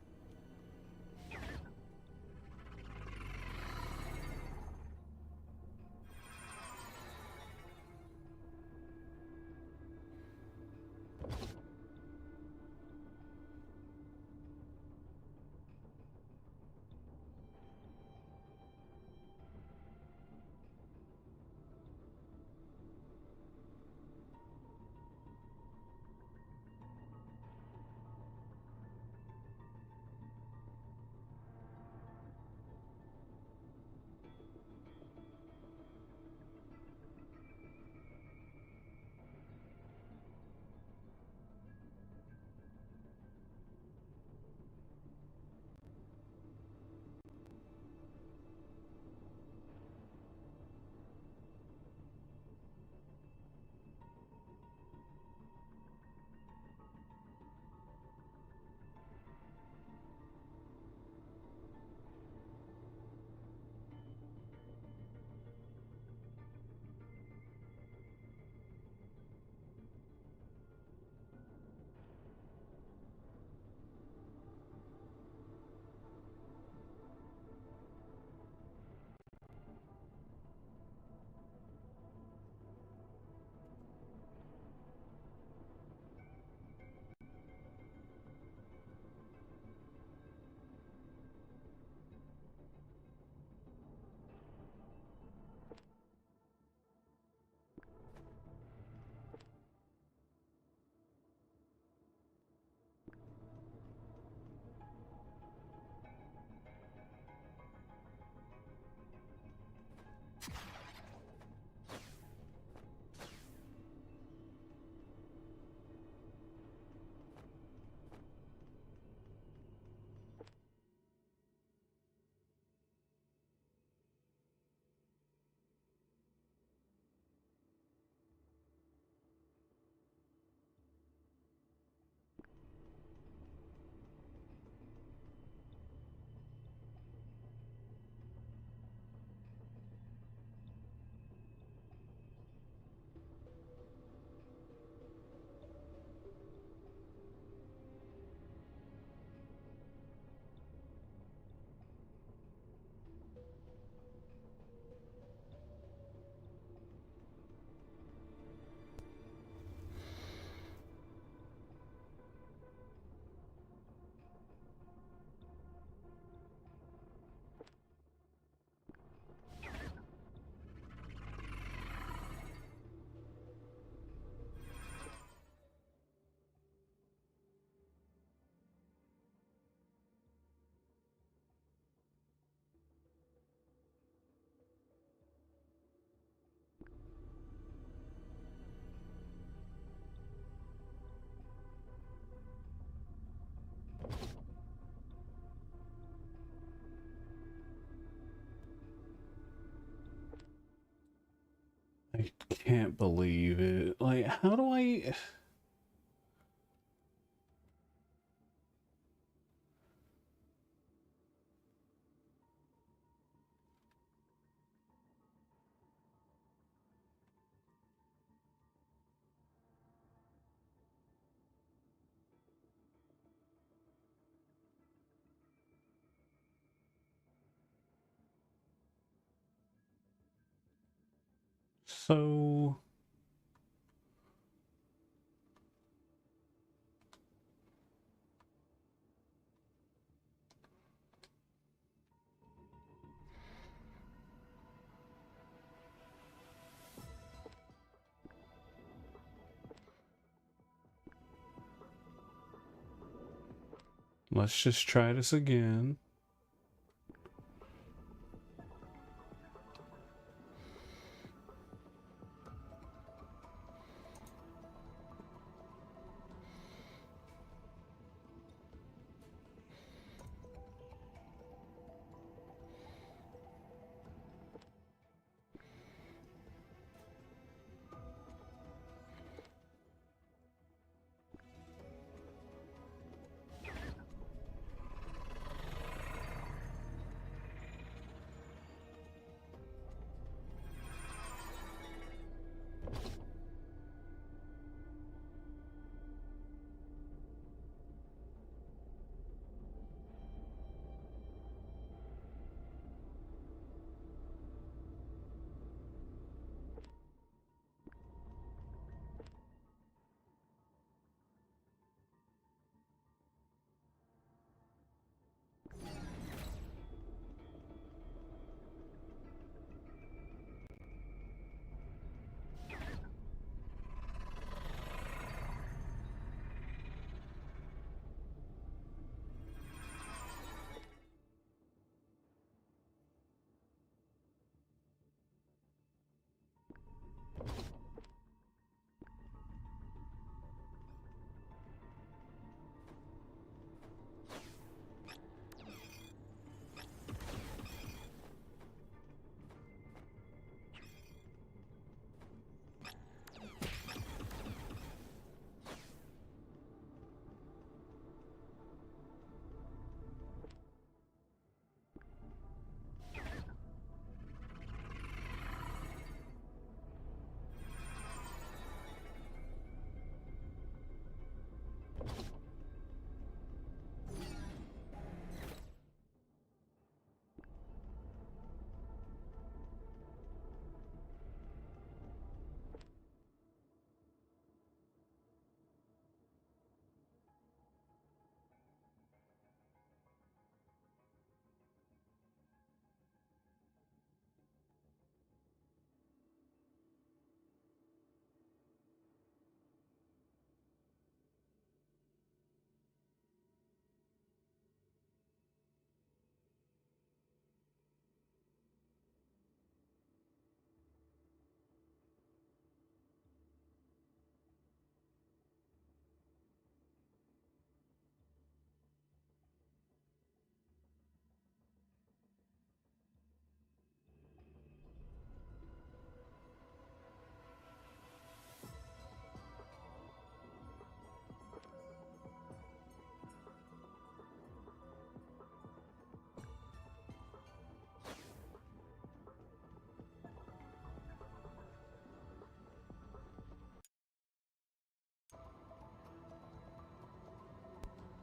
Speaker 5: I can't believe it. Like, how do I... So... Let's just try this again.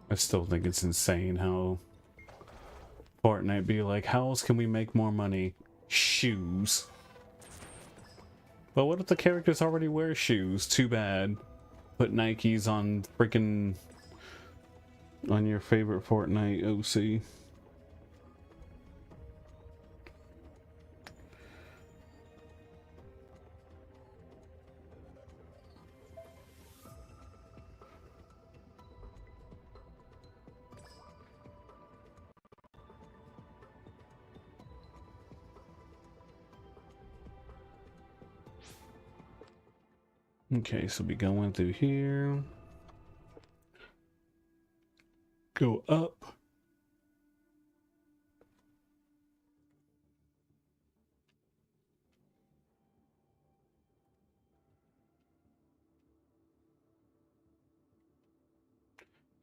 Speaker 5: I still think it's insane how Fortnite be like, how else can we make more money? Shoes. But what if the characters already wear shoes? Too bad. Put Nikes on freaking on your favorite Fortnite OC. Okay, so we going through here. Go up.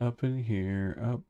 Speaker 5: Up in here, up.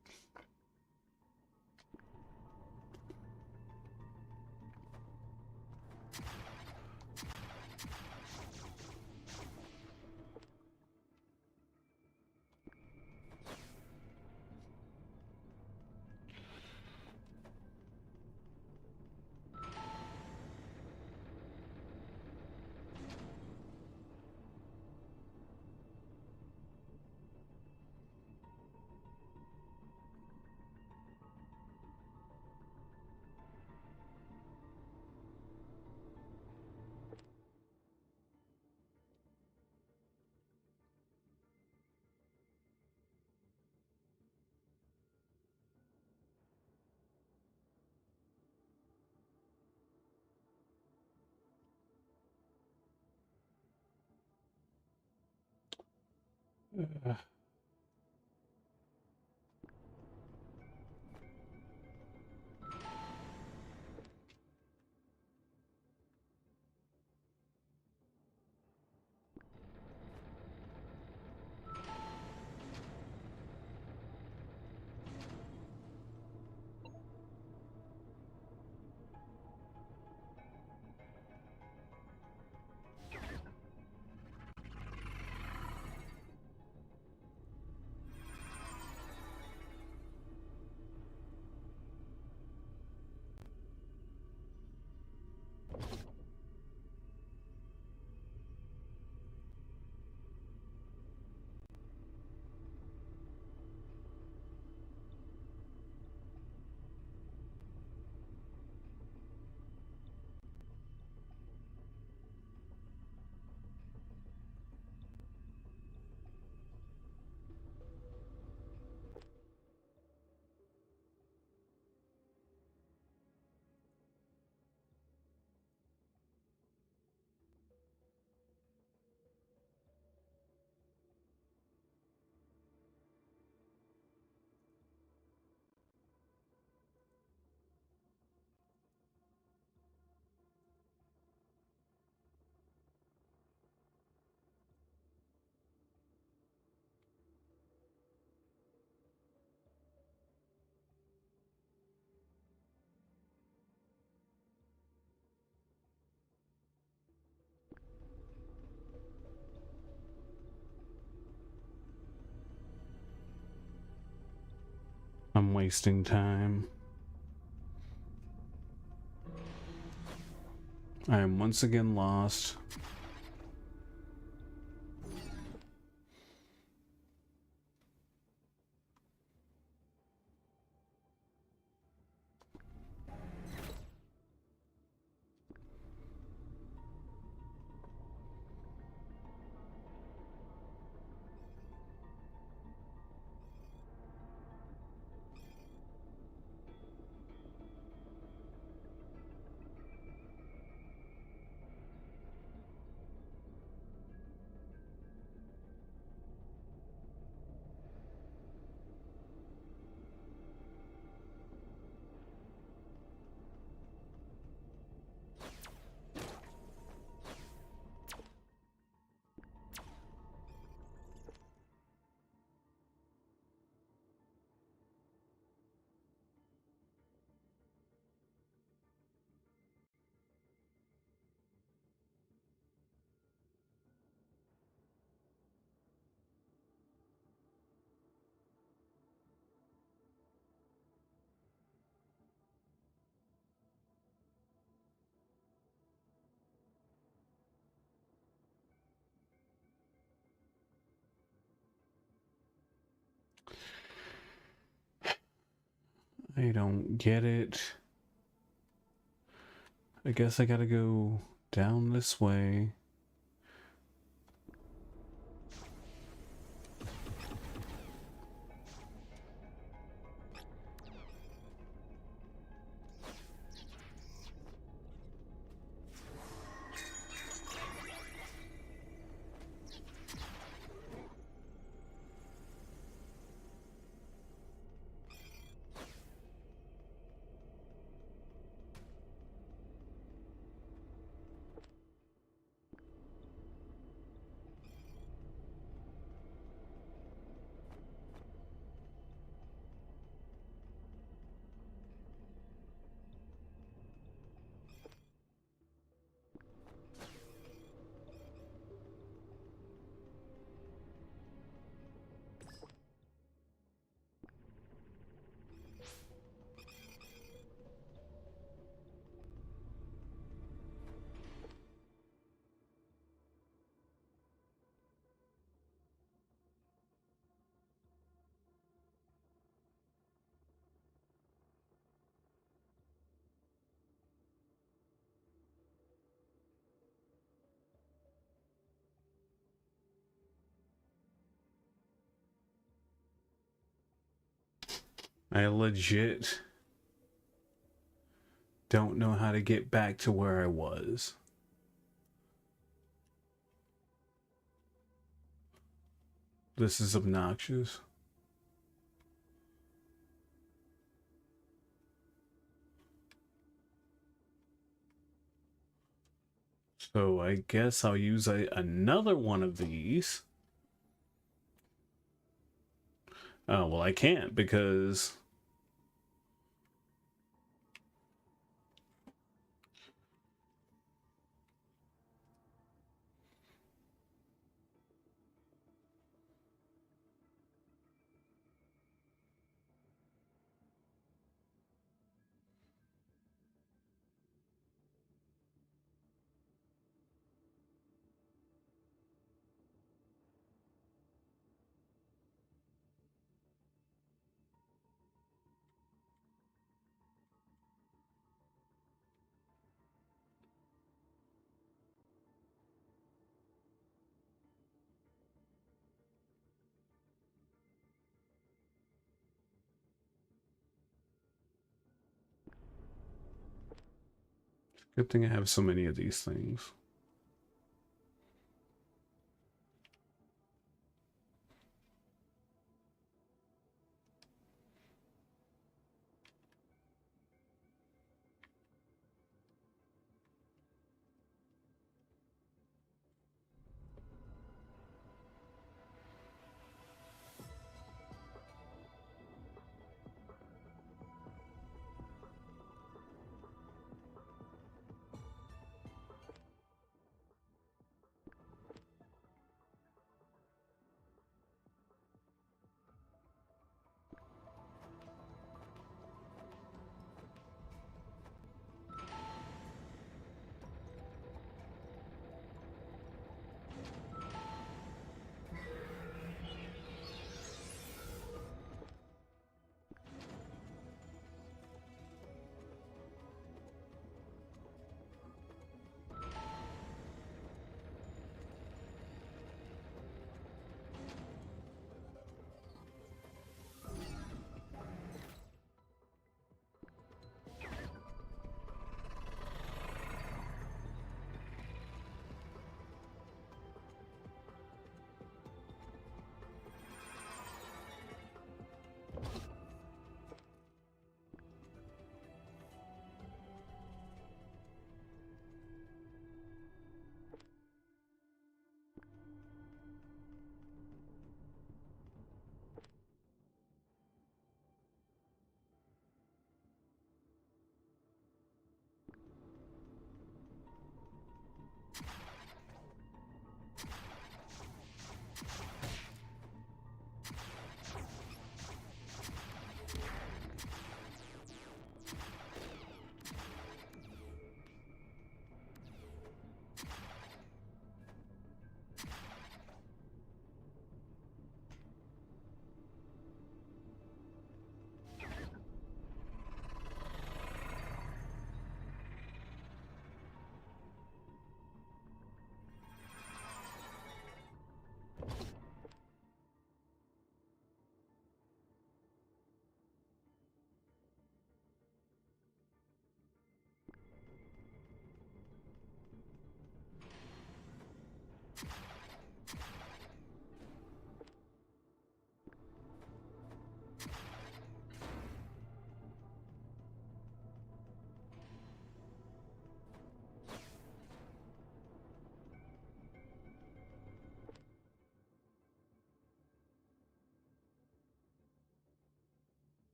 Speaker 5: I'm wasting time. I am once again lost. I don't get it. I guess I gotta go down this way. I legit don't know how to get back to where I was. This is obnoxious. So I guess I'll use another one of these. Oh, well, I can't because... Good thing I have so many of these things.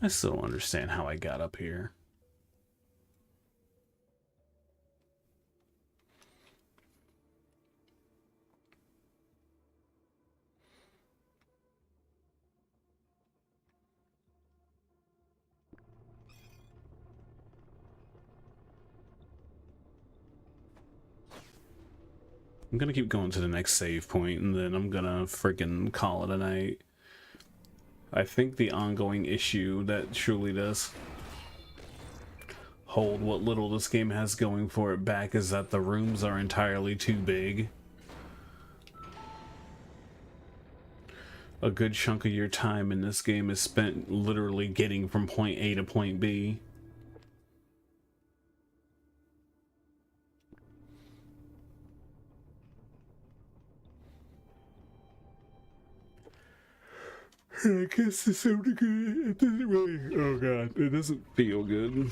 Speaker 5: I still don't understand how I got up here. I'm gonna keep going to the next save point, and then I'm gonna freaking call it a night. I think the ongoing issue that truly does hold what little this game has going for it back is that the rooms are entirely too big. A good chunk of your time in this game is spent literally getting from point A to point B. I guess to some degree it doesn't really, oh god, it doesn't feel good.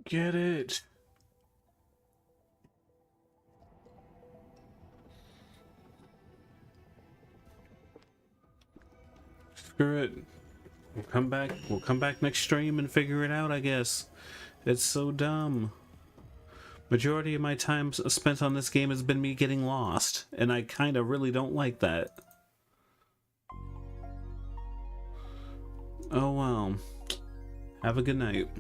Speaker 5: Get it. Screw it. We'll come back. We'll come back next stream and figure it out, I guess. It's so dumb. Majority of my time spent on this game has been me getting lost, and I kind of really don't like that. Oh well. Have a good night.